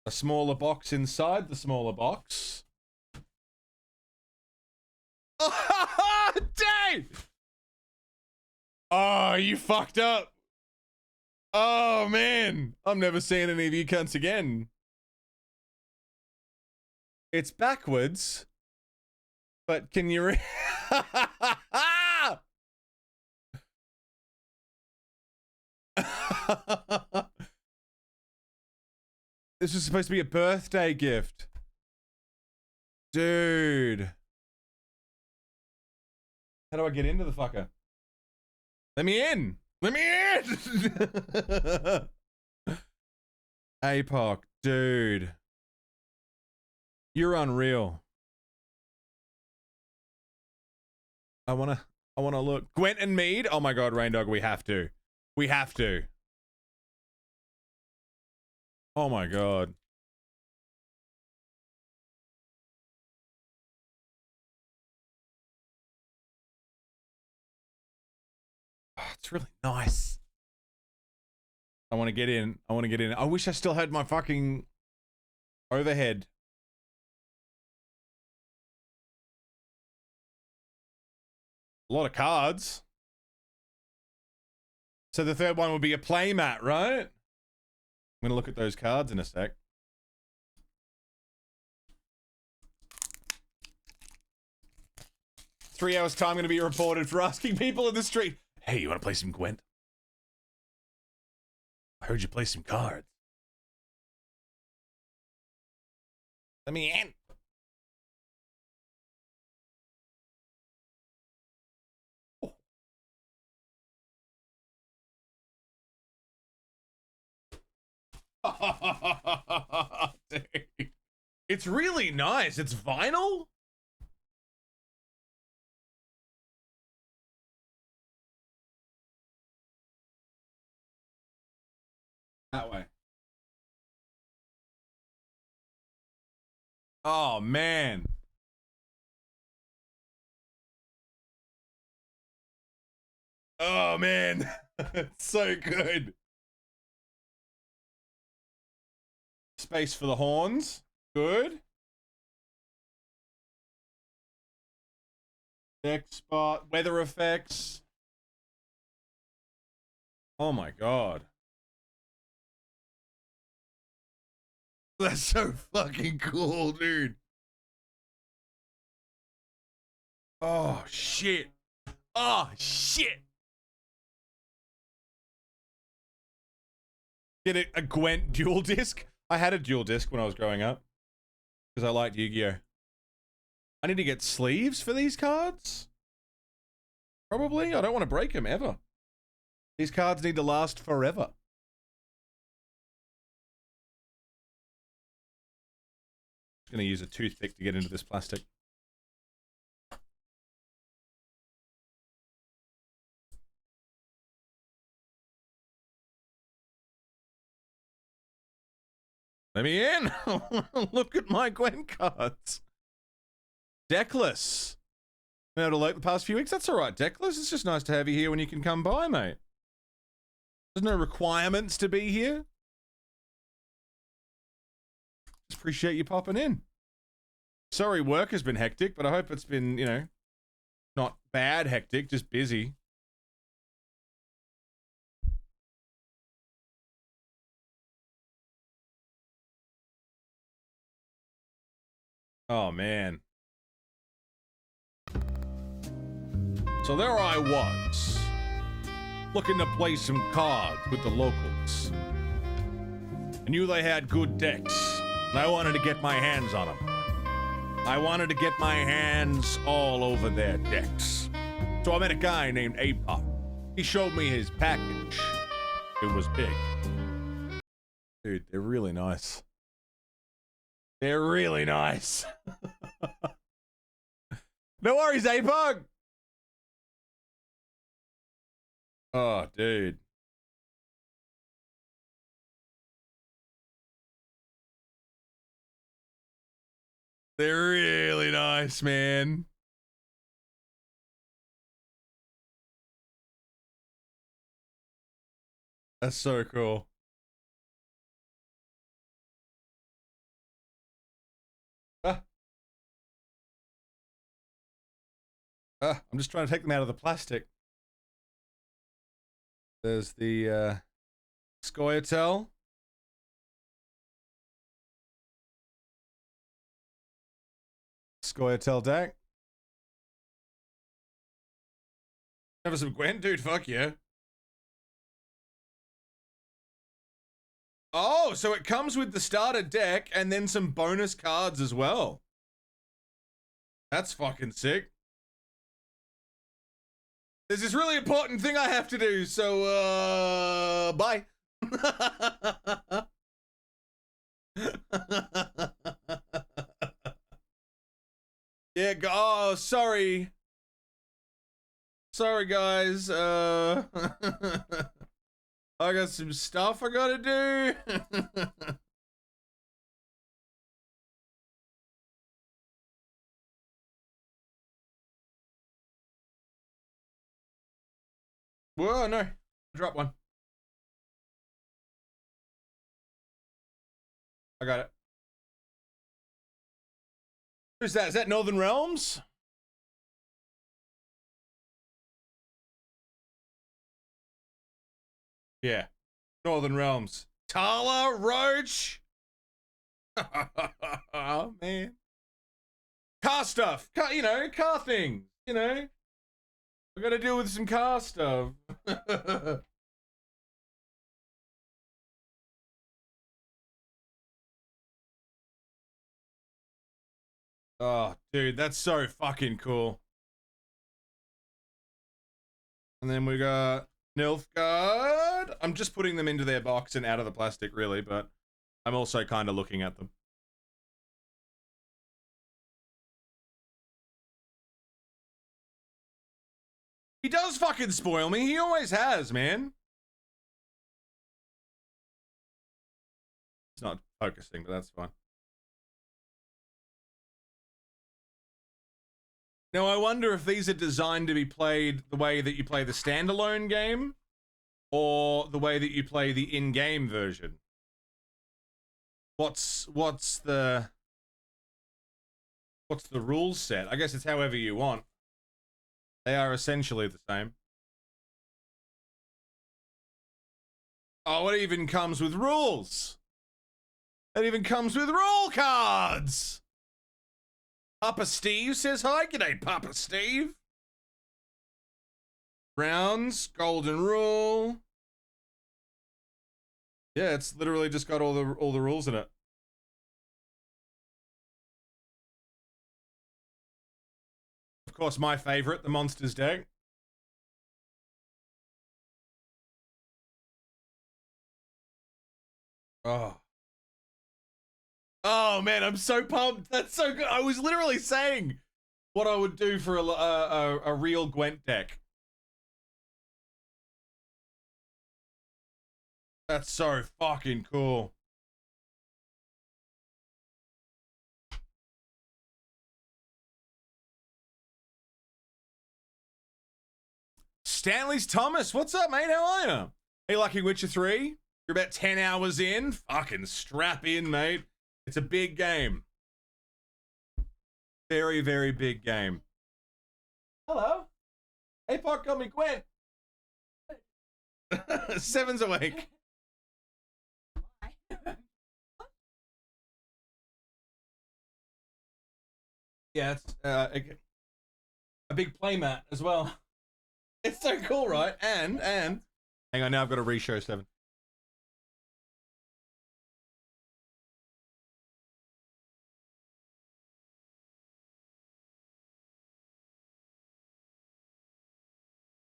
a smaller box inside the smaller box. Oh, dang! Oh, you fucked up. Oh, man. I'm never seeing any of you cunts again. It's backwards. But can you This was supposed to be a birthday gift. Dude. How do I get into the fucker? Let me in! Let me in! APOC, dude. You're unreal. I wanna look. Gwent and Mead? Oh my god, Raindog, we have to. We have to. Oh my god. Oh, it's really nice. I want to get in. I want to get in. I wish I still had my fucking overhead. A lot of cards. So the third one would be a playmat, right? I'm going to look at those cards in a sec. Three hours time going to be reported for asking people in the street, hey, you want to play some Gwent? I heard you play some cards. Let me in. Oh. Dude. It's really nice. It's vinyl? That way. Oh, man. Oh, man. It's so good. Space for the horns. Good. Deck spot. Weather effects. Oh, my God. That's so fucking cool, dude. Oh, shit. Oh, shit. Get a Gwent dual disc. I had a dual disc when I was growing up because I liked Yu-Gi-Oh. I need to get sleeves for these cards. Probably. I don't want to break them ever. These cards need to last forever. Just gonna use a toothpick to get into this plastic. Let me in. Look at my Gwen cards. Deckless. Been able to late the past few weeks. That's all right, Deckless. It's just nice to have you here when you can come by, mate. There's no requirements to be here. Just appreciate you popping in. Sorry, work has been hectic, but I hope it's been, you know, not bad hectic, just busy. Oh, man. So there I was, looking to play some cards with the locals. I knew they had good decks, and I wanted to get my hands on them. I wanted to get my hands all over their decks. So I met a guy named Apop. He showed me his package. It was big. Dude, they're really nice. They're really nice. No worries, Apop. Oh, dude. They're really nice, man. That's so cool. I'm just trying to take them out of the plastic. There's the Scoia'tael. Scoia'tael deck. Have some Gwen, dude. Fuck yeah. Oh, so it comes with the starter deck and then some bonus cards as well. That's fucking sick. There's this really important thing I have to do, so, bye. Yeah, oh, sorry. Sorry, guys. I got some stuff I gotta do. Whoa, no. Drop one. I got it. Who's that? Is that Northern Realms? Yeah. Northern Realms. Tala Roach. Oh, man. Car stuff. Car, you know, car things. You know. I gotta deal with some car stuff. Oh, dude, that's so fucking cool. And then we got Nilfgaard. I'm just putting them into their box and out of the plastic, really, but I'm also kind of looking at them. He does fucking spoil me. He always has, man. It's not focusing, but that's fine. Now, I wonder if these are designed to be played the way that you play the standalone game or the way that you play the in-game version. What's the rule set? I guess it's however you want. They are essentially the same. Oh, it even comes with rules. It even comes with rule cards. Papa Steve says hi. G'day, Papa Steve. Rounds, golden rule. Yeah, it's literally just got all the rules in it. Of course, my favorite, the Monsters deck. Oh. Oh man, I'm so pumped. That's so good. I was literally saying what I would do for a real Gwent deck. That's so fucking cool. Stanley's Thomas, what's up, mate? How are you? Hey, Lucky Witcher 3. You're about 10 hours in. Fucking strap in, mate. It's a big game. Very, very big game. Hello. Hey, Park got me Gwent. Seven's awake. Yeah, it's a big playmat as well. It's so cool, right? And hang on, now I've got to re-show 7.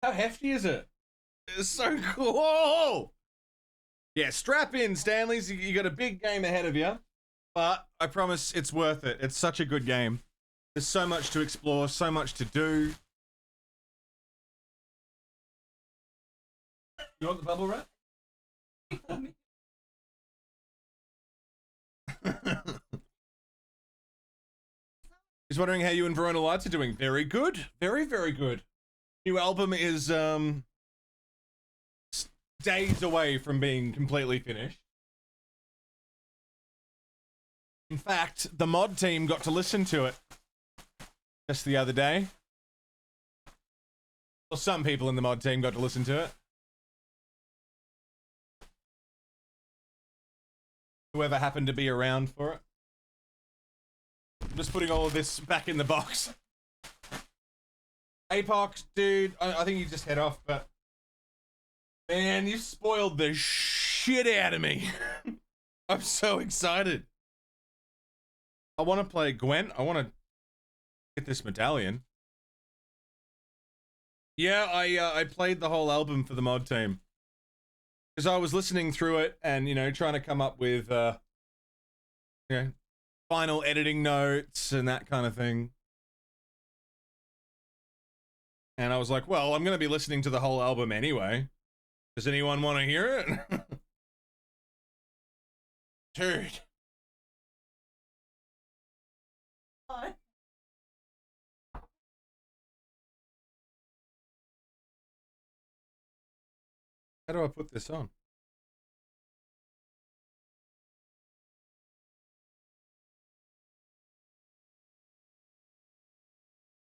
How hefty is it? It's so cool. Yeah, strap in, Stanley's. You got a big game ahead of you, but I promise it's worth it. It's such a good game. There's so much to explore, so much to do. You want the bubble wrap? He's wondering how you and Verona Lights are doing. Very good. Very, very good. New album is days away from being completely finished. In fact, the mod team got to listen to it just the other day. Well, some people in the mod team got to listen to it. Whoever happened to be around for it. I'm just putting all of this back in the box. Apox, dude, I think you just head off, but man, you spoiled the shit out of me. I'm so excited. I want to play Gwent. I want to get this medallion. Yeah, I played the whole album for the mod team. Because I was listening through it and, you know, trying to come up with, you know, final editing notes and that kind of thing. And I was like, well, I'm going to be listening to the whole album anyway. Does anyone want to hear it? Dude. How do I put this on?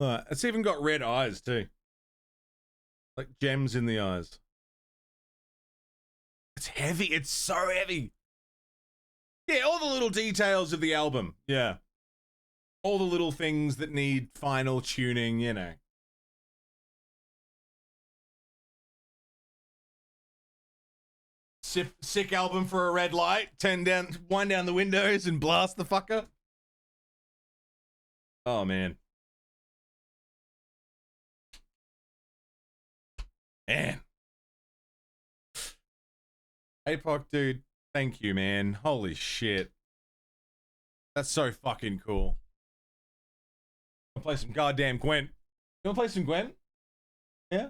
It's even got red eyes too. Like gems in the eyes. It's heavy. It's so heavy. Yeah, all the little details of the album. Yeah. All the little things that need final tuning, you know. Sick album for a red light. Wind down the windows and blast the fucker. Oh, man. Man. APOC, dude, thank you, man. Holy shit. That's so fucking cool. I'll play some goddamn Gwent. You wanna play some Gwent? Yeah?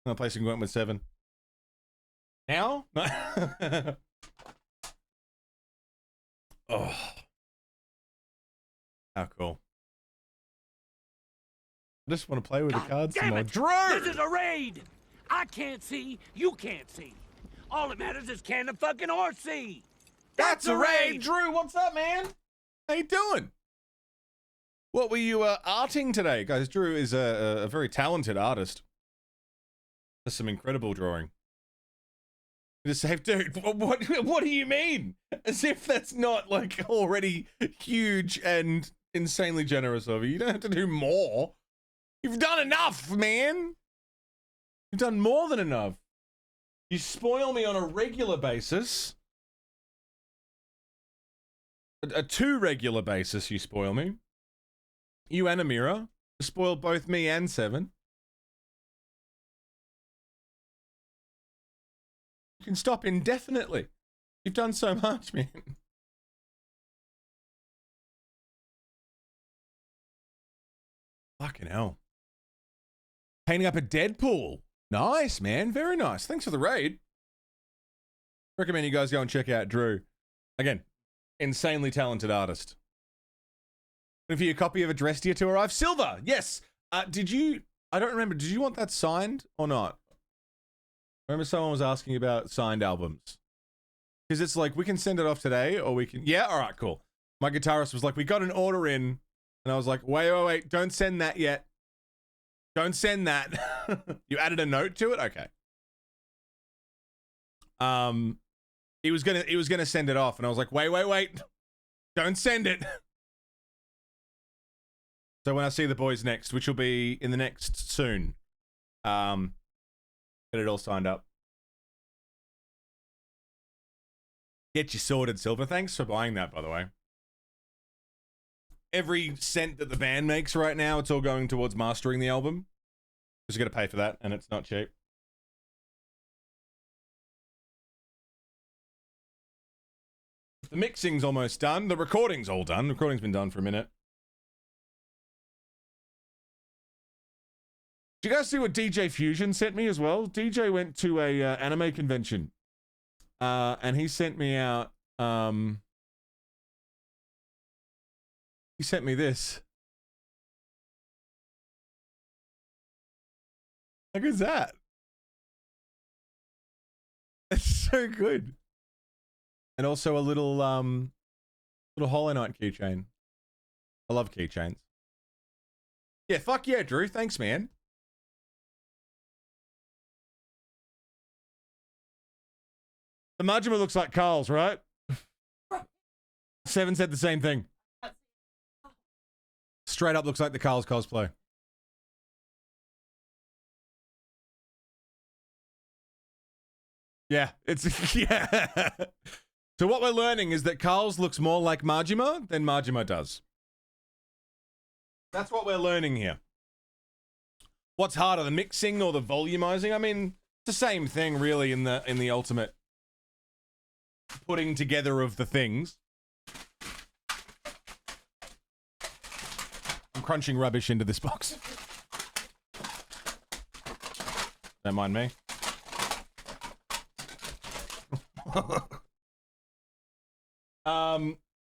I'll play some Gwent with 7. Now? Oh. How cool. I just want to play with the cards some more. Drew! This is a raid! I can't see, you can't see. All that matters is can the fucking horse see? That's a raid! Drew, what's up, man? How you doing? What were you arting today? Guys, Drew is a very talented artist. There's some incredible drawing. Just say, dude, what do you mean? As if that's not, like, already huge and insanely generous of you. You don't have to do more. You've done enough, man. You've done more than enough. You spoil me on a regular basis. a too regular basis, you spoil me. You and Amira spoil both me and Seven. You can stop indefinitely. You've done so much, man. Fucking hell. Painting up a Deadpool. Nice, man. Very nice. Thanks for the raid. Recommend you guys go and check out Drew. Again, insanely talented artist. And for your copy of Address Dear to arrive, Silver. Yes. Did you? I don't remember. Did you want that signed or not? I remember someone was asking about signed albums. Because it's like we can send it off today, or we can. Yeah. All right. Cool. My guitarist was like, "We got an order in," and I was like, "Wait! Don't send that yet. Don't send that." You added a note to it. Okay. He was gonna send it off, and I was like, wait, don't send it. So when I see the boys next, which will be in the next soon, get it all signed up. Get you sorted, Silver. Thanks for buying that, by the way. Every cent that the band makes right now, it's all going towards mastering the album. Because you got to pay for that, and it's not cheap. The mixing's almost done. The recording's all done. The recording's been done for a minute. Did you guys see what DJ Fusion sent me as well? DJ went to a anime convention. And he sent me out... he sent me this. How good is that? It's so good. And also a little Hollow Knight keychain. I love keychains. Yeah, fuck yeah, Drew. Thanks, man. The Majima looks like Carl's, right? Seven said the same thing. Straight up looks like the Carl's cosplay. Yeah, it's yeah. So what we're learning is that Carl's looks more like Majima than Majima does. That's what we're learning here. What's harder, the mixing or the volumizing? I mean, it's the same thing really in the ultimate putting together of the things. I'm crunching rubbish into this box. Don't mind me.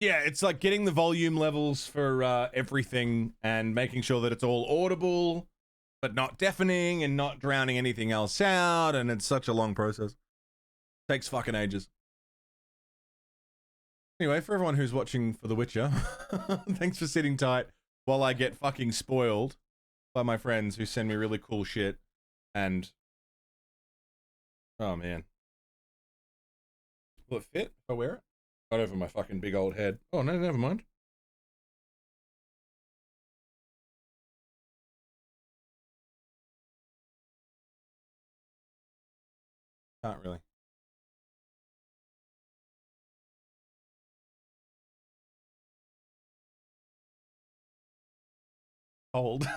Yeah, it's like getting the volume levels for everything and making sure that it's all audible, but not deafening and not drowning anything else out, and it's such a long process. Takes fucking ages. Anyway, for everyone who's watching for The Witcher, thanks for sitting tight while I get fucking spoiled by my friends who send me really cool shit, and... oh man. Will it fit if I wear it? Right over my fucking big old head. Oh, no, never mind. Can't really. Cold.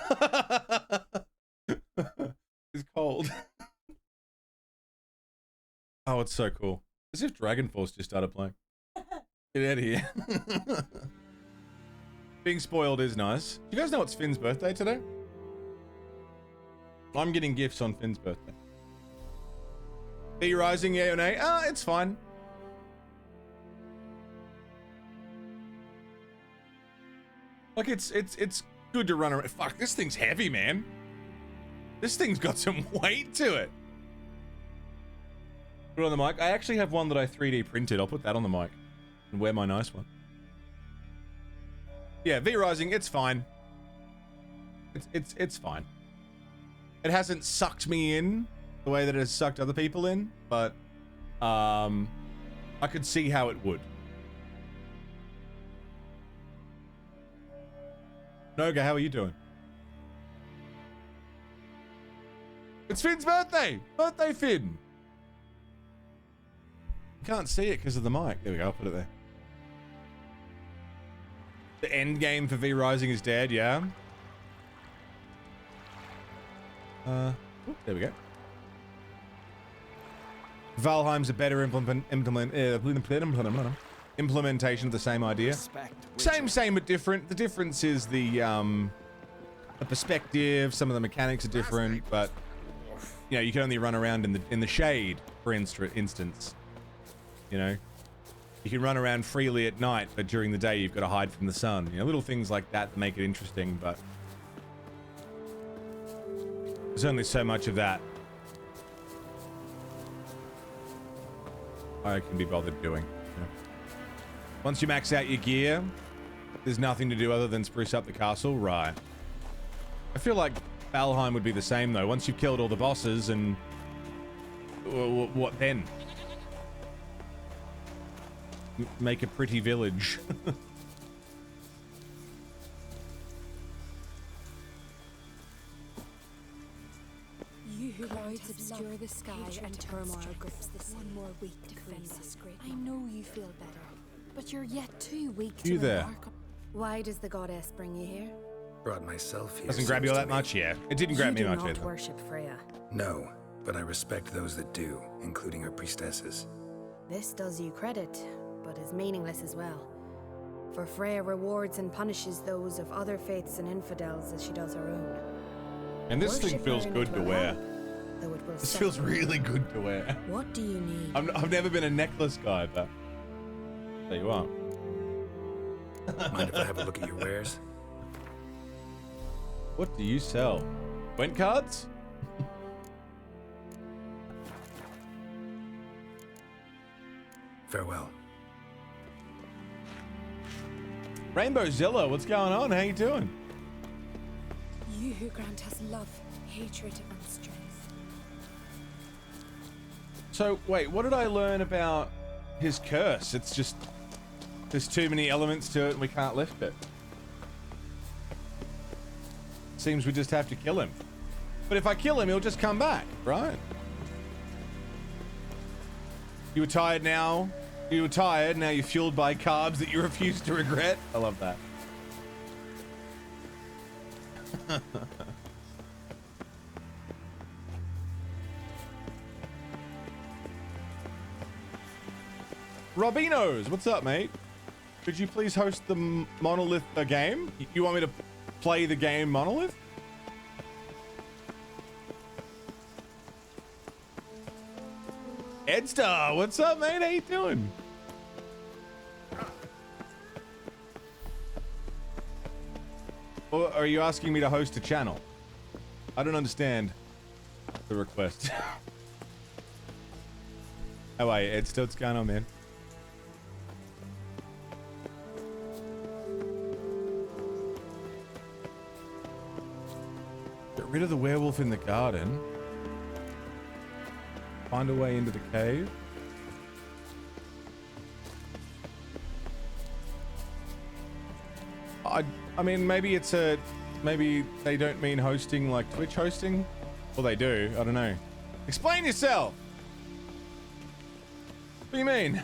It's cold. Oh, it's so cool. As if Dragon Force just started playing. Get out of here. Being spoiled is nice. Do you guys know it's Finn's birthday today? I'm getting gifts on Finn's birthday. V Rising, yeah or nay? It's fine. Like it's good to run around. Fuck, this thing's heavy, man. This thing's got some weight to it. Put it on the mic. I actually have one that I 3D printed. I'll put that on the mic and wear my nice one. Yeah, V Rising, it's fine. It's fine. It hasn't sucked me in the way that it has sucked other people in, but I could see how it would. Noga, how are you doing? It's Finn's birthday! Birthday, Finn! You can't see it because of the mic. There we go, I'll put it there. The end game for V Rising is dead, yeah. There we go. Valheim's a better implementation of the same idea. Same but different. The difference is the perspective. Some of the mechanics are different, but you know, you can only run around in the shade, for instance. You know, you can run around freely at night, but during the day you've got to hide from the sun. You know, little things like that make it interesting, but there's only so much of that I can be bothered doing. You know. Once you max out your gear, there's nothing to do other than spruce up the castle, right? I feel like Valheim would be the same though. Once you've killed all the bosses, and what then? Make a pretty village. You who clouds obscure the sky and turmoil grips the sea. One more week to face this great. I know you feel better, but you're yet too weak to embark. Why does the goddess bring you here? Brought myself here. Doesn't grab you all that much, yeah. It didn't grab me much either. You do not worship Freya. No, but I respect those that do, including her priestesses. This does you credit, but is meaningless as well. For Freya rewards and punishes those of other faiths and infidels as she does her own. And this thing feels good to wear. This feels really good to wear. What do you need? I've never been a necklace guy, but there you are. Mind if I have a look at your wares? What do you sell? Gwent cards? Farewell. Rainbow Zilla, what's going on? How you doing? You who grant us love, hatred, and strength. So, wait, what did I learn about his curse? It's just there's too many elements to it and we can't lift it. Seems we just have to kill him. But if I kill him, he'll just come back, right? You were tired now. You were tired, now you're fueled by carbs that you refuse to regret. I love that. Robinos, what's up, mate? Could you please host the Monolith game? You want me to play the game Monolith? Edstar, what's up, mate? How you doing? Or are you asking me to host a channel? I don't understand the request. How are you, Edstar? What's going on, man? Get rid of the werewolf in the garden. Find a way into the cave. I mean, maybe it's maybe they don't mean hosting like Twitch hosting. Well, they do. I don't know. Explain yourself. What do you mean?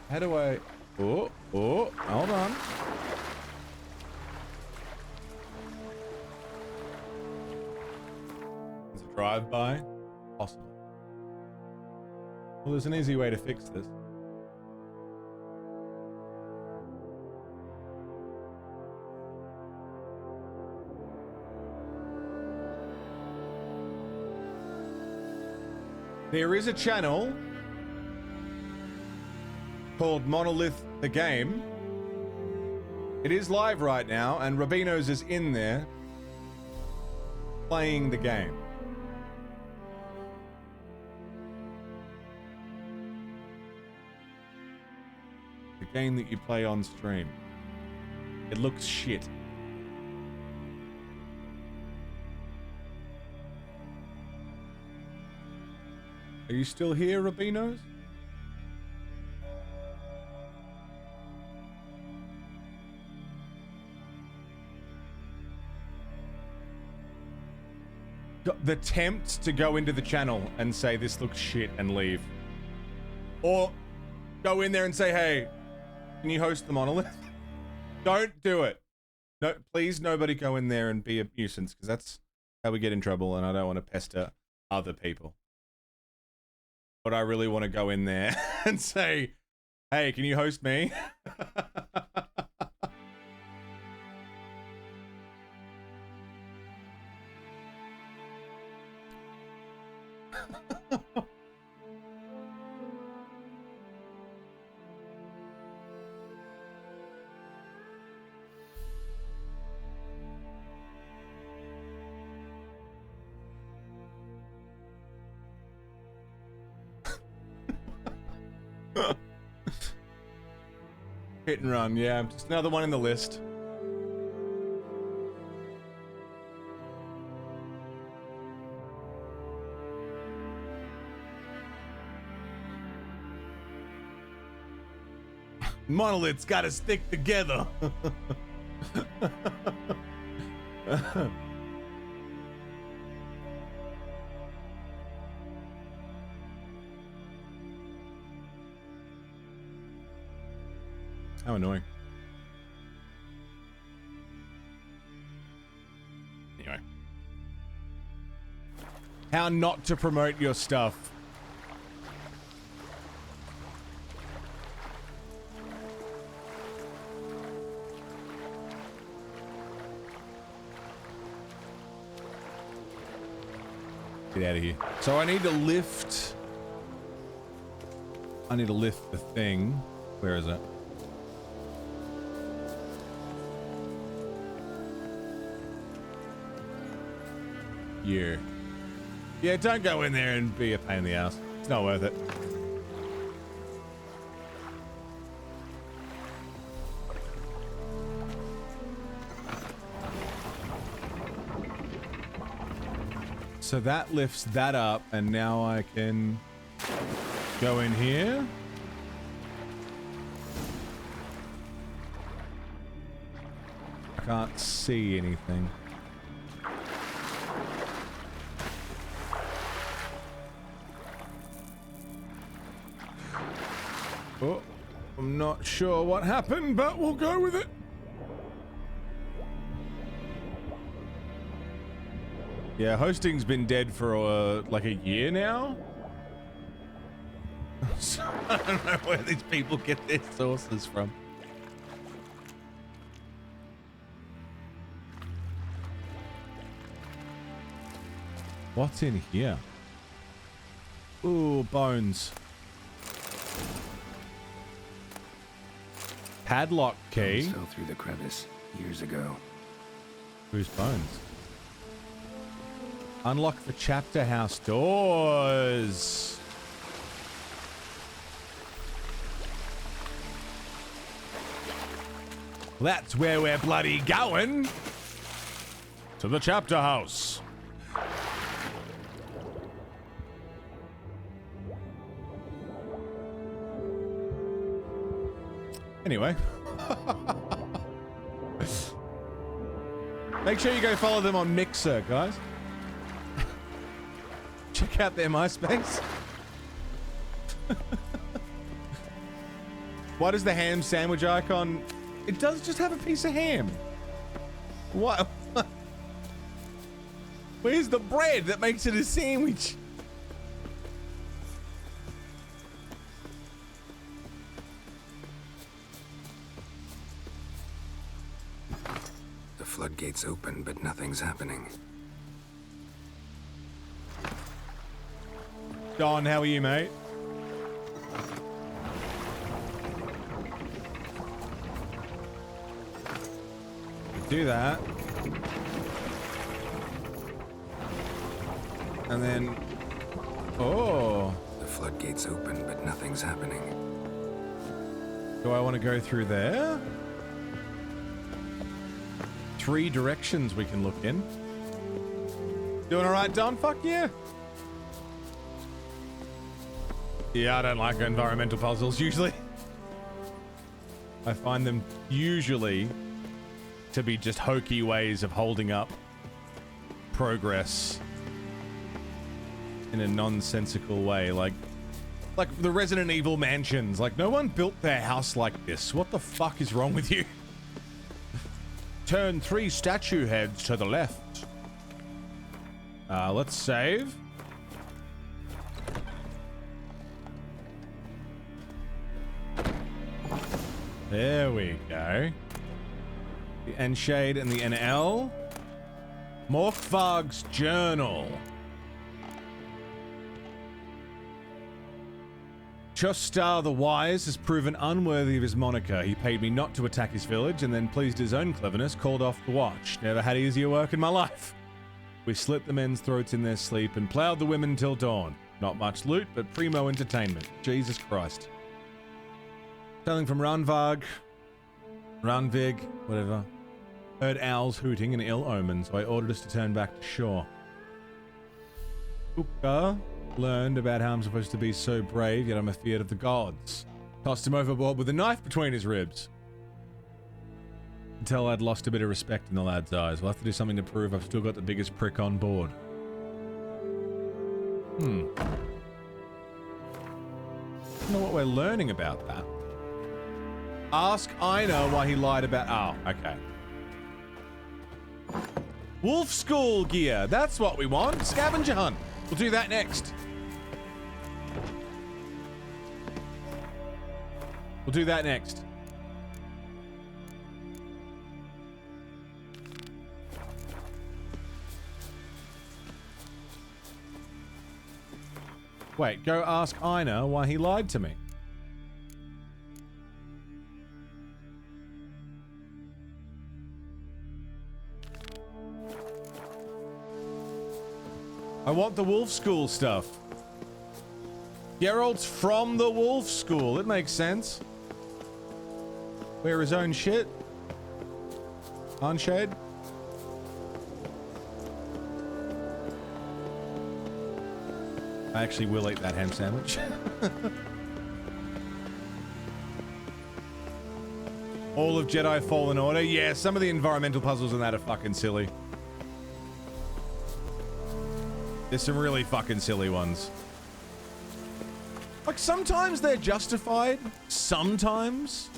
How do I... Oh, hold on. There's a drive-by. Possible. Well, there's an easy way to fix this. There is a channel called Monolith the Game. It is live right now, and Robinos is in there playing the game. The game that you play on stream. It looks shit. Are you still here, Robinos? the tempt to go into the channel and say this looks shit and leave. Or go in there and say, hey, can you host the monolith? Don't do it. No, please nobody go in there and be a nuisance, because that's how we get in trouble, and I don't want to pester other people. But I really want to go in there and say, hey, can you host me? Hit and run, yeah. Just another one in the list. Monoliths gotta stick together. How annoying. Anyway. How not to promote your stuff. Get out of here. So I need to lift. I need to lift the thing. Where is it? Yeah. Yeah, don't go in there and be a pain in the ass. It's not worth it. So that lifts that up, and now I can go in here. I can't see anything. Oh, I'm not sure what happened, but we'll go with it. Yeah, hosting's been dead for like a year now. So I don't know where these people get their sources from. What's in here? Ooh, bones. Padlock key. Bones fell through the crevice years ago. Whose bones? Unlock the chapter house doors. That's where we're bloody going. To the chapter house. Anyway. Make sure you go follow them on Mixer, guys. Check out their MySpace. Why does the ham sandwich icon... It does just have a piece of ham. What? Where's the bread that makes it a sandwich? The floodgates open, but nothing's happening. Don, how are you, mate? Do that. And then... Oh. The floodgates open, but nothing's happening. Do I want to go through there? 3 directions we can look in. Doing alright, Don? Fuck yeah. Yeah, I don't like environmental puzzles, usually. I find them usually to be just hokey ways of holding up progress in a nonsensical way, like the Resident Evil mansions. Like, no one built their house like this. What the fuck is wrong with you? Turn 3 statue heads to the left. Let's save. There we go. The N shade and the NL. Morkvarg's journal. Chostar the Wise has proven unworthy of his moniker. He paid me not to attack his village and then, pleased his own cleverness, called off the watch. Never had easier work in my life. We slit the men's throats in their sleep and plowed the women till dawn. Not much loot, but primo entertainment. Jesus Christ. Sailing from Ranvig, whatever. Heard owls hooting an ill omen, so I ordered us to turn back to shore. Uka learned about how I'm supposed to be so brave, yet I'm afeared of the gods. Tossed him overboard with a knife between his ribs. Until I'd lost a bit of respect in the lad's eyes. We'll have to do something to prove I've still got the biggest prick on board. I don't know what we're learning about that. Ask Einar why he lied about... Oh, okay. Wolf School gear. That's what we want. Scavenger hunt. We'll do that next. We'll do that next. Wait, go ask Einar why he lied to me. I want the Wolf School stuff. Geralt's from the Wolf School. It makes sense. Wear his own shit. Unshade. I actually will eat that ham sandwich. All of Jedi Fallen Order. Yeah, some of the environmental puzzles in that are fucking silly. There's some really fucking silly ones. Like, sometimes they're justified. Sometimes.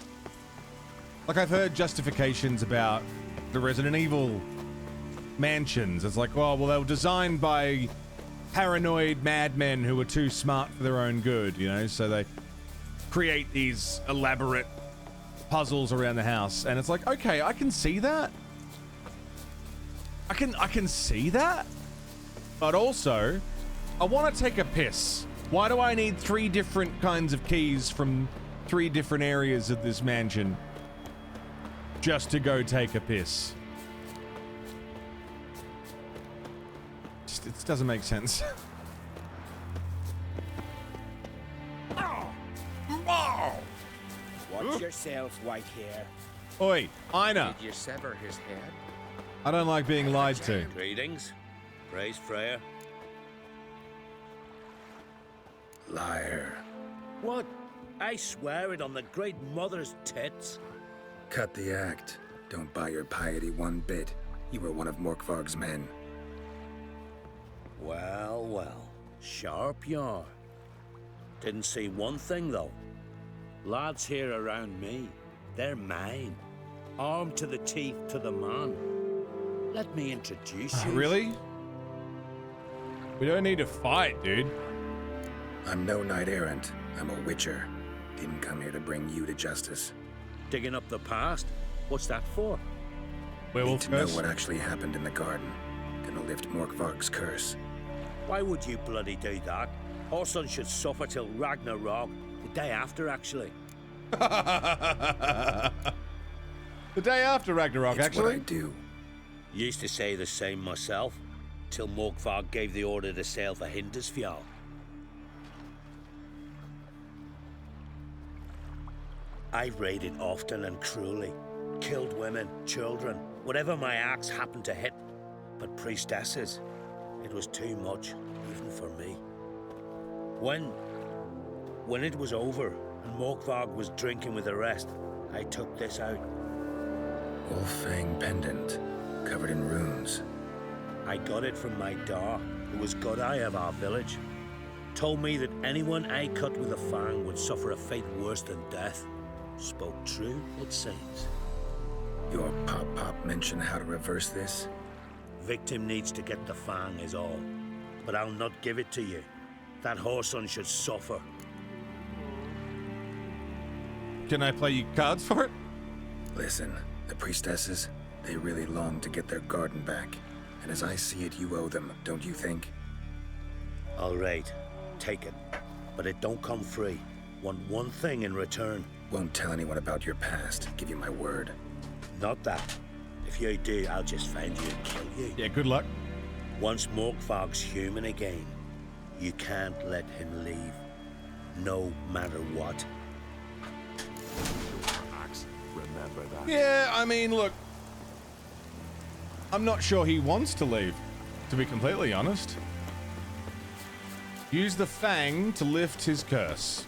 Like, I've heard justifications about the Resident Evil mansions. It's like, well, they were designed by paranoid madmen who were too smart for their own good, you know? So they create these elaborate puzzles around the house. And it's like, okay, I can see that. I can see that. But also, I want to take a piss. Why do I need 3 different kinds of keys from 3 different areas of this mansion just to go take a piss? It doesn't make sense. Watch yourself, white hair. Oi, Einar. Did you sever his head? I don't like being lied to. Greetings. Praise Freya. Liar. What? I swear it on the great mother's tits. Cut the act. Don't buy your piety one bit. You were one of Morkvarg's men. Well, well. Sharp you are. Didn't see one thing, though. Lads here around me, they're mine. Armed to the teeth to the man. Let me introduce you. Really? We don't need to fight, dude. I'm no knight errant. I'm a witcher. Didn't come here to bring you to justice. Digging up the past? What's that for? Need to know what actually happened in the garden. Gonna lift Morkvarg's curse. Why would you bloody do that? Our son should suffer till Ragnarok. The day after, actually. The day after Ragnarok, actually. What I do. Used to say the same myself, till Morkvarg gave the order to sail for Hindisfjall. I raided often and cruelly, killed women, children, whatever my axe happened to hit. But priestesses, it was too much, even for me. When it was over and Morkvarg was drinking with the rest, I took this out. Wolf-fang pendant, covered in runes. I got it from my da, who was Godai of our village. Told me that anyone I cut with a fang would suffer a fate worse than death. Spoke true, it seems. Your pop-pop mention how to reverse this? Victim needs to get the fang is all. But I'll not give it to you. That whoreson should suffer. Can I play you cards for it? Listen, the priestesses, they really long to get their garden back. And as I see it, you owe them, don't you think? All right, take it. But it don't come free. Want one thing in return. Won't tell anyone about your past, give you my word. Not that. If you do, I'll just find you and kill you. Yeah, good luck. Once Morkvarg's human again, you can't let him leave. No matter what. Remember that. Yeah, I mean, look. I'm not sure he wants to leave, to be completely honest. Use the fang to lift his curse.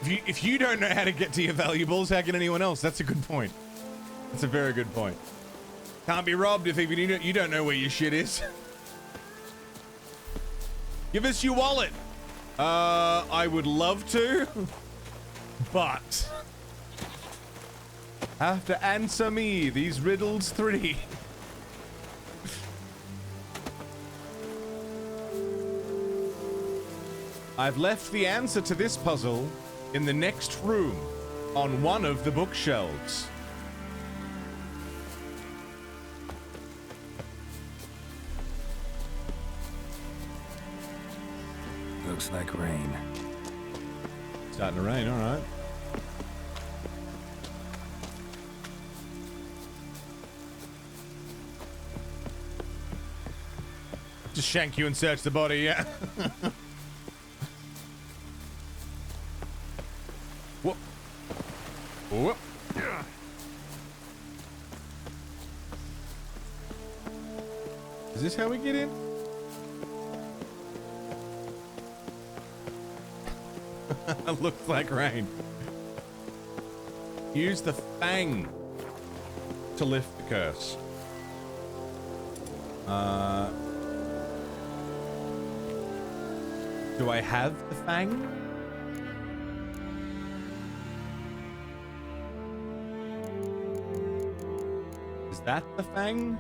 If you don't know how to get to your valuables, how can anyone else? That's a good point. That's a very good point. Can't be robbed if even you don't know where your shit is. Give us your wallet. I would love to, but have to answer me these riddles 3. I've left the answer to this puzzle in the next room on one of the bookshelves. Looks like rain. Starting to rain, all right. Just shank you and search the body, yeah. Whoop. Whoop. Is this how we get in? Looks like rain. Use the fang to lift the curse. Do I have the fang? Is that the fang?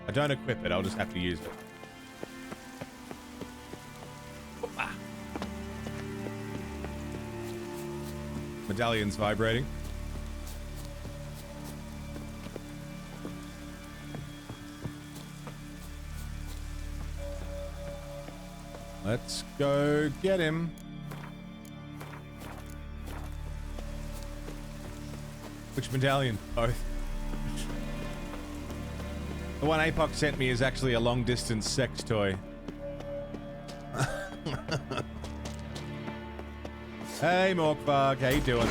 I don't equip it, I'll just have to use it. Opa. Medallion's vibrating. Let's go get him. Which medallion? Both. The one Apoc sent me is actually a long-distance sex toy. Hey, Morkvarg, how you doing?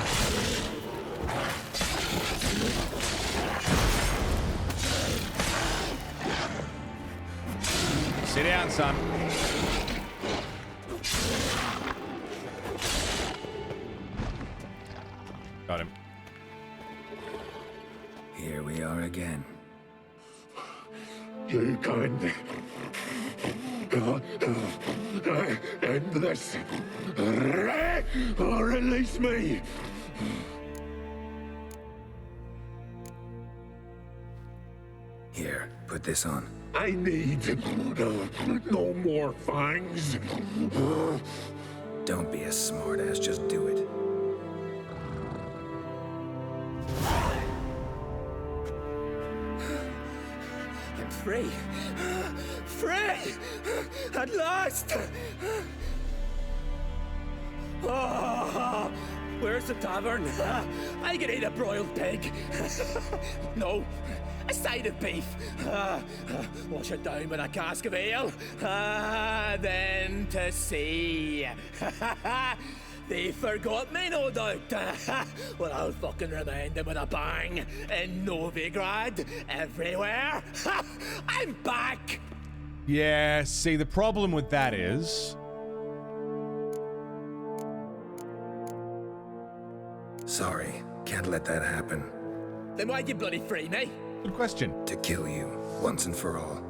Sit down, son. Got him. Here we are again. You can't end this. Or release me. Here, put this on. I need no more fangs. Don't be a smartass, just do it. I'm free. Free! At last! Oh, where's the tavern? I can eat a broiled pig. No, a side of beef. Wash it down with a cask of ale. Then to sea. They forgot me, no doubt. Well, I'll fucking remind them with a bang. In Novigrad, everywhere. I'm back! Yeah, see, the problem with that is... Sorry, can't let that happen. Then why'd you bloody free me? Good question. To kill you, once and for all.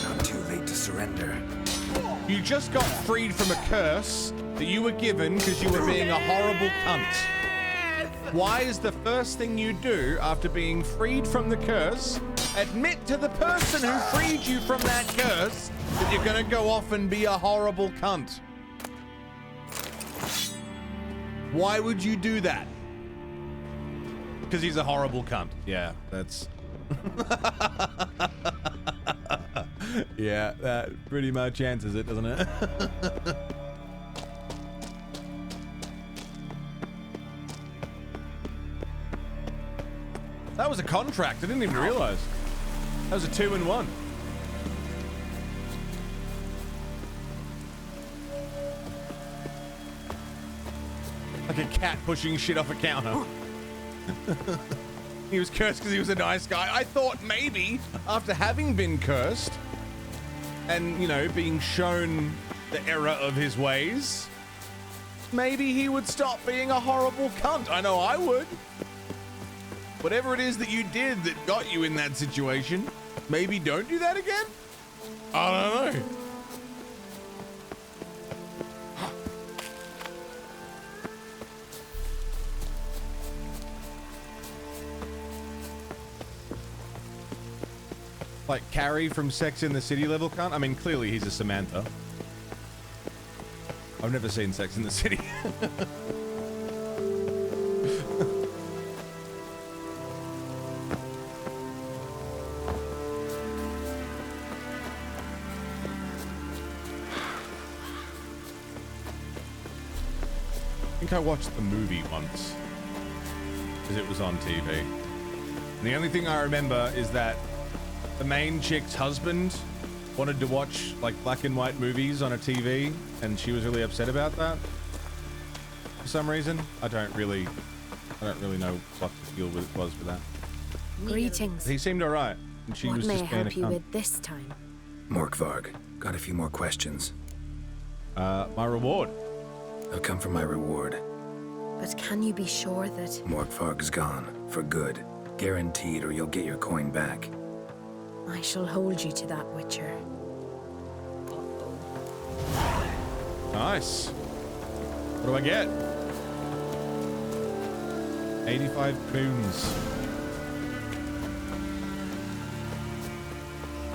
Not too late to surrender. You just got freed from a curse that you were given because you were being a horrible cunt. Why is the first thing you do after being freed from the curse admit to the person who freed you from that curse that you're gonna go off and be a horrible cunt? Why would you do that? Because he's a horrible cunt. Yeah, that's... yeah, that pretty much answers it, doesn't it? That was a contract. I didn't even realize. That was a 2-in-1. Like a cat pushing shit off a counter. He was cursed because he was a nice guy. I thought maybe after having been cursed and, you know, being shown the error of his ways, maybe he would stop being a horrible cunt. I know I would. Whatever it is that you did that got you in that situation, maybe don't do that again? I don't know. Like Carrie from Sex in the City level cunt? I mean, clearly he's a Samantha. I've never seen Sex in the City. I think I watched the movie once because it was on TV. And the only thing I remember is that the main chick's husband wanted to watch like black and white movies on a TV, and she was really upset about that for some reason. I don't really know what the deal was with that. Greetings. He seemed alright, and she What was may just I being a help you cunt. with this time? Morkvarg, got a few more questions. My reward. I'll come for my reward. But can you be sure that... Morkvarg's gone, for good. Guaranteed, or you'll get your coin back. I shall hold you to that, Witcher. Nice. What do I get? 85 poons.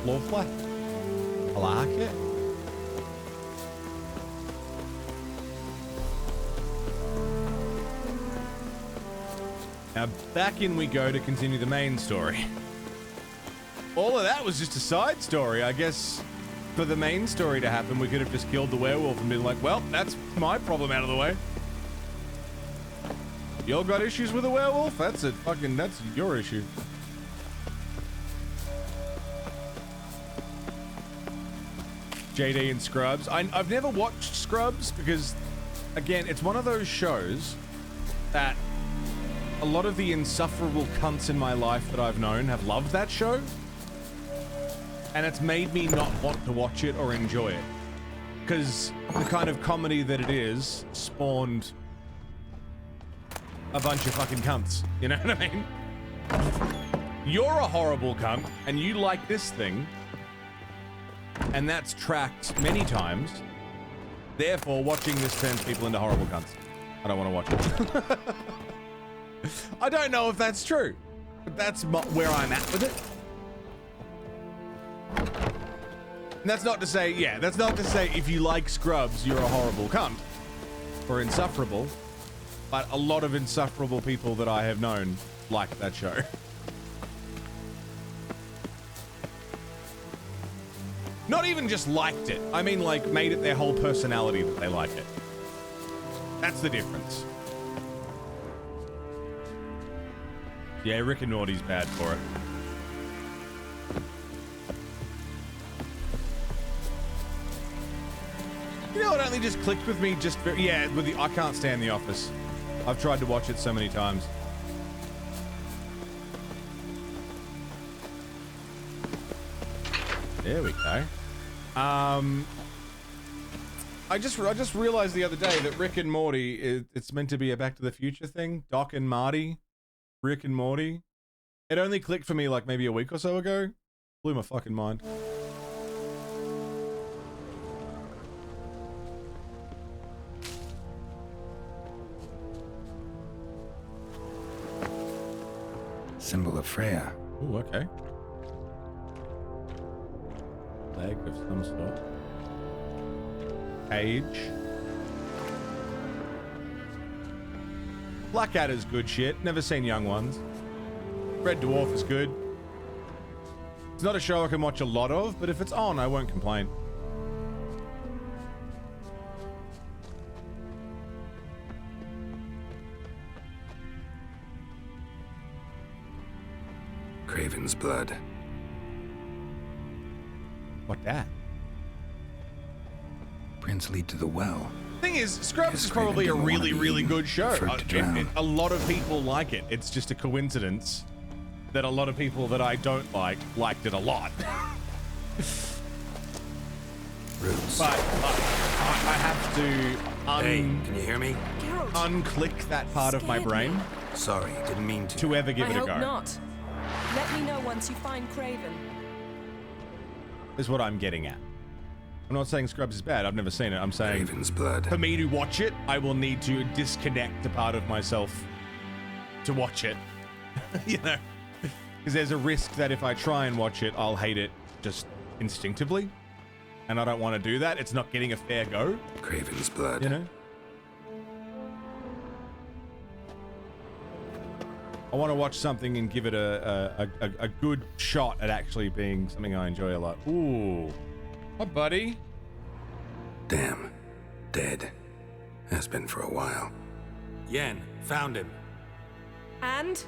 Lovely. I like it. Now back in we go to continue the main story. All of that was just a side story. I guess for the main story to happen, we could have just killed the werewolf and been like, well, that's my problem out of the way. Y'all got issues with a werewolf? That's your issue. JD and Scrubs. I've never watched Scrubs because, again, it's one of those shows that a lot of the insufferable cunts in my life that I've known have loved that show. And it's made me not want to watch it or enjoy it. Because the kind of comedy that it is spawned a bunch of fucking cunts. You know what I mean? You're a horrible cunt, and you like this thing. And that's tracked many times. Therefore, watching this turns people into horrible cunts. I don't want to watch it. I don't know if that's true, but that's where I'm at with it. And that's not to say, yeah, that's not to say if you like Scrubs, you're a horrible cunt or insufferable. But a lot of insufferable people that I have known like that show. Not even just liked it. I mean, like, made it their whole personality that they like it. That's the difference. Yeah, Rick and Morty's bad for it. You know, it only just clicked with me just very, yeah, with the, I can't stand The Office. I've tried to watch it so many times. There we go. I just realized the other day that Rick and Morty, it's meant to be a Back to the Future thing. Doc and Marty, Rick and Morty. It only clicked for me like maybe a week or so ago. Blew my fucking mind. Symbol of Freya. Ooh, okay. Leg of some sort. Cage. Blackadder's good shit. Never seen Young Ones. Red Dwarf is good. It's not a show I can watch a lot of, but if it's on, I won't complain. Craven's blood. What that? Prints lead to the well. Thing is, Scrubs is probably a really, really good show. A lot of people like it. It's just a coincidence that a lot of people that I don't like liked it a lot. Roots. But I have to Hey, can you hear me? unclick that part of my brain. Sorry, didn't mean to. To ever give it a go. I hope not. Let me know once you find Craven. Is what I'm getting at. I'm not saying Scrubs is bad. I've never seen it. I'm saying Craven's blood. For me to watch it, I will need to disconnect a part of myself to watch it. You know? Because there's a risk that if I try and watch it, I'll hate it just instinctively. And I don't want to do that. It's not getting a fair go. Craven's blood. You know? I want to watch something and give it a good shot at actually being something I enjoy a lot. Ooh. Hi, buddy. Damn. Dead. Has been for a while. Yen, found him. And?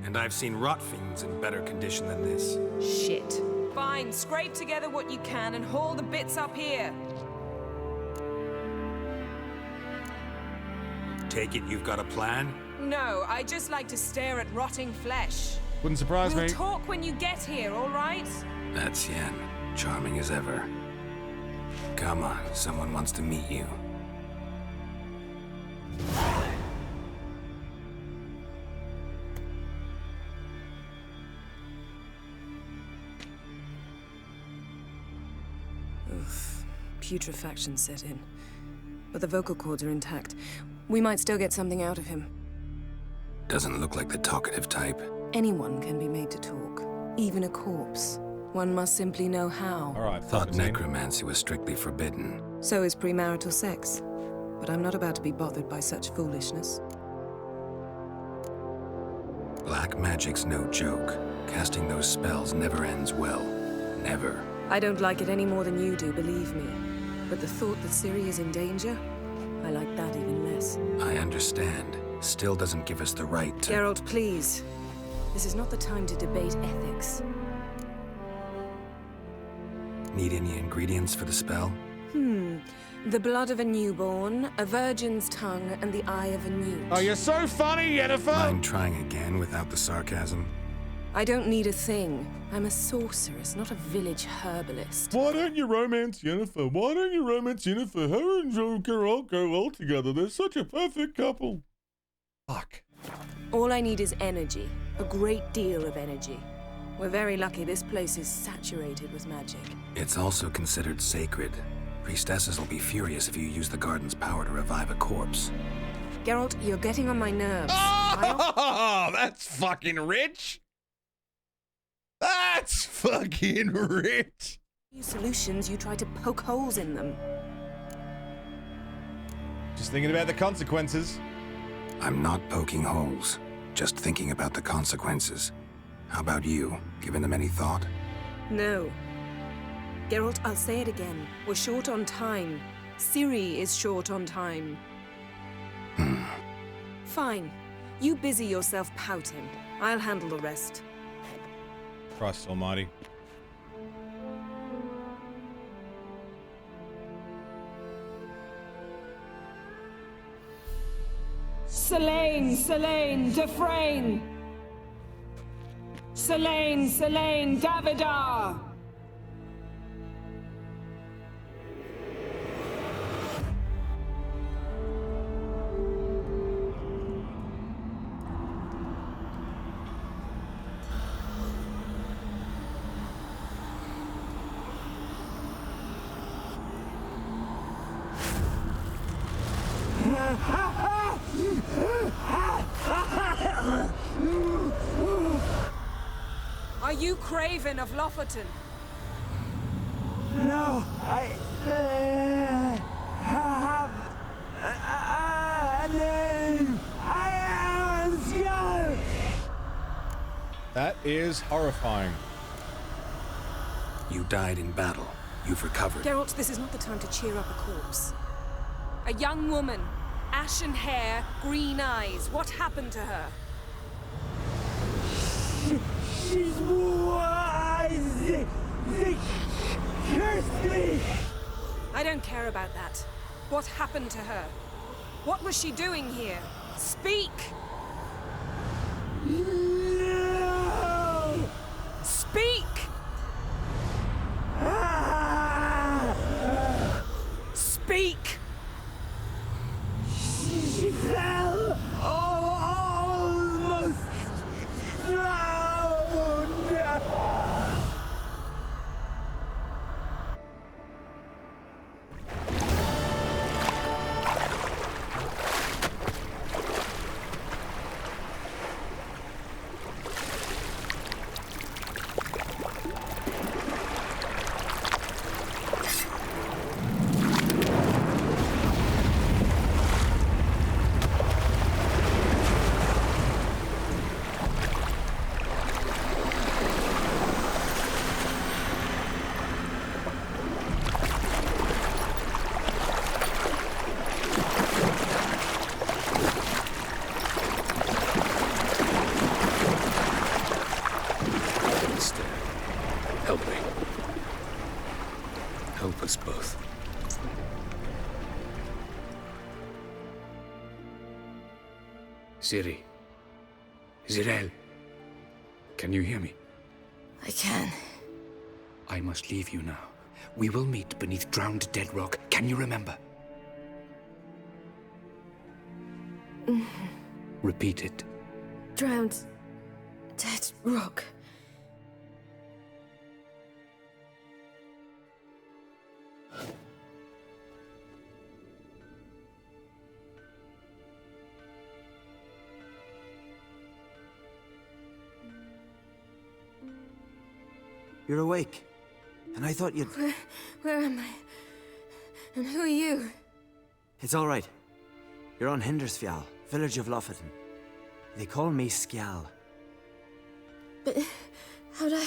And I've seen rot fiends in better condition than this. Shit. Fine, scrape together what you can and haul the bits up here. Take it you've got a plan? No, I just like to stare at rotting flesh. Wouldn't surprise We'll me. talk when you get here, all right? That's Yen. Charming as ever. Come on, someone wants to meet you. Oof. Putrefaction set in. But the vocal cords are intact. We might still get something out of him. Doesn't look like the talkative type. Anyone can be made to talk. Even a corpse. One must simply know how. All right. Thought necromancy was strictly forbidden. So is premarital sex. But I'm not about to be bothered by such foolishness. Black magic's no joke. Casting those spells never ends well. Never. I don't like it any more than you do, believe me. But the thought that Ciri is in danger, I like that even less. I understand. Still doesn't give us the right to... Geralt, please. This is not the time to debate ethics. Need any ingredients for the spell? The blood of a newborn, a virgin's tongue, and the eye of a newt. Oh, you're so funny, Yennefer! Mind trying again without the sarcasm? I don't need a thing. I'm a sorceress, not a village herbalist. Why don't you romance Yennefer? Why don't you romance Yennefer? Her and Geralt go well together. They're such a perfect couple. Fuck. All I need is energy. A great deal of energy. We're very lucky this place is saturated with magic. It's also considered sacred. Priestesses will be furious if you use the garden's power to revive a corpse. Geralt, you're getting on my nerves. Oh, that's fucking rich. That's fucking rich. Solutions, you try to poke holes in them. Just thinking about the consequences. I'm not poking holes, just thinking about the consequences. How about you? Given them any thought? No. Geralt, I'll say it again. We're short on time. Ciri is short on time. Fine. You busy yourself pouting. I'll handle the rest. Christ almighty. Selene, Dufresne! Selene, Davidar! Are you Craven of Lofoten? No, I have a name. I am a Skull. That is horrifying. You died in battle. You've recovered. Geralt, this is not the time to cheer up a corpse. A young woman, ashen hair, green eyes. What happened to her? She's wise. They cursed me. I don't care about that. What happened to her? What was she doing here? Speak! No! Speak! Speak! She fell almost drowned. Help me. Help us both. Ciri. Zirel. Can you hear me? I can. I must leave you now. We will meet beneath drowned dead rock. Can you remember? Repeat it. Drowned. Dead rock. You're awake. And I thought you'd... Where am I? And who are you? It's all right. You're on Hindersfjall, village of Lofoten. They call me Skjal. But how'd I...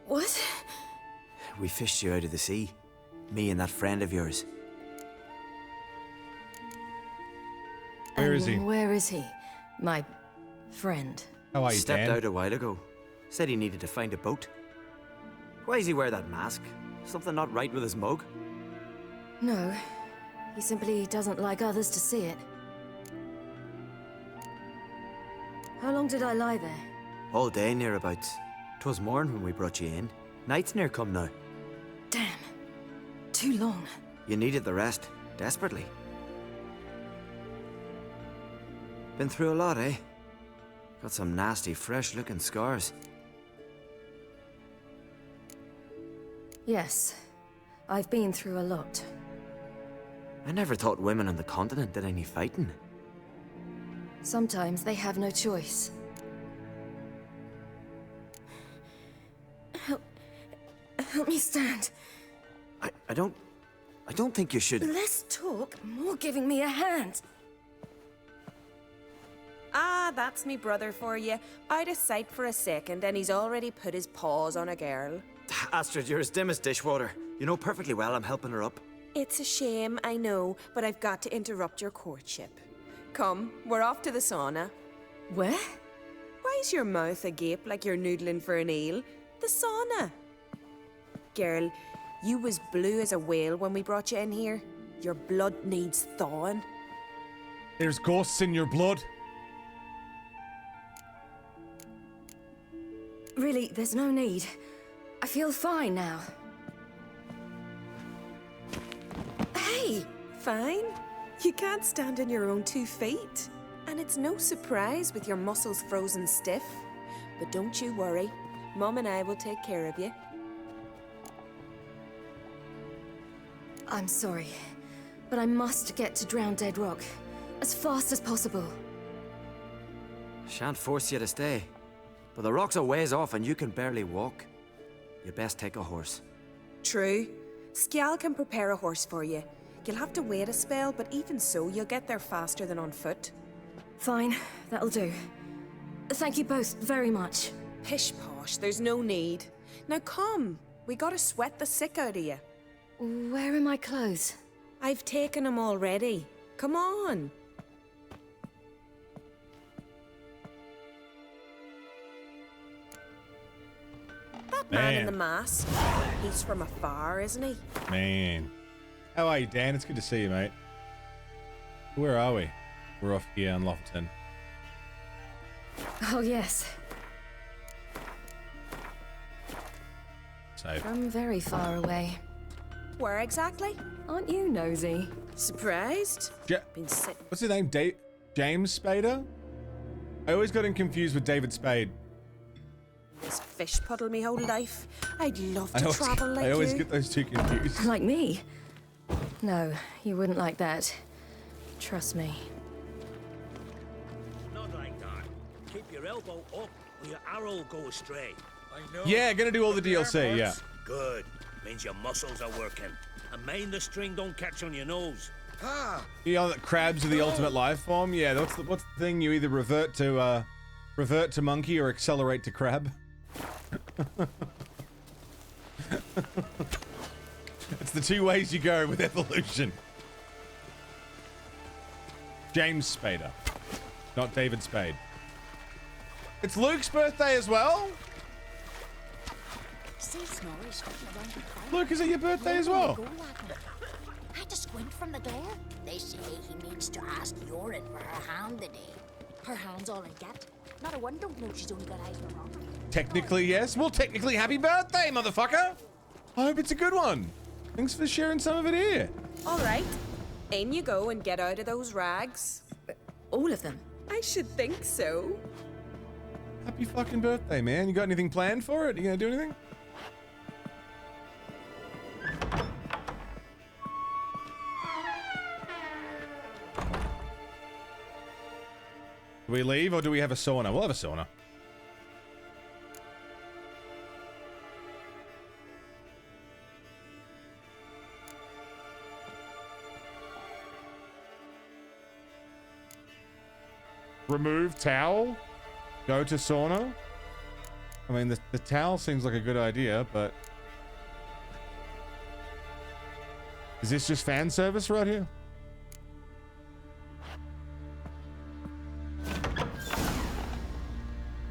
What? We fished you out of the sea. Me and that friend of yours. Where is he? Where is he? My friend. How are you, Stepped Dan? out a while ago. Said he needed to find a boat. Why does he wear that mask? Something not right with his mug? No. He simply doesn't like others to see it. How long did I lie there? All day nearabouts. 'Twas morn when we brought you in. Night's near come now. Damn. Too long. You needed the rest, desperately. Been through a lot, eh? Got some nasty, fresh-looking scars. Yes. I've been through a lot. I never thought women on the continent did any fighting. Sometimes they have no choice. Help me stand. I don't think you should... Less talk, more giving me a hand. Ah, that's me brother for you. Out of sight for a second, and he's already put his paws on a girl. Astrid, you're as dim as dishwater. You know perfectly well I'm helping her up. It's a shame, I know, but I've got to interrupt your courtship. Come, we're off to the sauna. Where? Why's your mouth agape like you're noodling for an eel? The sauna. Girl, you was blue as a whale when we brought you in here. Your blood needs thawing. There's ghosts in your blood. Really, there's no need. I feel fine now. Hey, fine. You can't stand on your own 2 feet. And it's no surprise with your muscles frozen stiff. But don't you worry. Mom and I will take care of you. I'm sorry. But I must get to Drowned Dead Rock as fast as possible. Shan't force you to stay. But the rock's a ways off and you can barely walk. You best take a horse. True. Skjal can prepare a horse for you. You'll have to wait a spell, but even so, you'll get there faster than on foot. Fine, that'll do. Thank you both very much. Pish posh, there's no need. Now come, we gotta sweat the sick out of you. Where are my clothes? I've taken them already. Come on. That man in the mask, he's from afar, isn't he? Man. How are you, Dan? It's good to see you, mate. Where are we? We're off here in Lofton. Oh, yes. So. From very far away. Where exactly? Aren't you nosy? Surprised? What's his name? James Spader? I always got him confused with David Spade. This fish puddle me whole life. I'd love to travel like you. I always get those two confused. Like me? No, you wouldn't like that. Trust me. Not like that. Keep your elbow up or your arrow will go astray. I know. Yeah, gonna do all the DLC, yeah. Good. Means your muscles are working. And mind the string don't catch on your nose. You know that crabs are the ultimate life form? Yeah, what's the thing? You either revert to monkey or accelerate to crab. It's the two ways you go with evolution. James Spader, not David Spade. It's Luke's birthday as well. Luke, is it your birthday as well? I had to squint from the glare. They say he needs to ask Yorin for her hand today. Her hand's all I get. Not a one don't know she's only got eyes for wrong. Technically, yes. Well, technically, happy birthday, motherfucker! I hope it's a good one. Thanks for sharing some of it here. All right. In you go and get out of those rags. All of them? I should think so. Happy fucking birthday, man. You got anything planned for it? You gonna do anything? Do we leave or do we have a sauna? We'll have a sauna. Remove towel? Go to sauna? I mean, the towel seems like a good idea, but... Is this just fan service right here?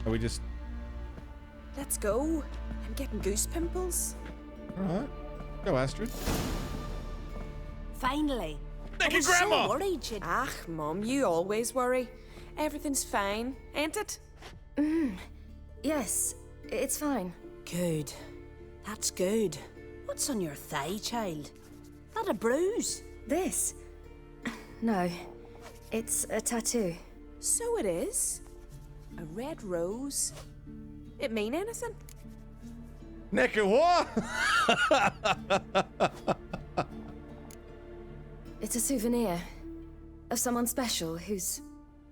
Are we just... Let's go. I'm getting goose pimples. Alright. Go, Astrid. Finally. Thank I you, was Grandma! so worried you'd... Ah, Mum, you always worry. Everything's fine, ain't it? Yes, it's fine. Good. That's good. What's on your thigh, child? That a bruise? This? No, it's a tattoo. So it is. A red rose. It mean anything? Necker what? It's a souvenir of someone special who's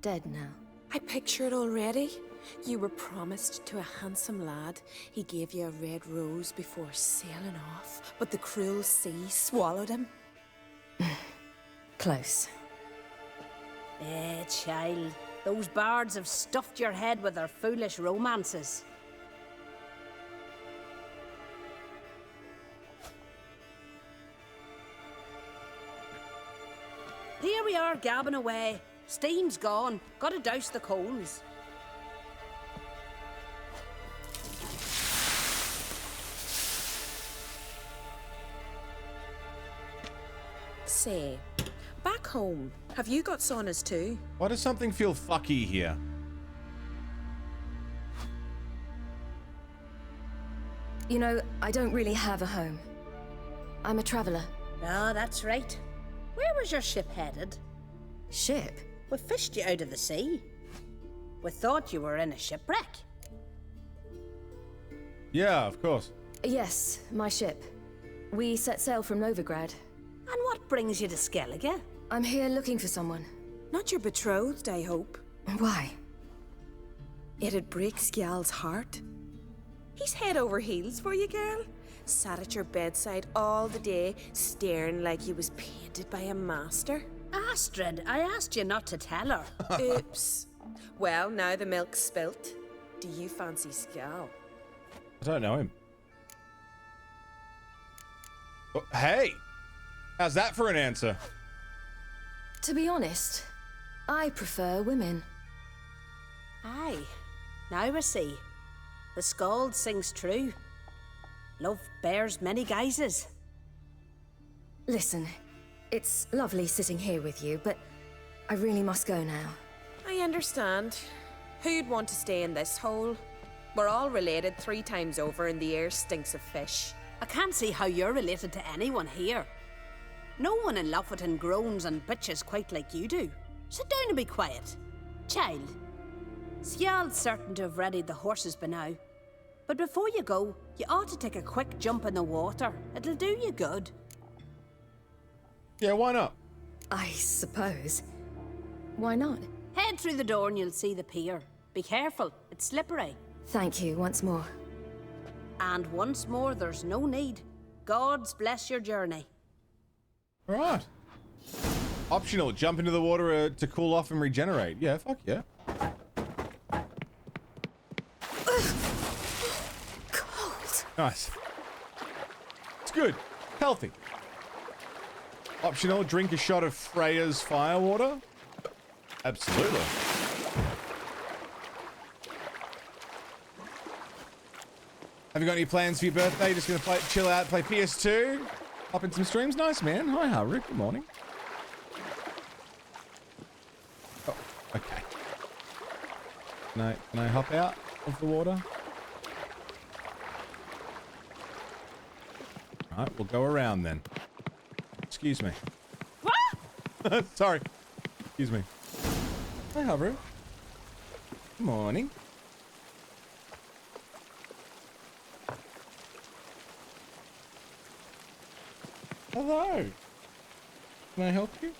dead now. I picture it already. You were promised to a handsome lad. He gave you a red rose before sailing off, but the cruel sea swallowed him. Close. Child. Those bards have stuffed your head with their foolish romances. Here we are, gabbing away. Steam's gone. Gotta douse the coals. Say, back home, have you got saunas too? Why does something feel fucky here? You know, I don't really have a home. I'm a traveler. Ah, that's right. Where was your ship headed? Ship? We fished you out of the sea. We thought you were in a shipwreck. Yeah, of course. Yes, my ship. We set sail from Novigrad. And what brings you to Skellige? I'm here looking for someone. Not your betrothed, I hope. Why? It'd break Skjal's heart. He's head over heels for you, girl. Sat at your bedside all the day, staring like he was painted by a master. Astrid, I asked you not to tell her. Oops. Well, now the milk's spilt. Do you fancy Skjal? I don't know him. Oh, hey! How's that for an answer? To be honest, I prefer women. Aye. Now I see. The Skald sings true. Love bears many guises. Listen, it's lovely sitting here with you, but I really must go now. I understand. Who'd want to stay in this hole? We're all related 3 times over and the air stinks of fish. I can't see how you're related to anyone here. No one in Lofferton groans and bitches quite like you do. Sit down and be quiet. Child, Skjald's certain to have readied the horses by now. But before you go, you ought to take a quick jump in the water. It'll do you good. Yeah, why not? I suppose. Why not? Head through the door and you'll see the pier. Be careful, it's slippery. Thank you once more. And once more, there's no need. Gods bless your journey. All right. Optional, jump into the water to cool off and regenerate. Yeah, fuck yeah. Cold. Nice. It's good. Healthy. Optional, drink a shot of Freya's firewater. Absolutely. Have you got any plans for your birthday? Just gonna chill out, play PS2? Hop in some streams? Nice, man. Hi, Harry. Good morning. Oh, okay. Can I hop out of the water? Alright, we'll go around then. Excuse me. What? Sorry. Excuse me. Hi, Haru. Good morning. Hello. Can I help you?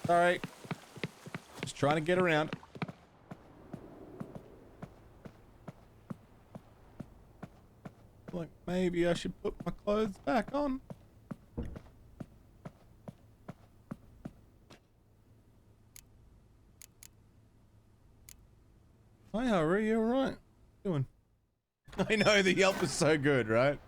Sorry. Just trying to get around. Like, maybe I should put my clothes back on. Hi, Harry. You alright? What you doing? I know, the Yelp is so good, right?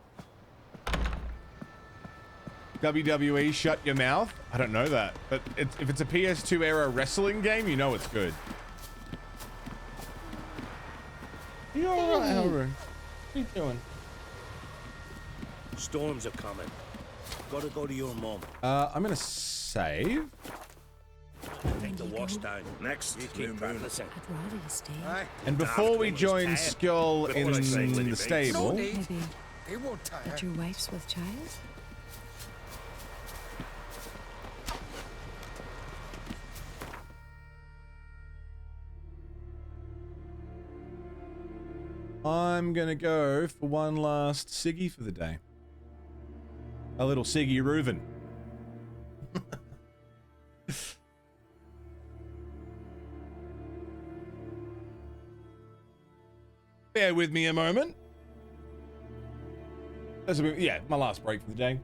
WWE, shut your mouth? I don't know that. But if it's a PS2 era wrestling game, you know it's good. You alright, Harry? What are you doing? Storms are coming. Gotta go to your mum. I'm gonna save. Take the wash down. Next, you keep practicing. I'd rather you stay. And before we join Skull in the stable... Maybe that your wife's with child? I'm gonna go for one last Siggy for the day. A little Siggy Reuven. Bear with me a moment. Yeah, my last break for the day.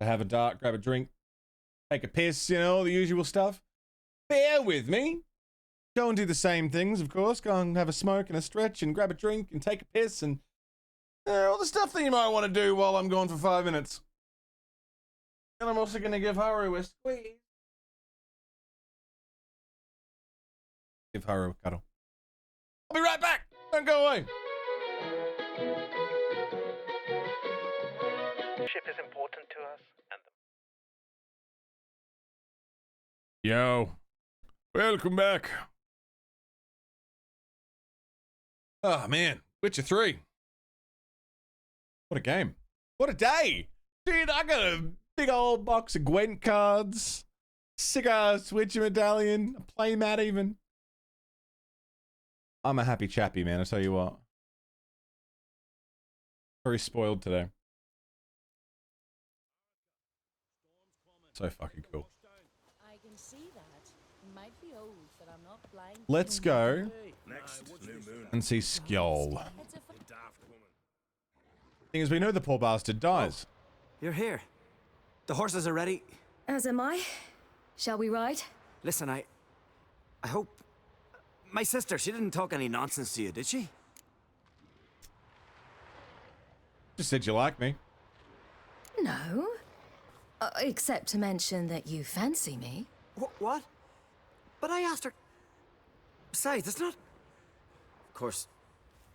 I have a dart, grab a drink, take a piss, you know, all the usual stuff. Bear with me. Go and do the same things, of course. Go and have a smoke and a stretch and grab a drink and take a piss and all the stuff that you might want to do while I'm gone for 5 minutes. And I'm also going to give Haru a squeeze. Give Haru a cuddle. I'll be right back. Don't go away. Ship is important to us. Yo. Welcome back. Oh, man. Witcher 3. What a game. What a day. Dude, I got a big old box of Gwent cards, sick-ass Witcher medallion, a playmat even. I'm a happy chappy, man. I tell you what. Very spoiled today. So fucking cool. I can see that. Might be old, but I'm not blind. Let's go Next, new moon. and see Skjold. Thing is, we know the poor bastard dies. You're here. The horses are ready. As am I. Shall we ride? Listen, I hope... My sister, she didn't talk any nonsense to you, did she? Just said you like me. No. Except to mention that you fancy me. What? But I asked her... Besides, it's not... Of course,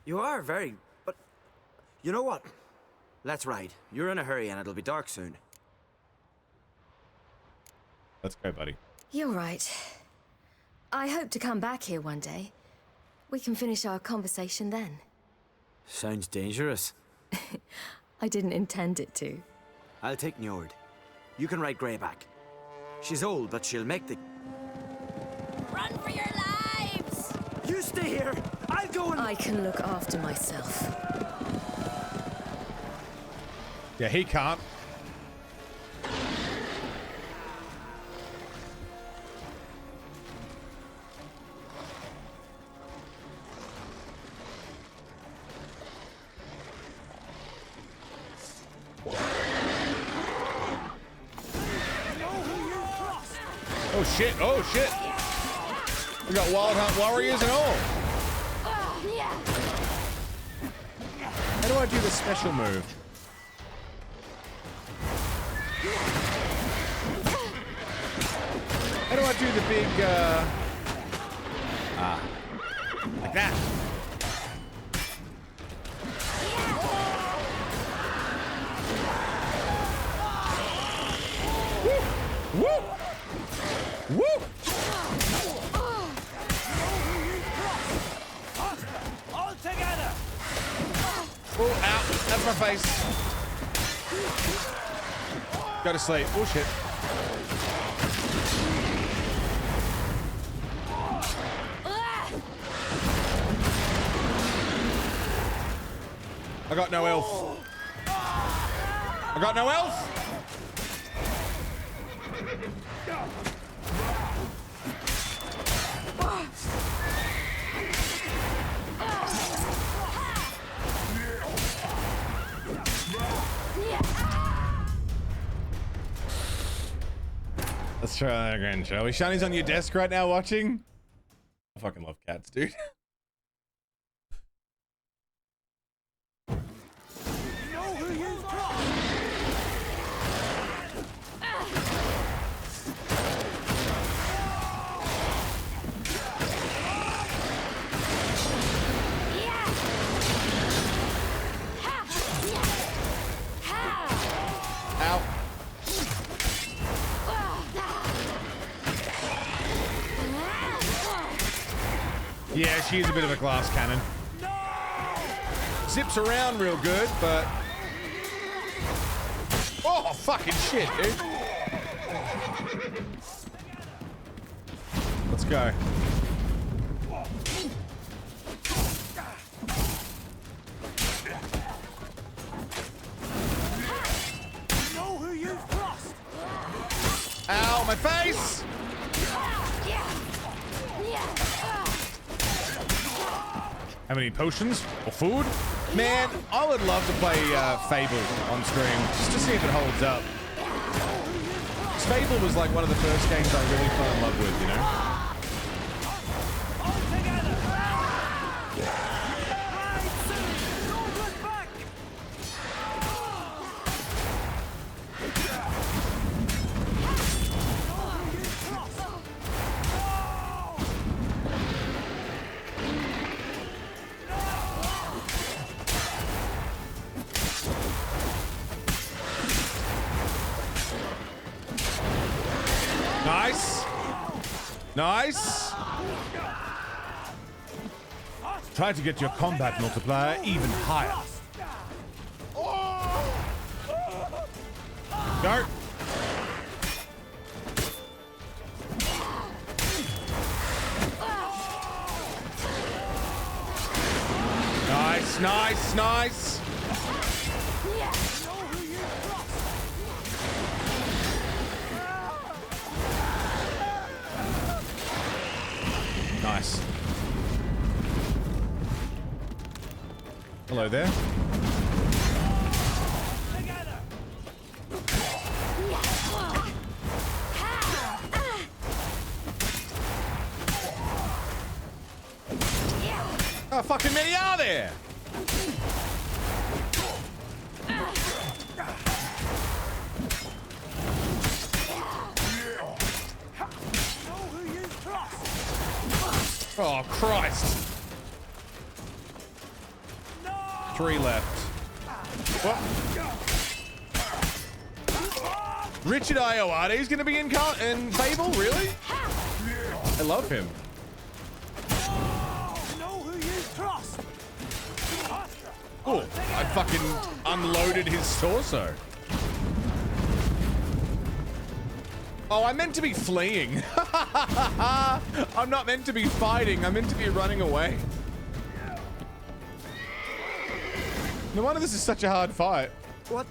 you are very... But... You know what? Let's ride. You're in a hurry and it'll be dark soon. Let's go, buddy. You're right. I hope to come back here one day. We can finish our conversation then. Sounds dangerous. I didn't intend it to. I'll take Njord. You can ride Greyback. She's old, but she'll make the... Run for your lives! You stay here! I'll go and... I can look after myself. Yeah, he can't. Oh shit, oh shit. We got Wild Hunt warriors and all. How do I do the special move? How do I do the big, like that? Woo! Woo! Woo! All together! Oh, ow. That's my face. Go to sleep. Oh, shit. I got no elf. I got no elf. Let's try that again, shall we? Shani's on your desk right now watching. I fucking love cats, dude. Yeah, she's a bit of a glass cannon. Zips around real good, but... Oh, fucking shit, dude. Let's go. Know who you've crossed. Ow, my face! Have any potions or food? Man, I would love to play Fable on stream just to see if it holds up. 'Cause Fable was like one of the first games I really fell in love with, you know? Nice. Nice. Try to get your combat multiplier even higher. Dart. Nice, nice, nice. Hello there. How fucking many are there? Oh, Christ. 3 left. What? Richard Ayoade's gonna be in Fable? Really? I love him. Oh, I fucking unloaded his torso. Oh, I meant to be fleeing. I'm not meant to be fighting. I'm meant to be running away. No wonder this is such a hard fight. What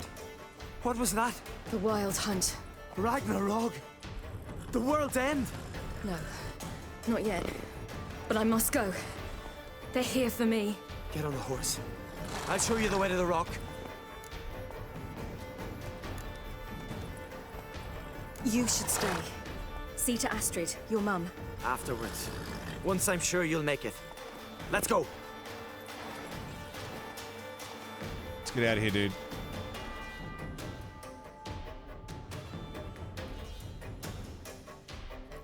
was that? The Wild Hunt. Ragnarok? The world's end? No, not yet. But I must go. They're here for me. Get on the horse. I'll show you the way to the rock. You should stay. See to Astrid, your mum. Afterwards. Once I'm sure you'll make it. Let's go. Let's get out of here, dude.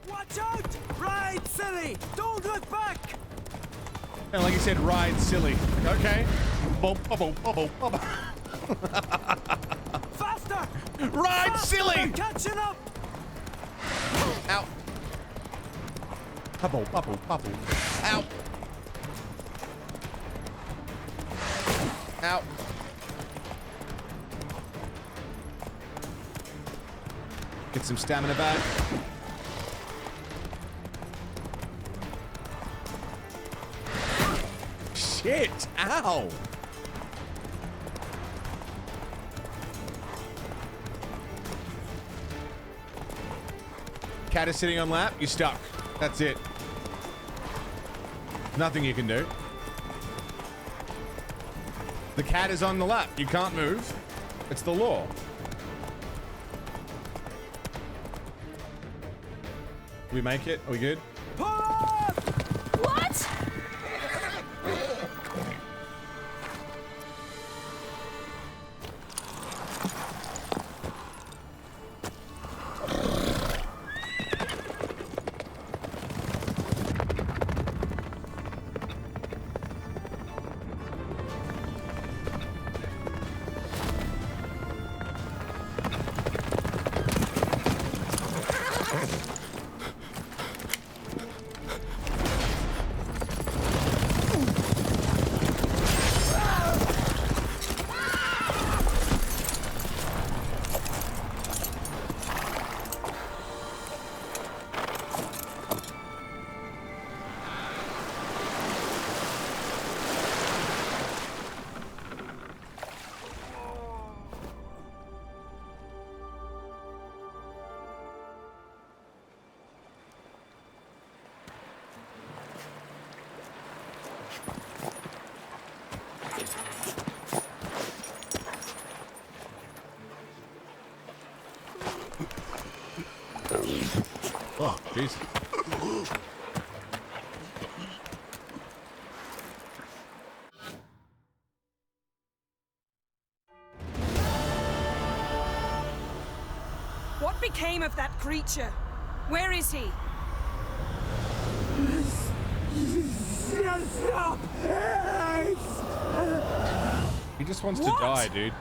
Watch out! Ride, silly! Don't look back! And like you said, ride silly. Okay. Faster! Ride Faster! silly! Catching up! Ow. Bubble. Ow. Ow. Get some stamina back. Shit! Ow! Cat is sitting on lap, you're stuck. That's it. Nothing you can do. The cat is on the lap. You can't move. It's the law. Did we make it? Are we good? What? Oh, jeez. What became of that creature? Where is he? Stop! He just wants to What? die, dude.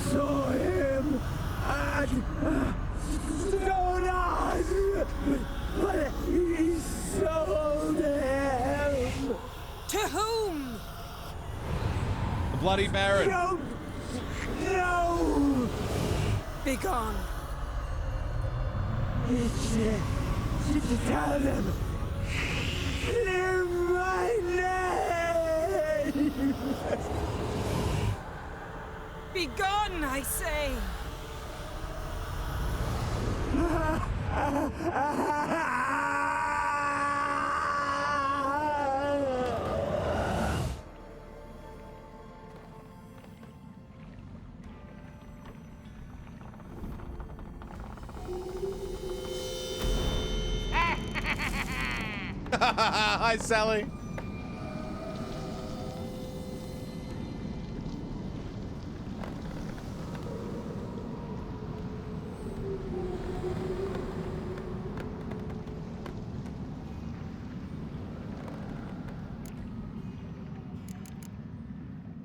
Saw him at Jonas, but he sold him. To whom? The Bloody Baron. No! Begone. Tell them. Clear my name! Begone, I say. Hi, Sally.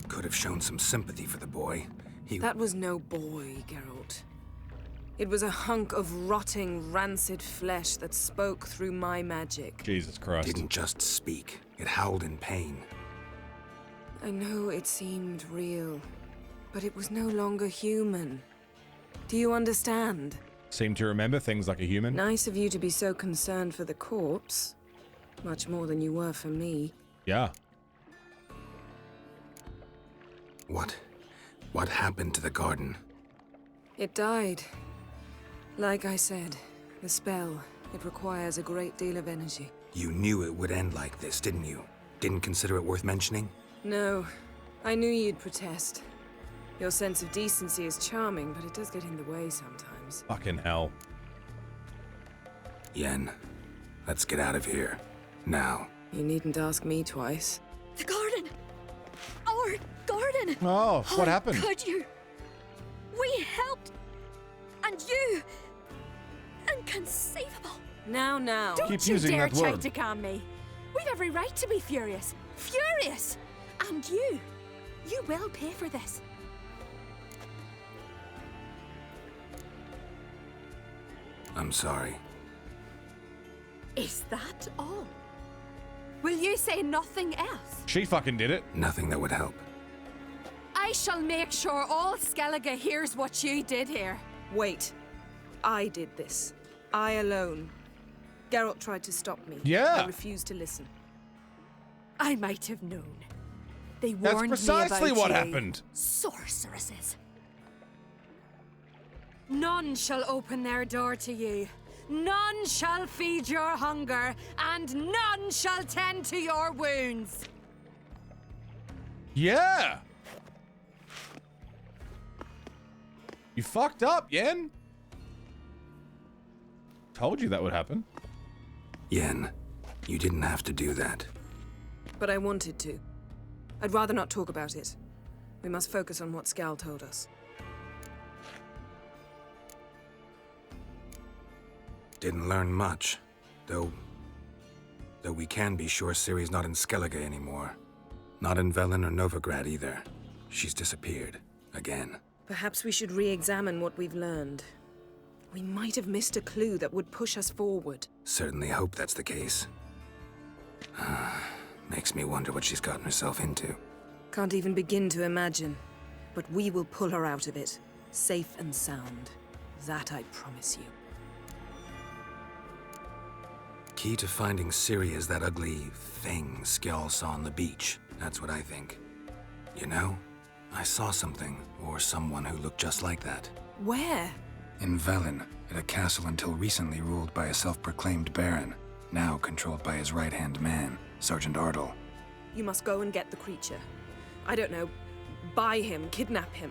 Could have shown some sympathy for the boy. That was no boy, Geralt. It was a hunk of rotting, rancid flesh that spoke through my magic. Jesus Christ. Didn't just speak. It howled in pain. I know it seemed real, but it was no longer human. Do you understand? Seem to remember things like a human. Nice of you to be so concerned for the corpse. Much more than you were for me. Yeah. What happened to the garden? It died. Like I said, the spell, it requires a great deal of energy. You knew it would end like this, didn't you? Didn't consider it worth mentioning? No, I knew you'd protest. Your sense of decency is charming, but it does get in the way sometimes. Fucking hell. Yen, let's get out of here. Now. You needn't ask me twice. The garden! Our garden! Oh, what How happened? could you? We helped! And you! Inconceivable! Now. Don't Keep you using dare that try word. to calm me. We've every right to be furious. Furious! And you will pay for this. I'm sorry. Is that all? Will you say nothing else? She fucking did it. Nothing that would help. I shall make sure all Skellige hears what you did here. Wait. I did this. I alone. Geralt tried to stop me. Yeah. I refused to listen. I might have known. They That's warned precisely me about what you. happened. Sorceresses. None shall open their door to you. None shall feed your hunger, and none shall tend to your wounds. Yeah. You fucked up, Yen. Told you that would happen. Yen, you didn't have to do that. But I wanted to. I'd rather not talk about it. We must focus on what Scal told us. Didn't learn much, though we can be sure Ciri's not in Skellige anymore. Not in Velen or Novigrad either. She's disappeared. Again. Perhaps we should re-examine what we've learned. We might have missed a clue that would push us forward. Certainly hope that's the case. Makes me wonder what she's gotten herself into. Can't even begin to imagine. But we will pull her out of it. Safe and sound. That I promise you. Key to finding Ciri is that ugly thing Skjall saw on the beach. That's what I think. You know, I saw something, or someone who looked just like that. Where? In Velen, at a castle until recently ruled by a self-proclaimed baron, now controlled by his right-hand man, Sergeant Ardle. You must go and get the creature. I don't know, buy him, kidnap him.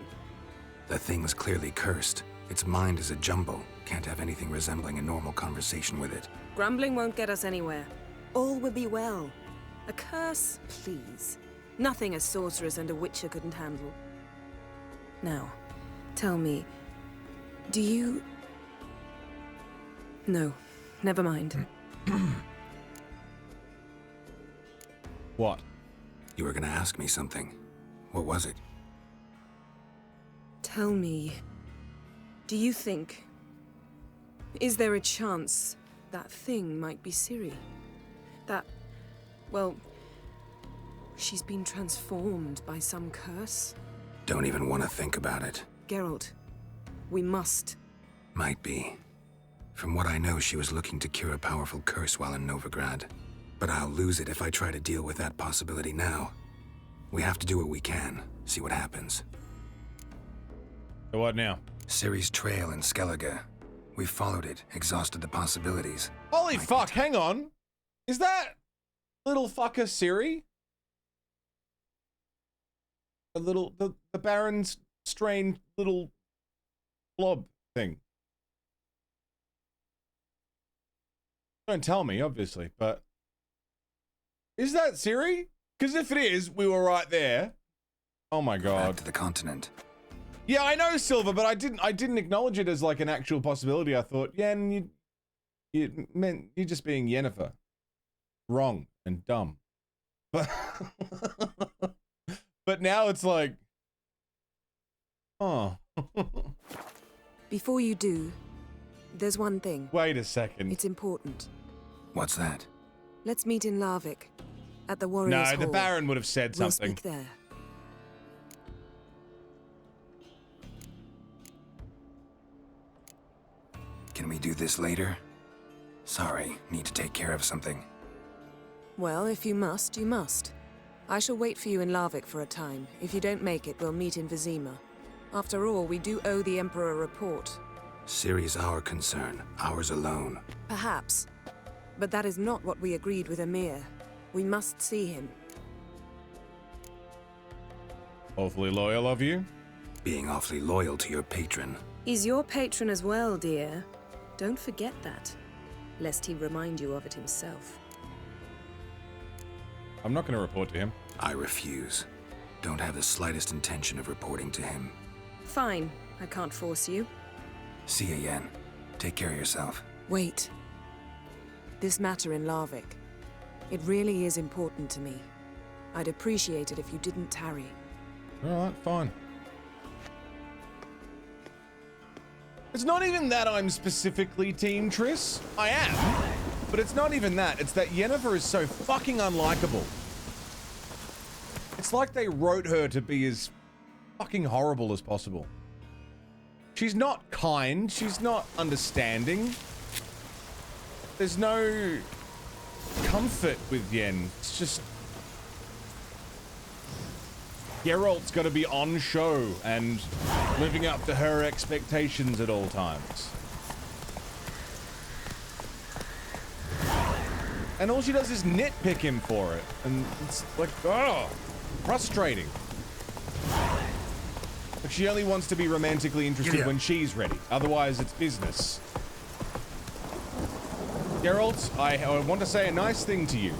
The thing's clearly cursed. Its mind is a jumble. Can't have anything resembling a normal conversation with it. Grumbling won't get us anywhere. All will be well. A curse, please. Nothing a sorceress and a witcher couldn't handle. Now, tell me, do you... No, never mind. What? You were gonna ask me something. What was it? Tell me, do you think... Is there a chance that thing might be Ciri? That, well, she's been transformed by some curse? Don't even want to think about it. Geralt, we must. Might be. From what I know, she was looking to cure a powerful curse while in Novigrad. But I'll lose it if I try to deal with that possibility now. We have to do what we can, see what happens. So what now? Ciri's trail in Skellige. We followed it, exhausted the possibilities. Holy fuck, hang on. Is that little fucker Ciri? The Baron's strange little blob thing. Don't tell me, obviously, but Is that Siri? Because if it is, we were right there. Oh my god. Back to the continent. Yeah, I know, Silver, but I didn't acknowledge it as like an actual possibility. I thought, Yen, you meant you're just being Yennefer. Wrong and dumb. But but now it's like, oh. Before you do, there's one thing. Wait a second. It's important. What's that? Let's meet in Larvik, at the Warriors' No, the Hall. Baron would have said We'll something. speak there. Can we do this later? Sorry, need to take care of something. Well, if you must, you must. I shall wait for you in Larvik for a time. If you don't make it, we'll meet in Vizima. After all, we do owe the Emperor a report. Ciri's our concern, ours alone. Perhaps. But that is not what we agreed with Emir. We must see him. Awfully loyal of you. Being awfully loyal to your patron. He's your patron as well, dear. Don't forget that, lest he remind you of it himself. I'm not going to report to him. I refuse. Don't have the slightest intention of reporting to him. Fine. I can't force you. See you, Yen. Take care of yourself. Wait. This matter in Larvik. It really is important to me. I'd appreciate it if you didn't tarry. Alright, fine. It's not even that I'm specifically Team Triss. I am. But it's not even that. It's that Yennefer is so fucking unlikable. It's like they wrote her to be as fucking horrible as possible. She's not kind. She's not understanding. There's no comfort with Yen. It's just... Geralt's got to be on show and living up to her expectations at all times. And all she does is nitpick him for it. And it's like, oh, frustrating. Like she only wants to be romantically interested when she's ready. Otherwise, it's business. Geralt, I want to say a nice thing to you.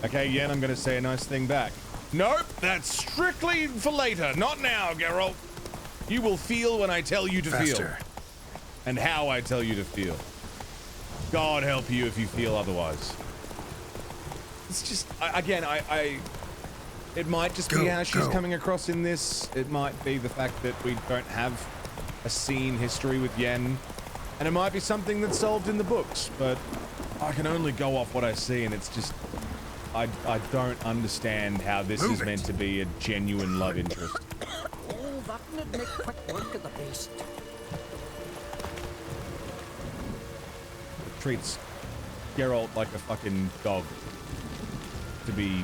Okay, Yen, I'm going to say a nice thing back. Nope, that's strictly for later. Not now, Geralt. You will feel when I tell you to feel. And how I tell you to feel. God help you if you feel otherwise. It's just, again, it might just be how she's coming across in this. It might be the fact that we don't have a scene history with Yen. And it might be something that's solved in the books, but I can only go off what I see, and it's just, I don't understand how this is meant to be a genuine love interest. Oh, that would make quick work of the beast. Treats Geralt like a fucking dog to be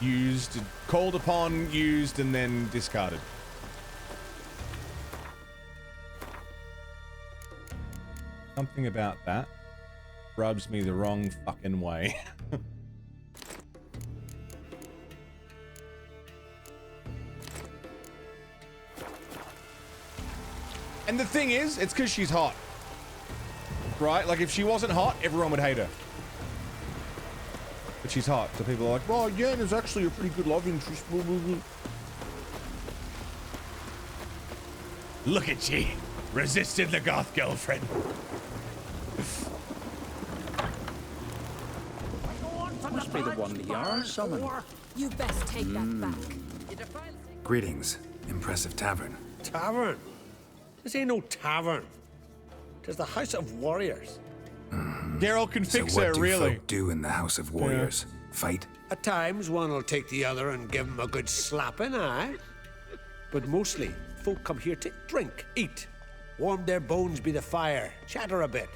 used, called upon, used, and then discarded. Something about that rubs me the wrong fucking way. And the thing is, it's because she's hot. Right? Like, if she wasn't hot, everyone would hate her. But she's hot, so people are like, well, Yen is actually a pretty good love interest. Look at ye. Resisted the goth girlfriend. Must be the one the Jarl summoned. You best take that back. Greetings. Impressive tavern. Tavern? This ain't no tavern. Tis the House of Warriors. Geralt can So fix what her, do really. folk do in the House of Warriors? Fight? At times, one will take the other and give him a good slapping, aye? But mostly, folk come here to drink, eat, warm their bones by the fire, chatter a bit.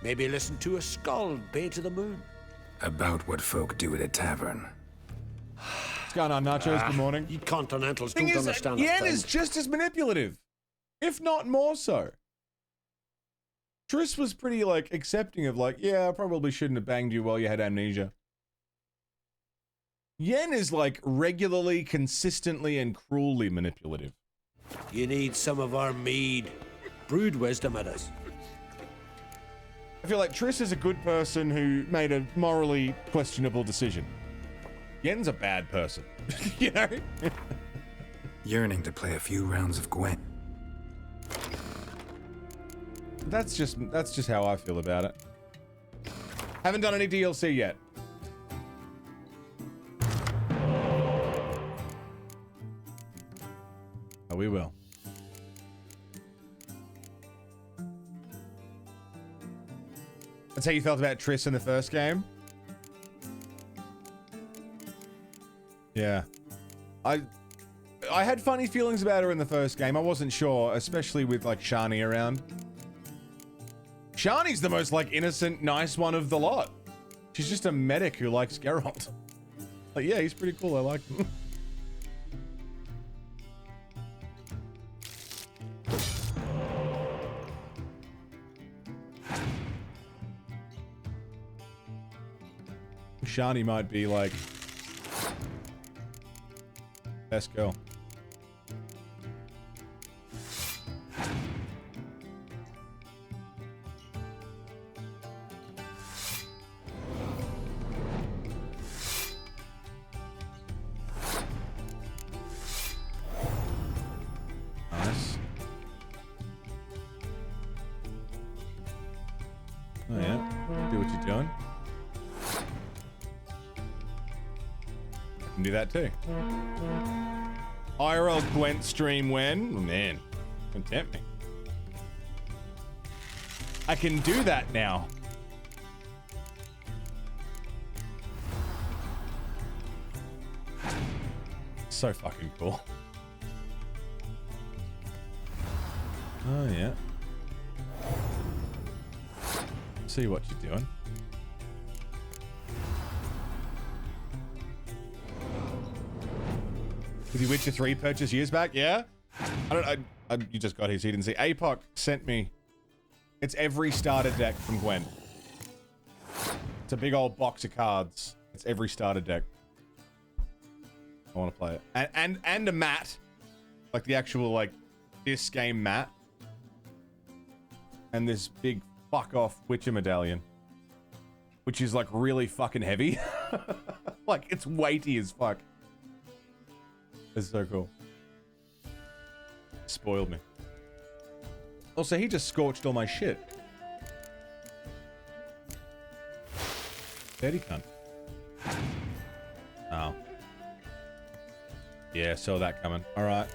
Maybe listen to a skald bay to the moon. About what folk do at a tavern. What's going on, Nachos? Good morning. You continentals Thing don't is, understand Yen a thing. is just as manipulative, if not more so. Triss was pretty, like, accepting of, like, yeah, I probably shouldn't have banged you while you had amnesia. Yen is, like, regularly, consistently, and cruelly manipulative. You need some of our mead. Brewed wisdom at us. I feel like Triss is a good person who made a morally questionable decision. Yen's a bad person, you know? Yearning to play a few rounds of Gwen. That's just how I feel about it. Haven't done any DLC yet. Oh, we will. That's how you felt about Triss in the first game? Yeah. I had funny feelings about her in the first game. I wasn't sure, especially with, like, Shani around. Shani's the most, like, innocent, nice one of the lot. She's just a medic who likes Geralt. Like, yeah, he's pretty cool. I like him. Shani might be, like, best girl. Nice. Oh yeah, do what you're doing. I can do that too. IRL Gwent stream when? Oh, man, don't tempt me. I can do that now. So fucking cool. Oh yeah. See what you're doing. With your Witcher 3 purchase years back, yeah? You just got here, so you didn't see. APOC sent me. It's every starter deck from Gwen. It's a big old box of cards. It's every starter deck. I want to play it. And a mat. Like the actual, like, this game mat. And this big fuck off Witcher medallion. Which is, like, really fucking heavy. Like, it's weighty as fuck. It's so cool. Spoiled me. Also, he just scorched all my shit. Dirty cunt. Oh. Yeah, saw that coming. Alright,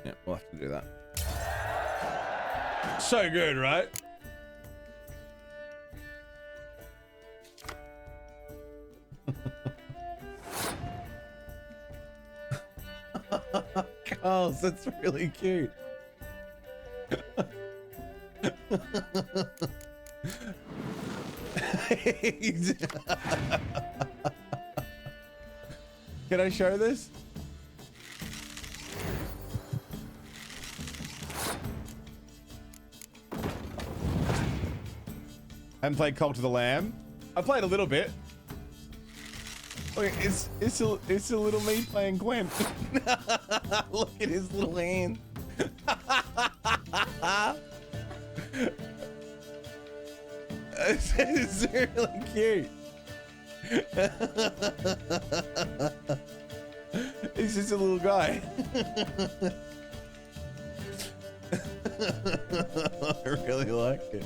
yeah, we'll have to do that. So good, right? Carls, that's really cute. Can I show this? Haven't played Cult of the Lamb. I played a little bit. Look, it's a little me playing Gwen. Look at his little hand. It's really cute. He's just a little guy. I really like it.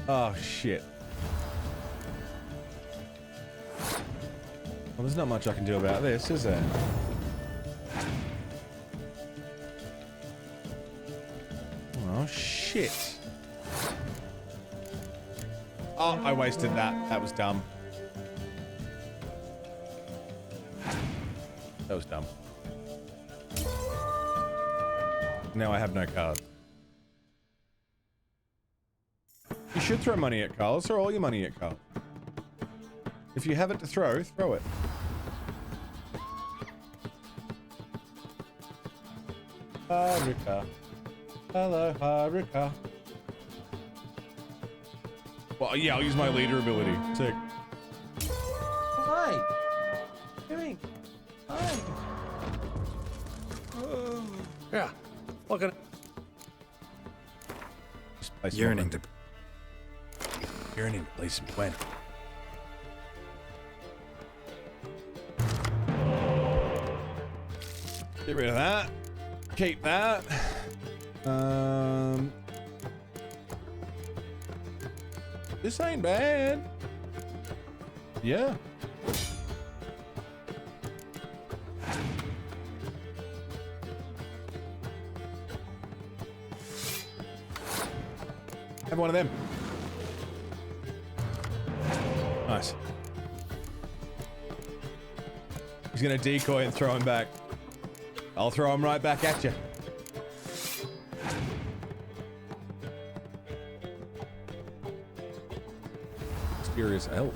Oh shit. Well, there's not much I can do about this, is there? Oh shit. Oh, I wasted that. That was dumb. That was dumb. Now I have no cards. You should throw money at Carl. Throw all your money at Carl. If you have it to throw, throw it. Haruka. Hello, Haruka. Well, yeah, I'll use my leader ability. Sick. Hi. Doing. Hi. Yeah. Look at it. Yearning to play some Gwen. Get rid of that. Keep that. This ain't bad. Yeah. Have one of them. Nice. He's gonna decoy and throw him back. I'll throw him right back at you. Mysterious elf.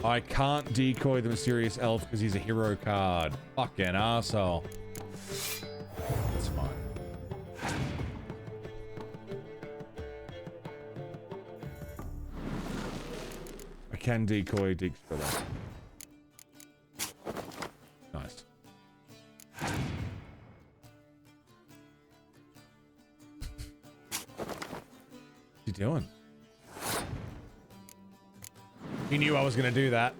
I can't decoy the mysterious elf because he's a hero card. Fucking arsehole. That's fine. I can decoy Digstriller. Nice. What's he doing? He knew I was gonna do that.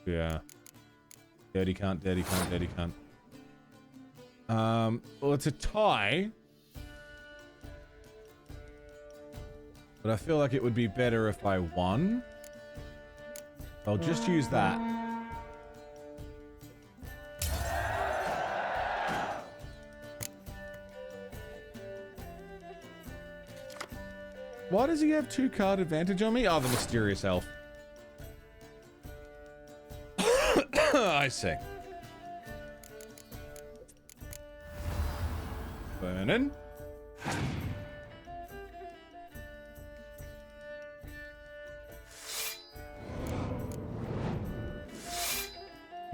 Yeah. Dirty cunt, dirty cunt, dirty cunt. Well, it's a tie. But I feel like it would be better if I won. I'll just use that. Why does he have 2-card advantage on me? Oh, the mysterious elf. I see. Burnin'.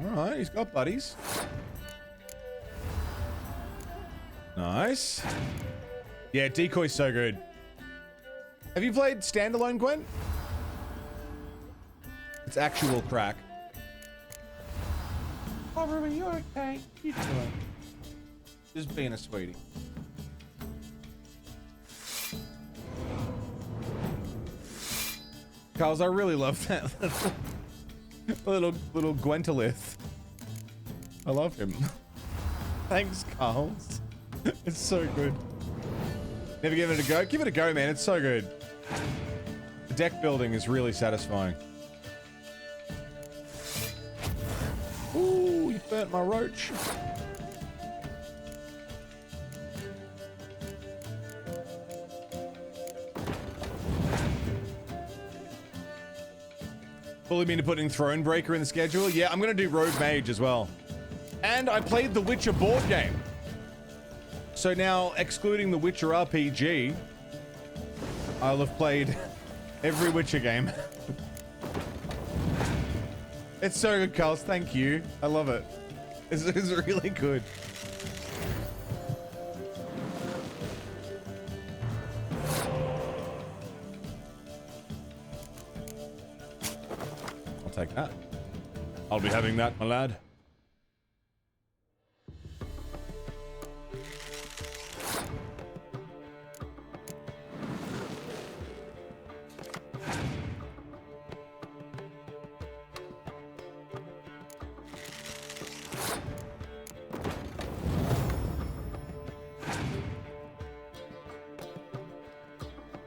Alright, he's got buddies. Nice. Yeah, decoy's so good. Have you played standalone, Gwen? It's actual crack. Oh, Ruby, you're okay. You doing? Just being a sweetie. Carls, I really love that little Gwentolith. I love him. Thanks, Carls. It's so good. Never given it a go? Give it a go, man. It's so good. The deck building is really satisfying. Ooh, you burnt my roach. Fully mean to put in Thronebreaker in the schedule? Yeah, I'm gonna do Rogue Mage as well. And I played the Witcher board game. So now, excluding the Witcher RPG, I'll have played every Witcher game. It's so good, Carls. Thank you. I love it. It's really good. I'll take that. I'll be having that, my lad.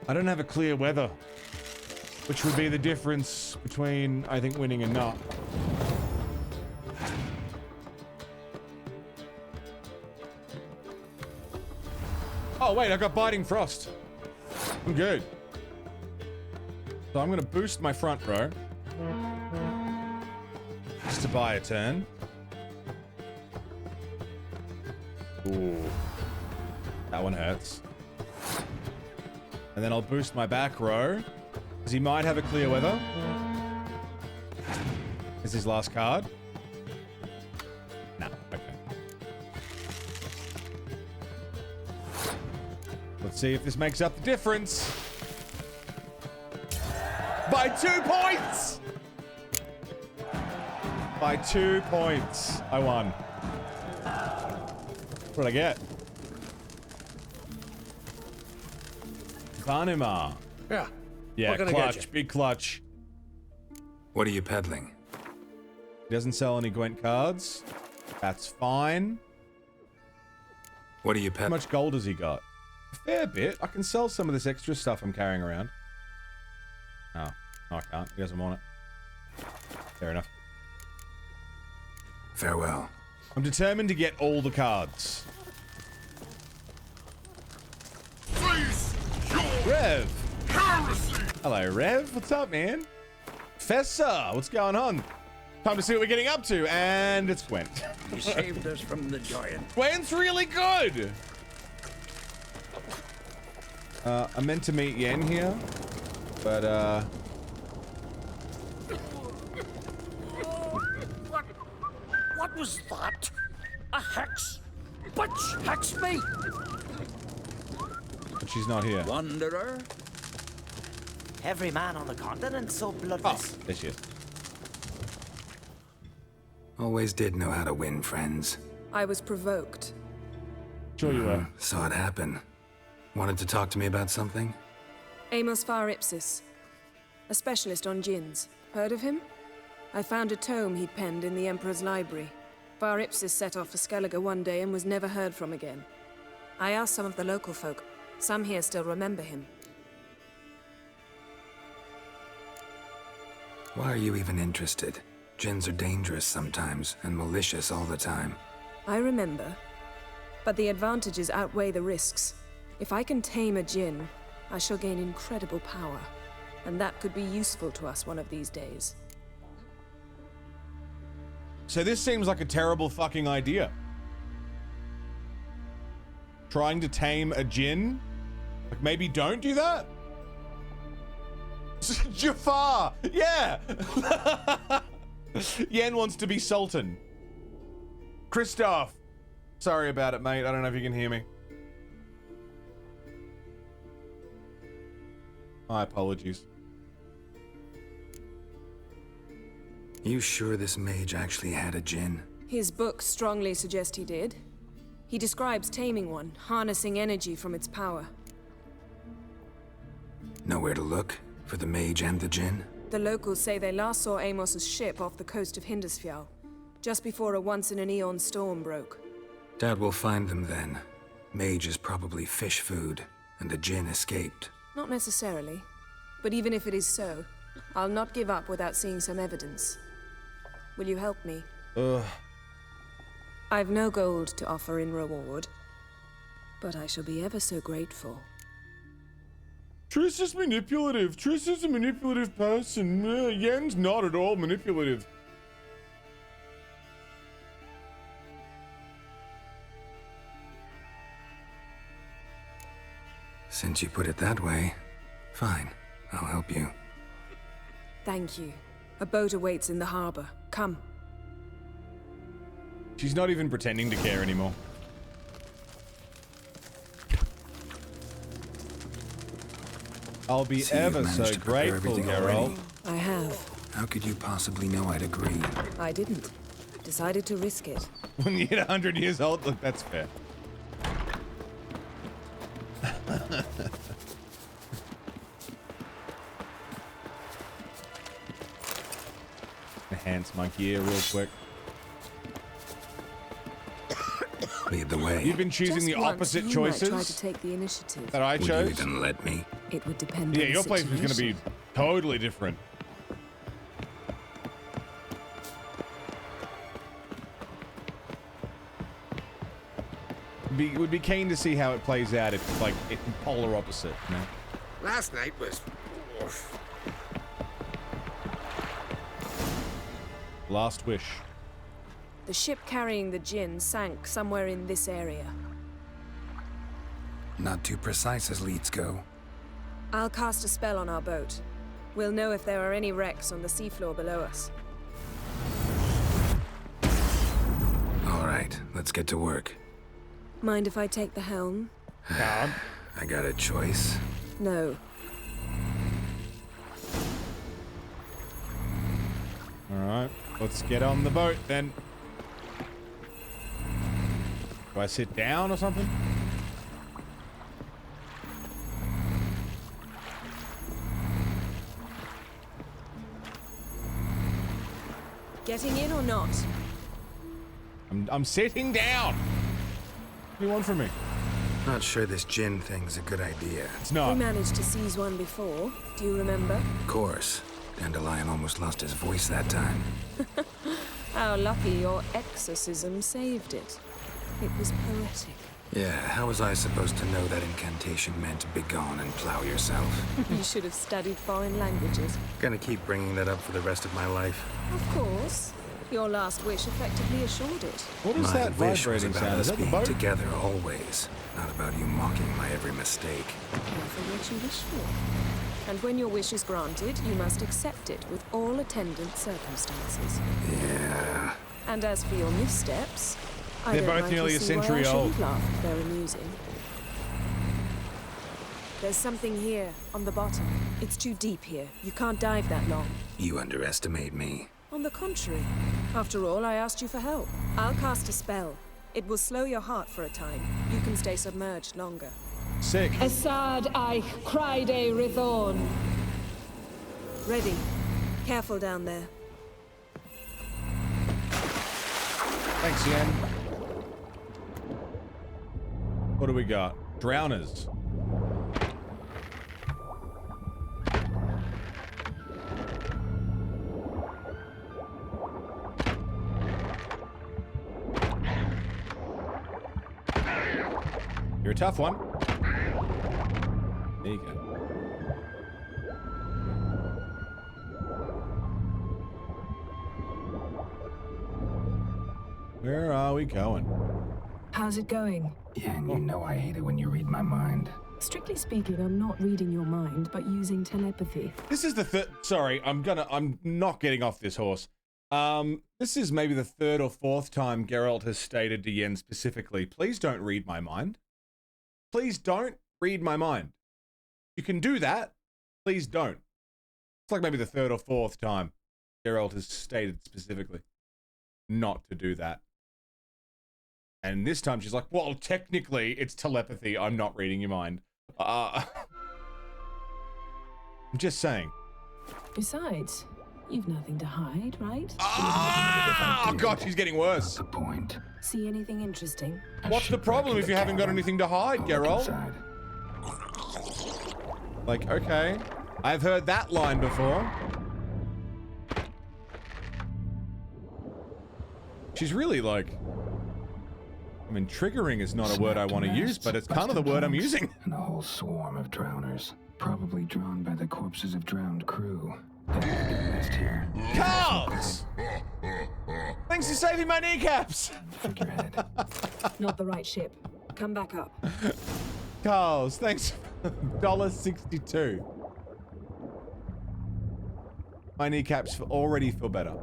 I don't have a clear weather, which would be the difference between, I think, winning and not. Oh, wait, I got Biting Frost. I'm good. So I'm going to boost my front row. Just to buy a turn. Ooh. That one hurts. And then I'll boost my back row Because he might have a clear weather. Is his last card? No. Okay. Let's see if this makes up the difference. By 2 points! By 2 points. I won. What did I get? Vanima. Yeah. Yeah, What can I get clutch. you? Big clutch. What are you peddling? He doesn't sell any Gwent cards. That's fine. What are you How peddling? much gold has he got? A fair bit. I can sell some of this extra stuff I'm carrying around. Oh, no, I can't. He doesn't want it. Fair enough. Farewell. I'm determined to get all the cards. Rev! Hello, Rev. What's up, man? Fessa, what's going on? Time to see what we're getting up to, and it's Gwent. You saved us from the giant. Gwent's really good! I meant to meet Yen here, but, What was that? A hex? Bitch, hex me! but she's not here. Wanderer? Every man on the continent so Oh, bloodless. there she is. Always did know how to win friends. I was provoked. Sure you were. Saw it happen. Wanted to talk to me about something? Amos Var Ipsis, a specialist on djinns. Heard of him? I found a tome he'd penned in the Emperor's library. Var Ipsis set off for Skellige one day and was never heard from again. I asked some of the local folk. Some here still remember him. Why are you even interested? Djinns are dangerous sometimes, and malicious all the time. I remember. But the advantages outweigh the risks. If I can tame a djinn, I shall gain incredible power. And that could be useful to us one of these days. So this seems like a terrible fucking idea. Trying to tame a djinn? Like, maybe don't do that? Jafar! Yeah! Yen wants to be Sultan. Christoph! Sorry about it, mate. I don't know if you can hear me. My apologies. You sure this mage actually had a djinn? His books strongly suggest he did. He describes taming one, harnessing energy from its power. Nowhere to look for the mage and the djinn? The locals say they last saw Amos's ship off the coast of Hindisfjall, just before a once-in-an-eon storm broke. Doubt we'll find them then. Mage is probably fish food, and the djinn escaped. Not necessarily. But even if it is so, I'll not give up without seeing some evidence. Will you help me? Ugh. I've no gold to offer in reward, but I shall be ever so grateful. Triss is manipulative. Triss is a manipulative person. Yen's not at all manipulative. Since you put it that way, fine. I'll help you. Thank you. A boat awaits in the harbor. Come. She's not even pretending to care anymore. I'll be See, you've ever managed so to prepare grateful, everything Geralt. already. I have. How could you possibly know I'd agree? I didn't. Decided to risk it. When you hit 100 years old, look, that's fair. Enhance my gear real quick. Lead the way. You've been choosing Just the once, opposite you choices might try to take the initiative. that I Would you chose. even let me? It would depend Yeah, on the your place was going to be situation. totally different. Would be keen to see how it plays out if, like, it's polar opposite, you know? Last night was... oof. Last wish. The ship carrying the djinn sank somewhere in this area. Not too precise as leads go. I'll cast a spell on our boat. We'll know if there are any wrecks on the seafloor below us. All right, let's get to work. Mind if I take the helm? I got a choice. No. Alright, let's get on the boat then. Do I sit down or something? Getting in or not? I'm sitting down. What do you want from me? Not sure this gin thing's a good idea. It's We not. managed to seize one before. Do you remember? Of course. Dandelion almost lost his voice that time. How lucky your exorcism saved it. It was poetic. Yeah, how was I supposed to know that incantation meant begone and plow yourself? You should have studied foreign languages. Gonna keep bringing that up for the rest of my life. Of course. Your last wish effectively assured it. What is My that wish was vibrating about sound? Is us that the being boat? together always, not about you mocking my every mistake. Careful what you wish for. And when your wish is granted, you must accept it with all attendant circumstances. Yeah. And as for your missteps, I They're don't both like to nearly a see why century I shouldn't old. laugh if they're amusing. There's something here, on the bottom. It's too deep here. You can't dive that long. You underestimate me. On the contrary. After all, I asked you for help. I'll cast a spell. It will slow your heart for a time. You can stay submerged longer. Sick. Assad I cried a Rithorn. Ready. Careful down there. Thanks, Yen. What do we got? Drowners. You're a tough one. There you go. Where are we going? How's it going? Yeah, and you know I hate it when you read my mind. Strictly speaking, I'm not reading your mind, but using telepathy. This is the third. Sorry, I'm not getting off this horse. This is maybe the third or fourth time Geralt has stated to Yen specifically, please don't read my mind. Please don't read my mind. You can do that. Please don't. It's like maybe the third or fourth time Geralt has stated specifically not to do that. And this time she's like, well, technically it's telepathy. I'm not reading your mind. I'm just saying. Besides, you've nothing to hide, right? Oh, God, she's getting worse. The point. See anything interesting? What's the problem if you haven't got anything to hide, Geralt? Like, okay. I've heard that line before. She's really like... I mean, triggering is not a word I want to use, but it's kind of the word I'm using. And a whole swarm of drowners, probably drawn by the corpses of drowned crew. That have been missed here. Carls! Thanks for saving my kneecaps! Figurehead. Not the right ship. Come back up. Carls, thanks. $1.62. My kneecaps already feel better.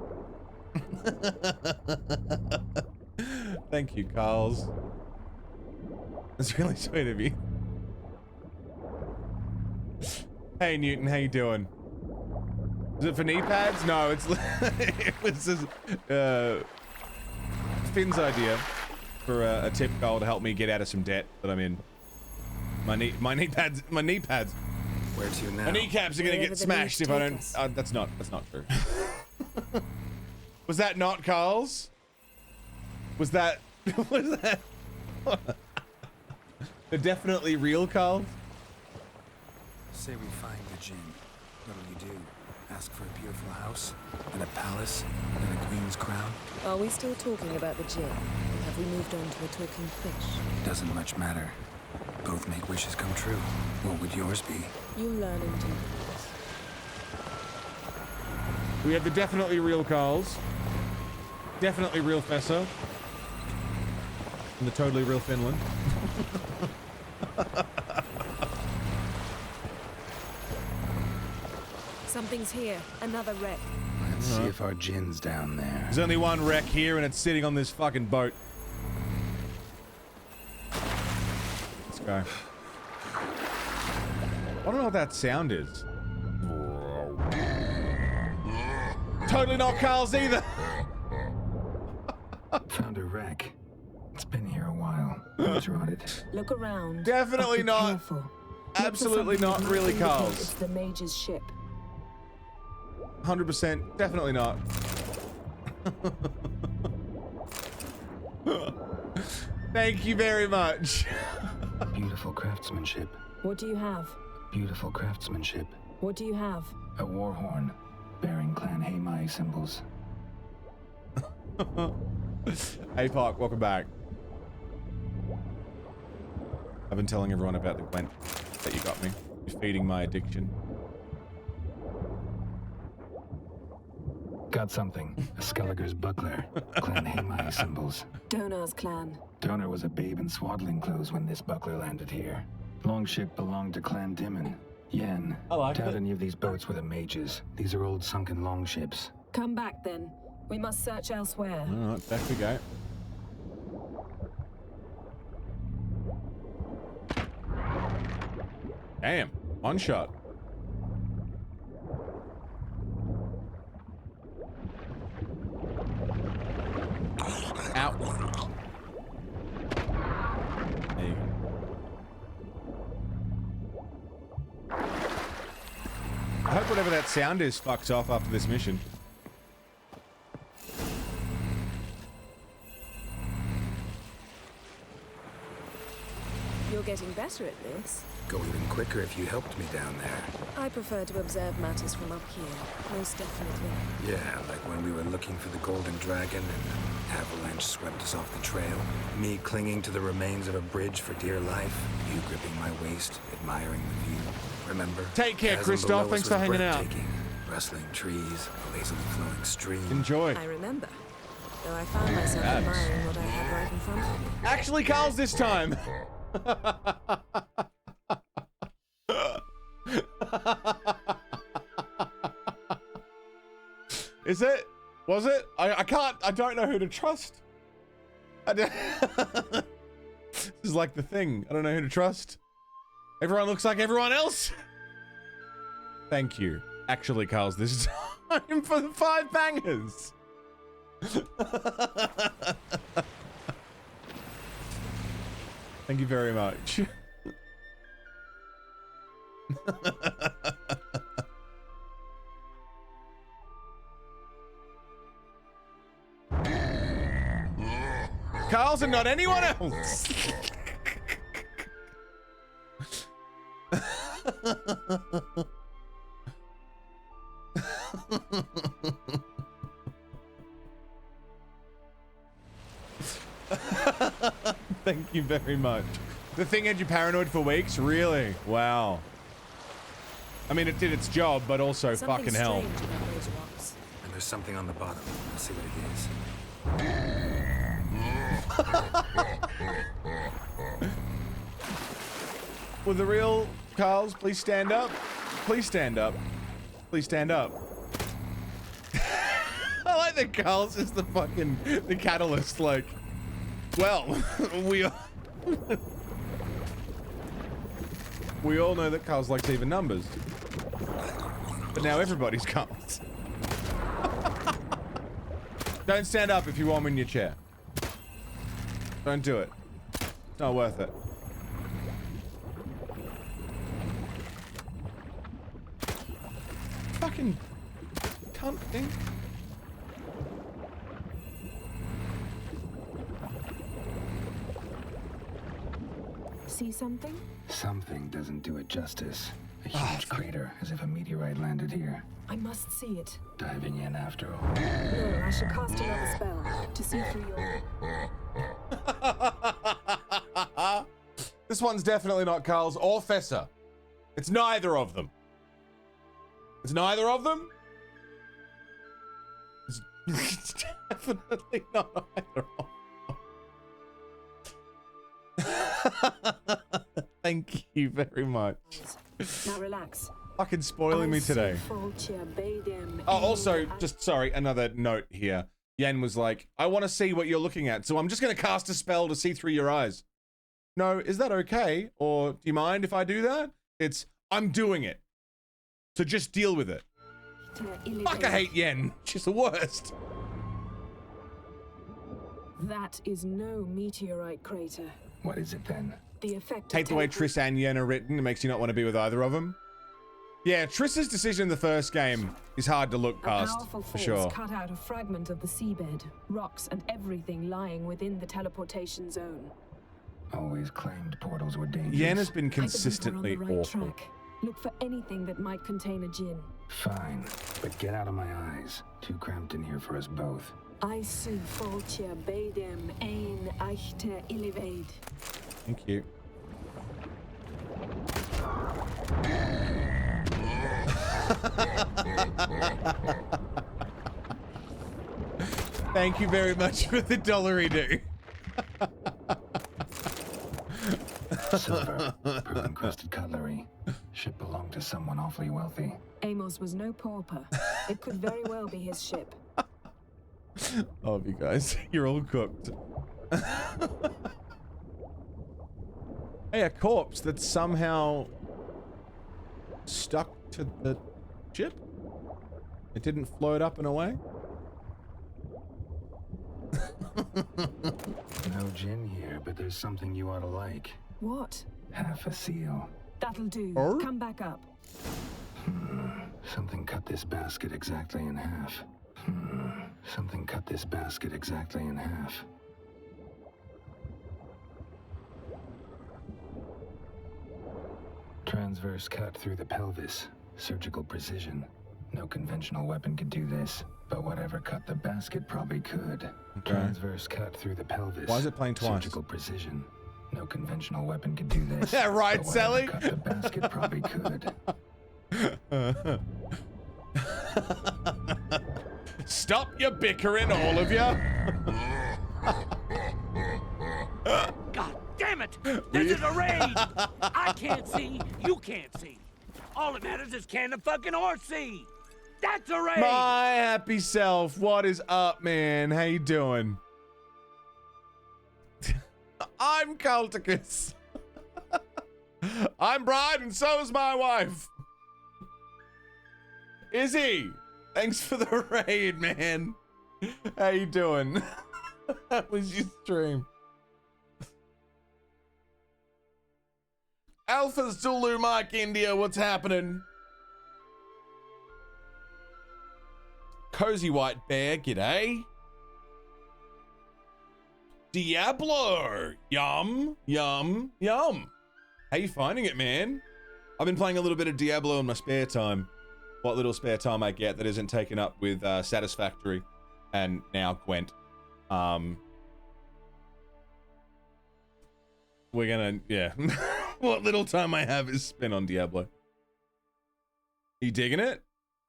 Thank you, Carls. That's really sweet of you. Hey, Newton, how you doing? Is it for knee pads? No, it's it was just, Finn's idea for a tip goal to help me get out of some debt that I'm in. My knee pads. Where to now? My kneecaps are gonna Wherever get the smashed knees if I take don't. us. That's not true. Was that not Carl's? Was that? Was that? They're definitely real, Carl. Say we find the gin. What'll you do? Ask for a beautiful house? And a palace? And a queen's crown? Are we still talking about the gin? Or have we moved on to a talking fish? Doesn't much matter. Both make wishes come true. What would yours be? You'll learn in due course. We have the definitely real Carls. Definitely real Fessa. And the totally real Finland. Something's here. Another wreck. Let's see if our gin's down there. There's only one wreck here and it's sitting on this fucking boat. Let's go. I don't know what that sound is. Totally not Carl's either. Found a wreck. It's been here a while. Who's rotted? Look around. Definitely But be not. careful. Absolutely Look for not something that really might indicate Carl's. It's the mage's ship. 100%. Definitely not. Thank you very much. Beautiful craftsmanship. What do you have? Beautiful craftsmanship. What do you have? A war horn bearing Clan Hamai symbols. Hey Park, welcome back. I've been telling everyone about the Gwent that you got me. You're feeding my addiction. Got something. A Skelliger's buckler. Clan Hamai symbols. Donar's clan. Donor was a babe in swaddling clothes when this buckler landed here. Longship belonged to Clan Dimon. Yen. I like Doubt it. any of these boats were the mages. These are old sunken longships. Come back then. We must search elsewhere. Alright, back we go. Damn, one shot. Ow. There you go. I hope whatever that sound is fucks off after this mission. You're getting better at this. Go even quicker if you helped me down there. I prefer to observe matters from up here, most definitely. Yeah, like when we were looking for the Golden Dragon and avalanche swept us off the trail. Me clinging to the remains of a bridge for dear life. You gripping my waist, admiring the view. Remember? Take care, Chasm Christoph. below us Thanks for was hanging out. breathtaking. Rustling trees, a lazily flowing stream. Enjoy. I remember. Though I found myself admiring what I had right in front of me. Actually, Carl's this time. Is it? Was it? I can't. I don't know who to trust. This is like the thing. I don't know who to trust. Everyone looks like everyone else. Thank you. Actually, Carl's this time for the 5 bangers. Thank you very much. Carl's and not anyone else. Thank you very much. The thing had you paranoid for weeks? Really? Wow. I mean, it did its job, but also Something fucking hell. strange about those rocks. And there's something on the bottom. Let's see what it is. Will the real Carls please stand up? Please stand up. Please stand up. I like that Carls is the fucking the catalyst. Like, well, we all know that Carls likes even numbers, but now everybody's Carls. Don't stand up if you want me in your chair. Don't do it. It's not worth it. Fucking cunt thing. See something? Something doesn't do it justice. A huge crater, as if a meteorite landed here. I must see it. Diving in after all. No, I shall cast another spell to see through your... This one's definitely not Carl's or Fessa. It's neither of them. It's neither of them? It's definitely not either of them. Thank you very much. Now relax. Fucking spoiling me today. Oh, also, just sorry, another note here. Yen was like, I want to see what you're looking at, so I'm just going to cast a spell to see through your eyes. No, is that okay? Or do you mind if I do that? It's, I'm doing it. So just deal with it. Fuck, I hate Yen. She's the worst. That is no meteorite crater. What is it then? The effect Hate the way Triss and Yen are written. It makes you not want to be with either of them. Yeah, Triss's decision in the first game is hard to look past, powerful for force sure. cut out a fragment of the seabed, rocks and everything lying within the teleportation zone. Always claimed portals were dangerous. Yen has been consistently I believe we're on the right awful. track. Look for anything that might contain a djinn. Fine, but get out of my eyes. Too cramped in here for us both. Isu Foltia Bedem Ein Eichte Ilivaid. Thank you. Thank you very much for the dollary-do. Silver, pearl-encrusted cutlery. Ship belonged to someone awfully wealthy. Amos was no pauper. It could very well be his ship. Oh, you guys, you're all cooked. Hey, a corpse that's somehow stuck to the ship? It didn't float up and away? No gin here, but there's something you ought to like. What? Half a seal. That'll do. Oh? Come back up. Something cut this basket exactly in half. Something cut this basket exactly in half. Transverse cut through the pelvis. Surgical precision. No conventional weapon could do this, but whatever cut the basket probably could. Okay. Transverse cut through the pelvis. Why is it playing twice? Surgical precision. No conventional weapon could do this. Yeah, right, but whatever Sally? cut the basket probably could. Stop your bickering, all of you. God damn it! This is a raid! I can't see, you can't see. All that matters is can the fucking horse see? That's a raid! My happy self, what is up, man? How you doing? I'm Culticus. I'm Bride, and so is my wife. Izzy, thanks for the raid, man. How you doing? That was your stream. Alpha Zulu Mike India, what's happening? Cozy White Bear, g'day. Diablo, yum, yum, yum. How you finding it, man? I've been playing a little bit of Diablo in my spare time. What little spare time I get that isn't taken up with Satisfactory and now Gwent. We're gonna, yeah. What little time I have is spent on Diablo. You digging it?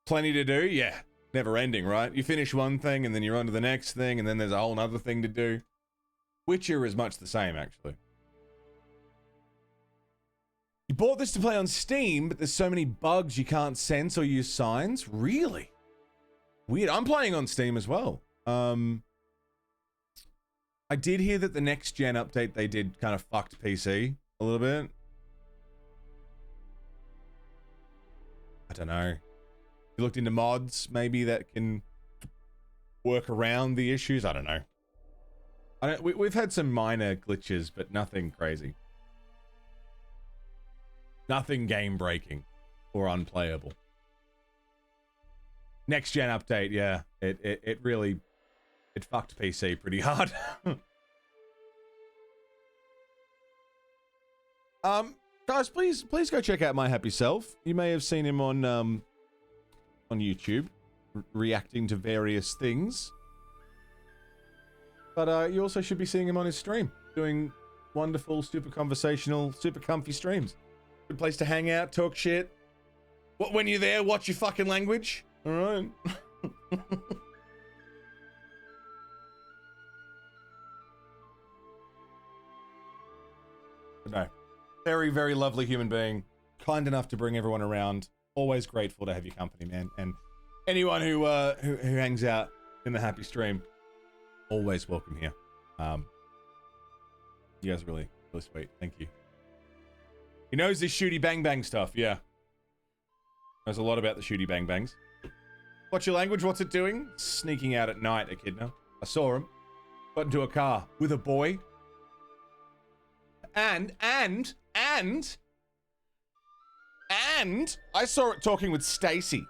Plenty to do? Yeah. Never ending, right? You finish one thing and then you're on to the next thing and then there's a whole other thing to do. Witcher is much the same, actually. You bought this to play on Steam, but there's so many bugs you can't sense or use signs? Really? Weird. I'm playing on Steam as well. I did hear that the next gen update they did kind of fucked PC a little bit. I don't know. You looked into mods, maybe that can work around the issues. I don't know. We've had some minor glitches, but nothing crazy. Nothing game breaking or unplayable. Next gen update, yeah, it really fucked PC pretty hard. Guys, please go check out My Happy Self. You may have seen him on YouTube reacting to various things. But you also should be seeing him on his stream, doing wonderful, super conversational, super comfy streams. Good place to hang out, talk shit. When you're there, watch your fucking language. All right. But no, very, very lovely human being. Kind enough to bring everyone around. always grateful to have your company, man. And anyone who hangs out in the happy stream, always welcome here. You guys are really, really sweet. Thank you. He knows this shooty bang bang stuff, yeah. Knows a lot about the shooty bang bangs. What's your language? What's it doing? Sneaking out at night, Echidna. I saw him. Got into a car with a boy. And I saw it talking with Stacy.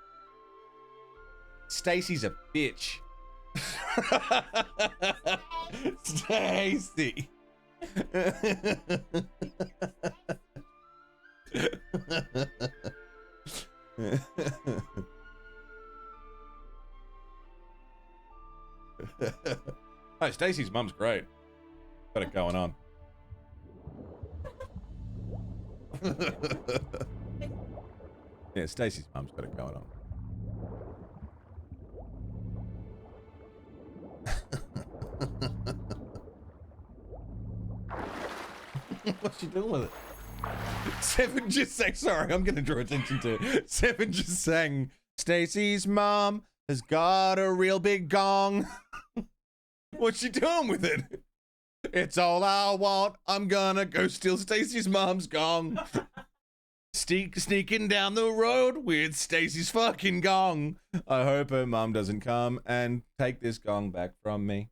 Stacy's a bitch. Stacy. Oh, Stacy's mum's great. Got it going on. Yeah, Stacy's mum's got it going on. What's she doing with it? Seven just sang, sorry, I'm gonna draw attention to it. Seven just sang, Stacy's mom has got a real big gong. What's she doing with it? It's all I want. I'm gonna go steal Stacy's mom's gong. Sneaking down the road with Stacy's fucking gong. I hope her mom doesn't come and take this gong back from me.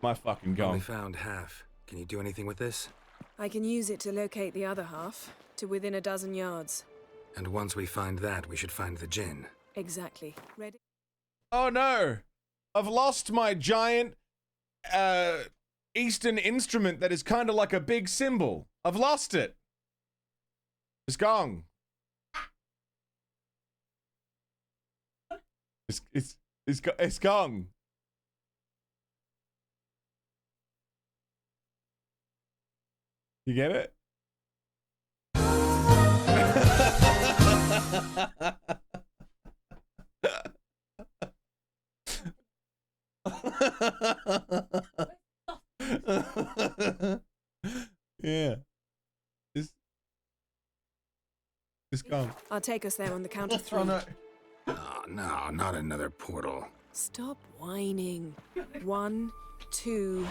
My fucking gong. Only found half. Can you do anything with this? I can use it to locate the other half, to within a dozen yards. And once we find that, we should find the gin. Exactly. Ready? Oh no! I've lost my giant Eastern instrument that is kind of like a big cymbal. I've lost it. It's gone. It's gone. You get it? Yeah. It's gone. I'll take us there on the count of 3. Oh, no, not another portal. Stop whining. 1, 2.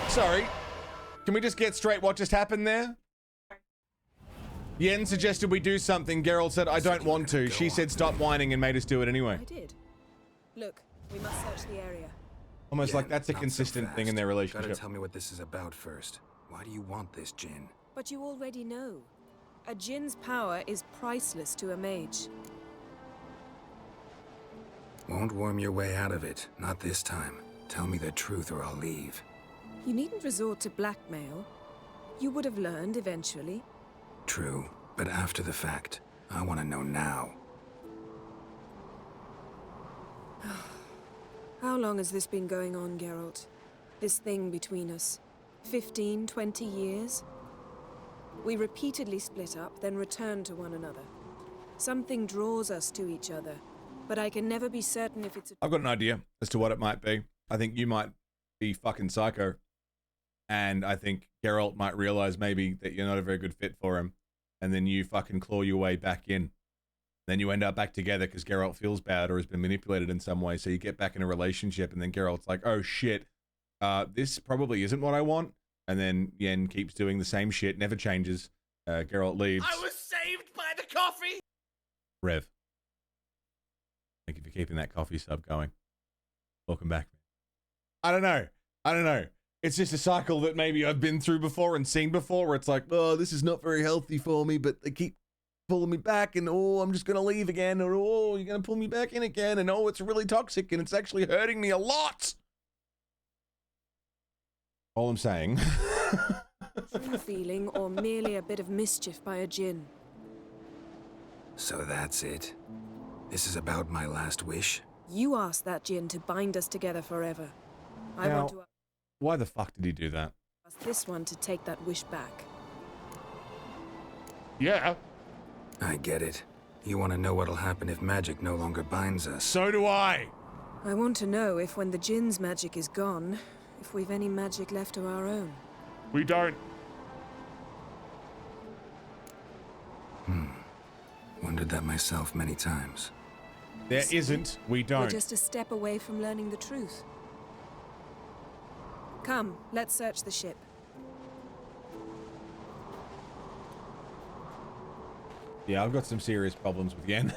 Sorry. Can we just get straight what just happened there? Yen suggested we do something. Geralt said, I don't want to. She said stop whining and made us do it anyway. I did. Look, we must search the area. Almost like that's a consistent thing in their relationship. Gotta tell me what this is about first. Why do you want this gin? But you already know. A djinn's power is priceless to a mage. Won't worm your way out of it. Not this time. Tell me the truth or I'll leave. You needn't resort to blackmail. You would have learned eventually. True, but after the fact. I want to know now. How long has this been going on, Geralt? This thing between us? 15, 20 years? We repeatedly split up, then returned to one another. Something draws us to each other, but I can never be certain if it's I've got an idea as to what it might be. I think you might be fucking psycho. And I think Geralt might realize maybe that you're not a very good fit for him. And then you fucking claw your way back in. Then you end up back together because Geralt feels bad or has been manipulated in some way. So you get back in a relationship and then Geralt's like, oh shit, this probably isn't what I want. And then Yen keeps doing the same shit, never changes. Geralt leaves. I was saved by the coffee! Rev. Thank you for keeping that coffee sub going. Welcome back. I don't know. It's just a cycle that maybe I've been through before and seen before where it's like, oh, this is not very healthy for me, but they keep pulling me back and, oh, I'm just going to leave again. Or, oh, you're going to pull me back in again. And, oh, it's really toxic and it's actually hurting me a lot. All I'm saying. true feeling or merely a bit of mischief by a djinn. So that's it. This is about my last wish? You asked that djinn to bind us together forever. I Now, want to why the fuck did he do that? ask this one to take that wish back. Yeah. I get it. You want to know what'll happen if magic no longer binds us. So do I. I want to know if when the Jinn's magic is gone, if we've any magic left of our own. We don't. Wondered that myself many times. There isn't. We don't. We're just a step away from learning the truth. Come, let's search the ship. Yeah, I've got some serious problems with Yen.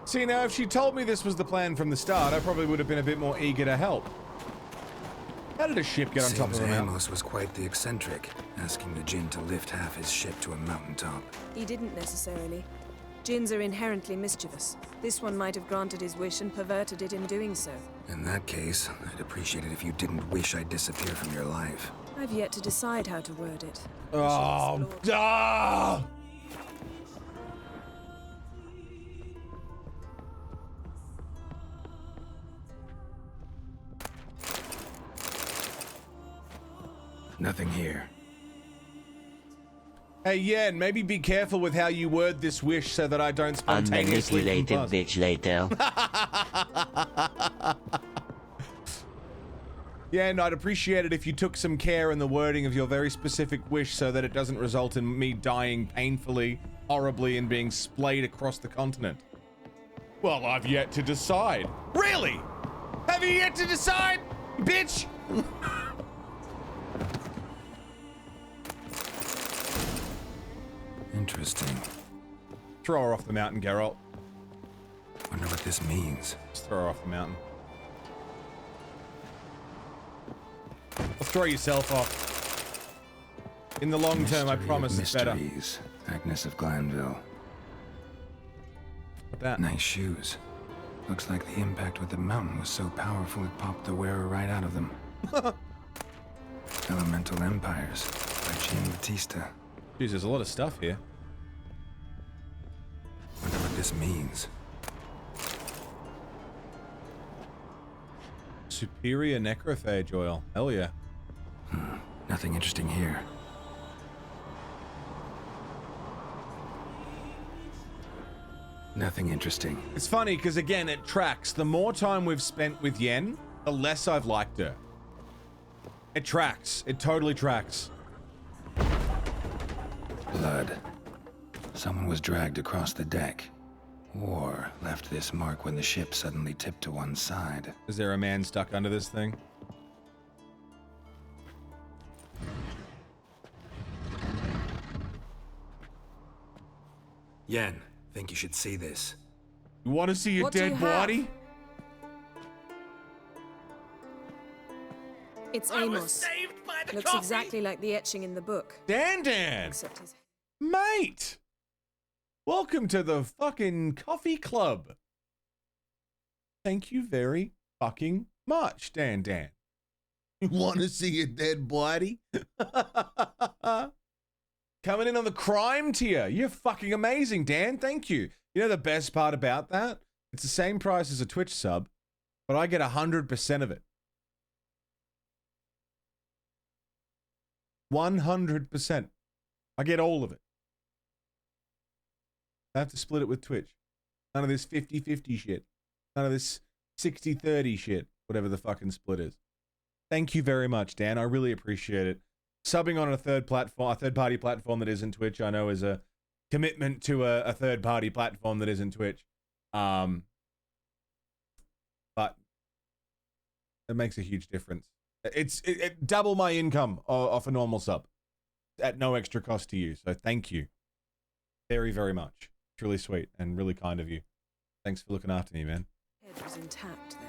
See, now, if she told me this was the plan from the start, I probably would have been a bit more eager to help. How did a ship get on top of a mountain? Amos was quite the eccentric, asking the Jinn to lift half his ship to a mountaintop. He didn't necessarily. Jinns are inherently mischievous. This one might have granted his wish and perverted it in doing so. In that case, I'd appreciate it if you didn't wish I'd disappear from your life. I've yet to decide how to word it. Oh, duh! Nothing here. Hey, Yen, maybe be careful with how you word this wish so that I don't spontaneously Unmanipulated bitch later. Yen, I'd appreciate it if you took some care in the wording of your very specific wish so that it doesn't result in me dying painfully, horribly, and being splayed across the continent. Well, I've yet to decide. Really? Have you yet to decide, bitch? Interesting. Throw her off the mountain, Geralt. Wonder what this means. Just throw her off the mountain. Or throw yourself off. In the long term, I promise it's better. Mysteries. Agnes of Glanville. What that? Nice shoes. Looks like the impact with the mountain was so powerful it popped the wearer right out of them. Elemental Empires by Jean Batista. Jeez, there's a lot of stuff here. Wonder what this means. Superior necrophage oil. Hell yeah. Nothing interesting here. Nothing interesting. It's funny because, again, it tracks. The more time we've spent with Yen, the less I've liked her. It tracks. It totally tracks. Blood. Someone was dragged across the deck. Or left this mark when the ship suddenly tipped to one side. Is there a man stuck under this thing? Yen, think you should see this. You want to see a dead body? It's Amos. Looks exactly like the etching in the book. Dan! Except his... Mate! Welcome to the fucking coffee club. Thank you very fucking much, Dan. You want to see a dead body? Coming in on the crime tier. You're fucking amazing, Dan. Thank you. You know the best part about that? It's the same price as a Twitch sub, but I get 100% of it. 100%. I get all of it. I have to split it with Twitch. None of this 50-50 shit. None of this 60-30 shit. Whatever the fucking split is. Thank you very much, Dan. I really appreciate it. Subbing on a third-party platform that isn't Twitch, I know is a commitment to a third-party platform that isn't Twitch. But it makes a huge difference. It's double my income off a normal sub at no extra cost to you. So thank you very, very much. It's really sweet and really kind of you. Thanks for looking after me, man. Head was intact there.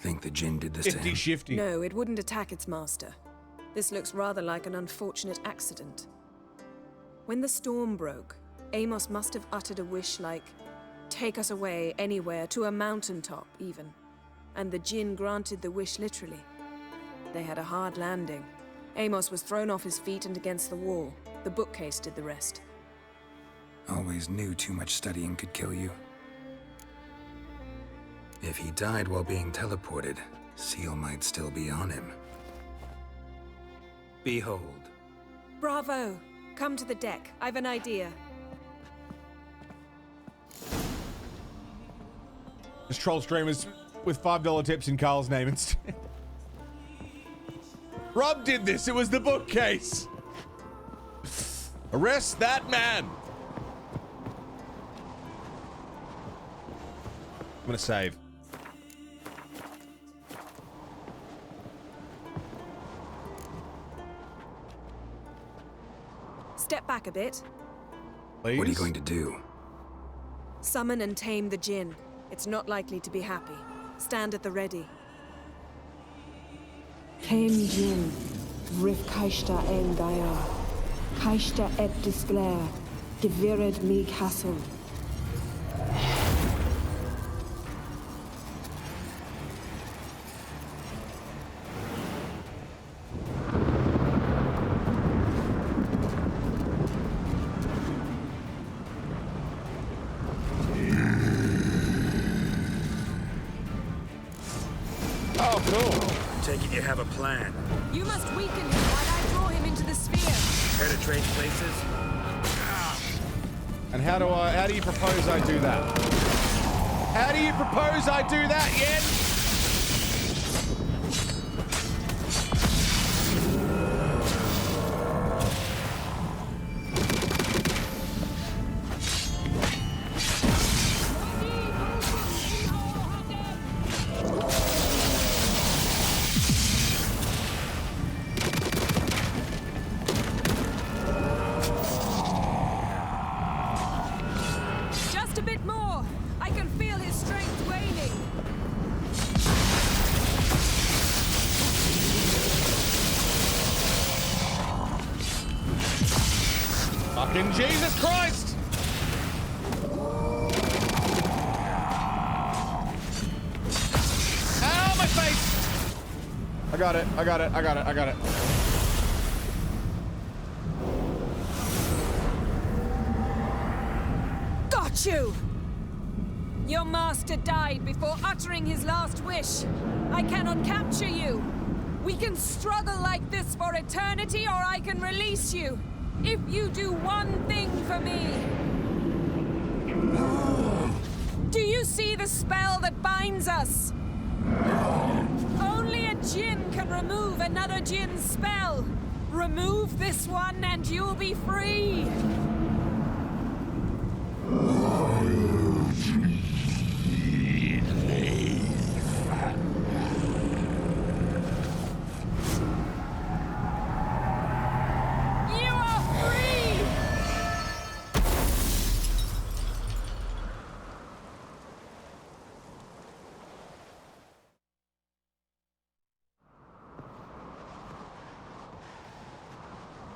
Think the Jinn did this to him? Shifty. No, it wouldn't attack its master. This looks rather like an unfortunate accident. When the storm broke, Amos must have uttered a wish like, "Take us away, anywhere, to a mountaintop, even." And the Jinn granted the wish literally. They had a hard landing. Amos was thrown off his feet and against the wall. The bookcase did the rest. Always knew too much studying could kill you. If he died while being teleported, Seal might still be on him. Behold. Bravo! come to the deck. I've an idea. Just troll streamers with $5 tips in Carl's name instead. Rob did this. It was the bookcase. Arrest that man. I'm gonna save. Step back a bit. Please? What are you going to do? Summon and tame the djinn. It's not likely to be happy. Stand at the ready. Came Jin, Rif Kaishta en Gaia, Kaishta et Disclair, Gevired me Castle. Oh, cool. Take it you have a plan. You must weaken him while I draw him into the sphere. Care to trade places? And how do you propose I do that? How do you propose I do that, Yen? Just a bit more. I can feel his strength waning. Fucking Jesus Christ! Ow, my face! I got it, I got it, I got it, I got it. Got you! Your master died before uttering his last wish. I cannot capture you. We can struggle like this for eternity, or I can release you. If you do one thing for me. Do you see the spell that binds us? Only a djinn can remove another djinn's spell. Remove this one and you'll be free. You are free!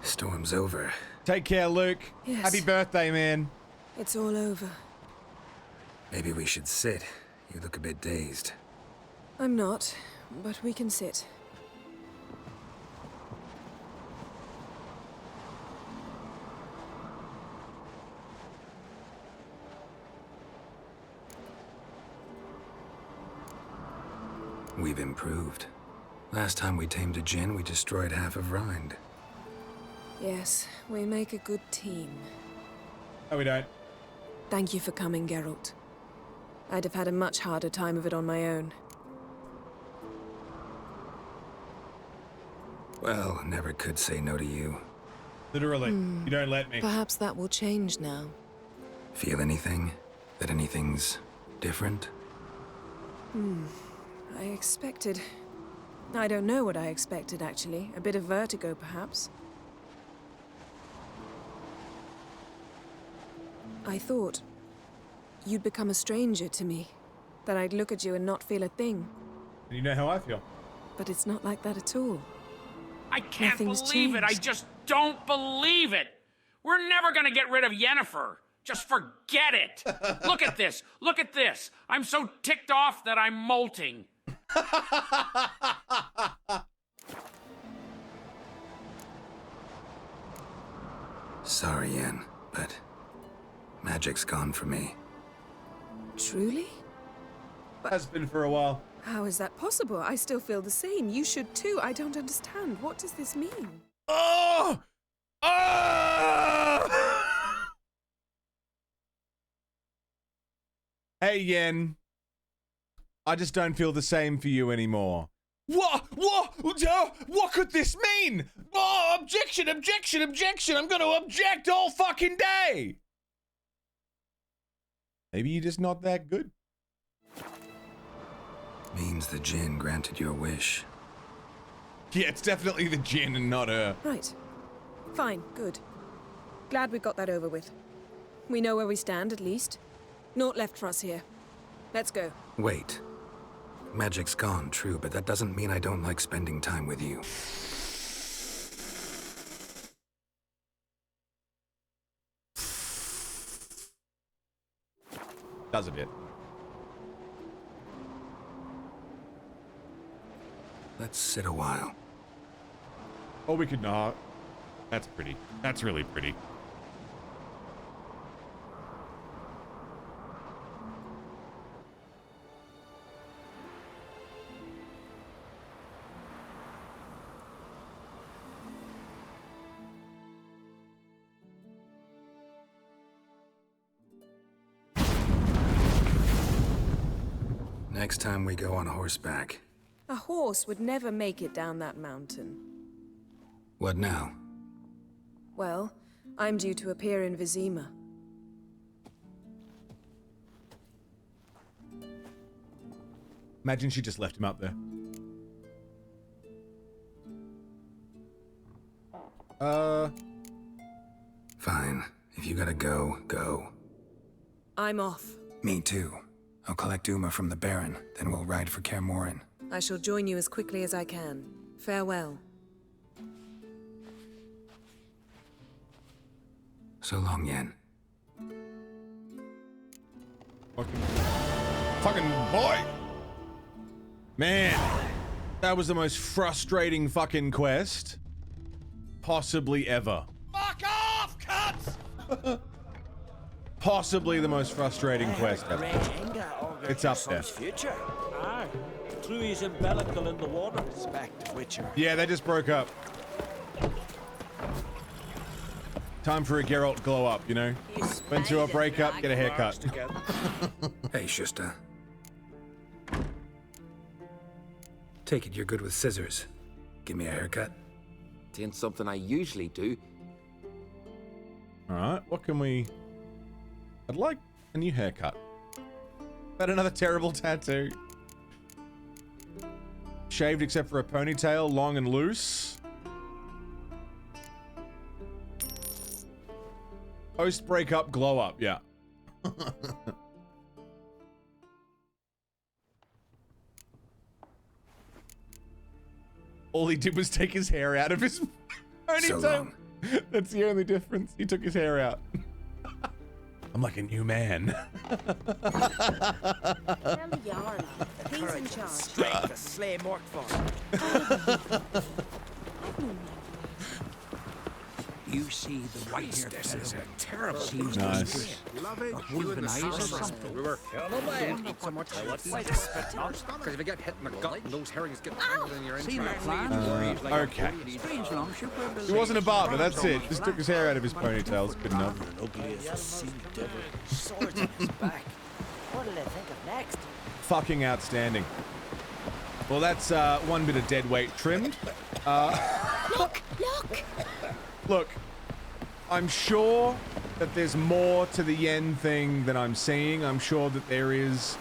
Storm's over. Take care, Luke. Yes. Happy birthday, man. It's all over. Maybe we should sit. You look a bit dazed. I'm not, but we can sit. We've improved. Last time we tamed a djinn, we destroyed half of Rind. Yes, we make a good team. No, we don't. Thank you for coming, Geralt. I'd have had a much harder time of it on my own. Well, never could say no to you. Literally, you don't let me. Perhaps that will change now. Feel anything? That anything's different? I expected... I don't know what I expected, actually. A bit of vertigo, perhaps. I thought you'd become a stranger to me. That I'd look at you and not feel a thing. You know how I feel. But it's not like that at all. I can't Nothing's believe it. I changed. just don't believe it. We're never gonna get rid of Yennefer. Just forget it. Look at this. Look at this. I'm so ticked off that I'm molting. Sorry, Yen, but magic's gone for me. Truly? Has been for a while. How is that possible? I still feel the same. You should too. I don't understand. What does this mean? Oh! Oh! Hey, Yen. I just don't feel the same for you anymore. What could this mean? Oh, objection, objection, objection. I'm going to object all fucking day. Maybe you're just not that good. Means the djinn granted your wish. Yeah, it's definitely the djinn and not her. Right. Fine, good. Glad we got that over with. We know where we stand, at least. Naught left for us here. Let's go. Wait. Magic's gone, true, but that doesn't mean I don't like spending time with you. Does a bit. Let's sit a while. Oh, we could not. That's pretty. That's really pretty. Next time we go on horseback. A horse would never make it down that mountain. What now? Well, I'm due to appear in Vizima. Imagine she just left him up there. Fine. If you gotta go, go. I'm off. Me too. I'll collect Uma from the Baron, then we'll ride for Kaer Morhen. I shall join you as quickly as I can. Farewell. So long, Yen. Fucking boy! Man, that was the most frustrating fucking quest possibly ever. Fuck off, cunts! Possibly the most frustrating quest ever. It's up there. Future. Aye. True, he's umbilical in the water. Respect, Witcher. Yeah, they just broke up. Time for a Geralt glow up, you know? Went through a breakup, get a haircut. Hey, Shusta. Take it you're good with scissors. Give me a haircut. It ain't something I usually do. Alright, what can we... I'd like a new haircut. But another terrible tattoo. Shaved except for a ponytail, long and loose. Post breakup glow up, yeah. All he did was take his hair out of his ponytail. long. That's the only difference. He took his hair out. I'm like a new man. Tell Yarn. He's in charge. Strength to slay Morkvar. You see the white hair. This is a terrible. Seems Nice. wolven eyes or something. We were Don't eat so much. because if you get hit in the gut and those herrings get tangled in your See my entrails. plan? Okay. Strange long shoot. He wasn't a barber, that's it. Just took his hair out of his ponytail. It's good enough. Swords on his back. What'll they think of next? Fucking outstanding. Well, that's one bit of dead weight trimmed. Look! Look, I'm sure that there's more to the yen thing than I'm seeing. I'm sure that there is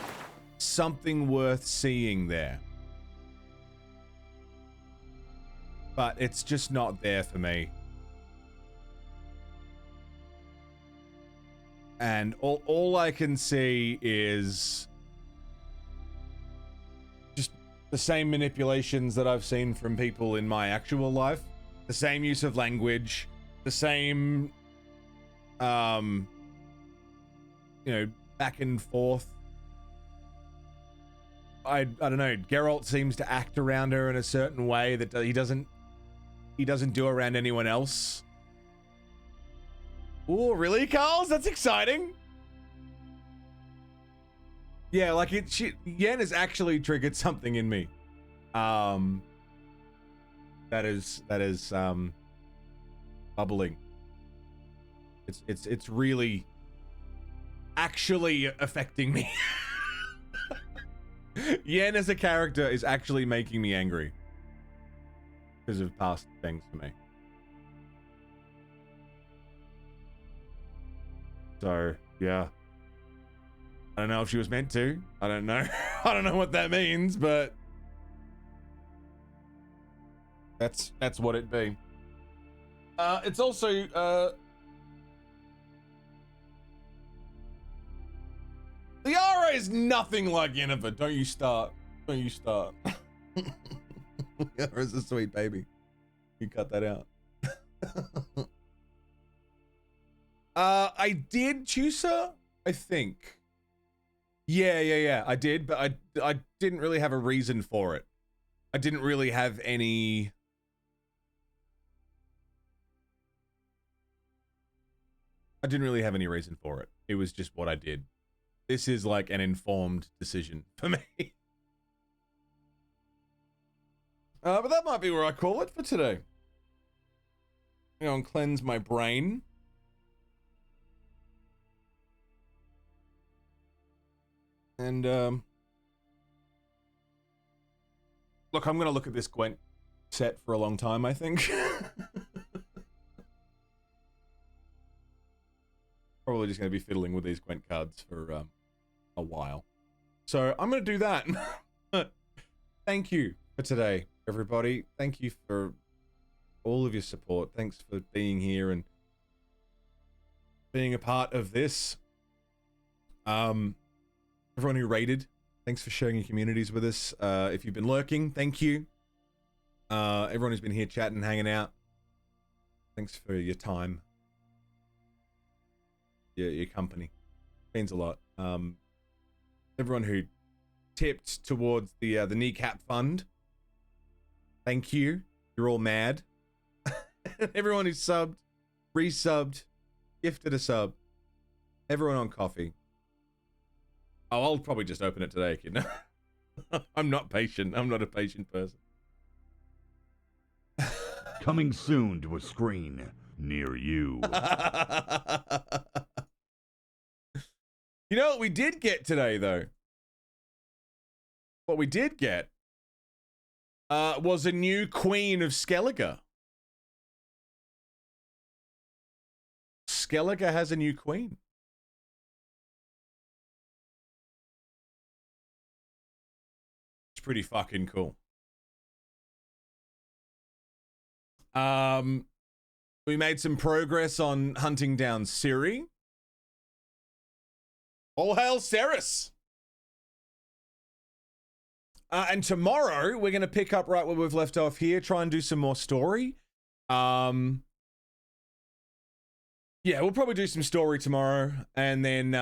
something worth seeing there. But it's just not there for me. And all I can see is just the same manipulations that I've seen from people in my actual life. The same use of language, the same, you know, back and forth. I don't know. Geralt seems to act around her in a certain way that he doesn't do around anyone else. Oh, really, Carls? That's exciting. Yeah, like Yen has actually triggered something in me. That is bubbling. It's really actually affecting me. Yen as a character is actually making me angry because of past things for me. So, yeah. I don't know if she was meant to. I don't know. I don't know what that means, but that's what it be. It's also Liara is nothing like Yennefer. Don't you start. Don't you start. Liara's a sweet baby. You cut that out. I did choose her, I think. Yeah. I did, but I didn't really have a reason for it. I didn't really have any. I didn't really have any reason for it. It was just what I did. This is like an informed decision for me. But that might be where I call it for today. You know, and cleanse my brain. And, look, I'm going to look at this Gwent set for a long time, I think. Probably just going to be fiddling with these Gwent cards for a while. So I'm going to do that. Thank you for today, everybody. Thank you for all of your support. Thanks for being here and being a part of this. Everyone who raided, thanks for sharing your communities with us. If you've been lurking, thank you. Everyone who's been here chatting, hanging out, thanks for your time. Your company means a lot. Everyone who tipped towards the kneecap fund, thank you. You're all mad. Everyone who subbed, resubbed, gifted a sub. Everyone on coffee. Oh, I'll probably just open it today, kid. I'm not patient. I'm not a patient person. Coming soon to a screen near you. You know what we did get today, though? What we did get was a new Queen of Skellige. Skellige has a new queen. It's pretty fucking cool. We made some progress on hunting down Ciri. All hail Ceres! And tomorrow, we're going to pick up right where we've left off here, try and do some more story. Yeah, we'll probably do some story tomorrow, and then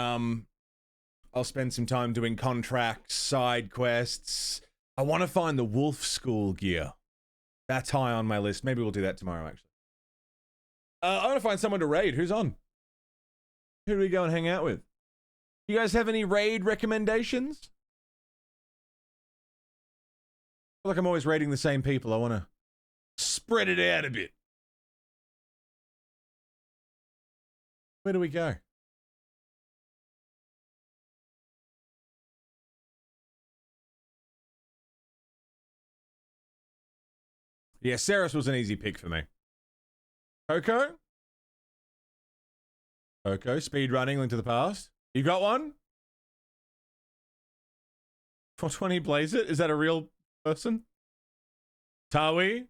I'll spend some time doing contracts, side quests. I want to find the Wolf School gear. That's high on my list. Maybe we'll do that tomorrow, actually. I want to find someone to raid. Who's on? Who do we go and hang out with? You guys have any raid recommendations? I feel like I'm always raiding the same people. I want to spread it out a bit. Where do we go? Yeah, Ceres was an easy pick for me. Coco? Coco, speed running, Link to the Past. You got one? 420 Blaze It? Is that a real person? Tawi?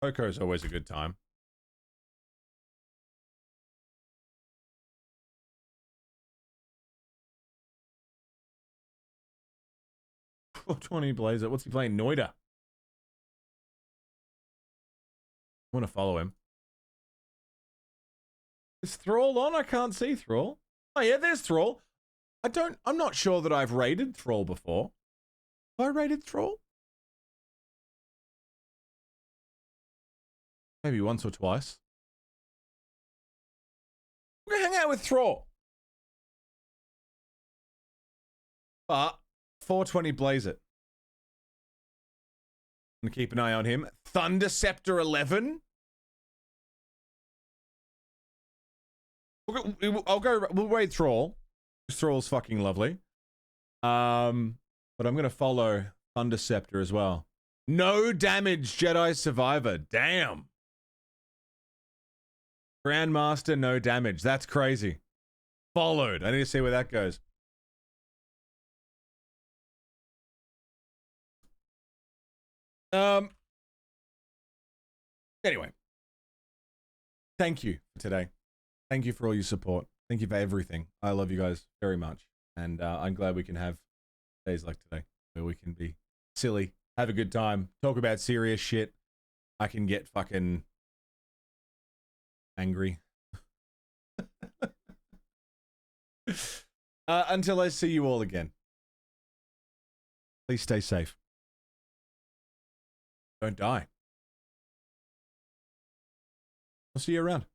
Coco's always a good time. .20 Blaze It. What's he playing? Noida. I want to follow him. Is Thrall on? I can't see Thrall. Oh yeah, there's Thrall. I'm not sure that I've raided Thrall before. Have I raided Thrall? Maybe once or twice. We're gonna hang out with Thrall. But 420 Blaze it. I'm gonna keep an eye on him. Thunder Scepter 11. We'll raid Thrall. Thrall's fucking lovely. But I'm gonna follow Thunder Scepter as well. No damage, Jedi Survivor. Damn. Grandmaster, no damage. That's crazy. Followed. I need to see where that goes. Anyway. Thank you for today. Thank you for all your support. Thank you for everything. I love you guys very much. And I'm glad we can have days like today where we can be silly, have a good time, talk about serious shit. I can get fucking angry. Until I see you all again. Please stay safe. Don't die. I'll see you around.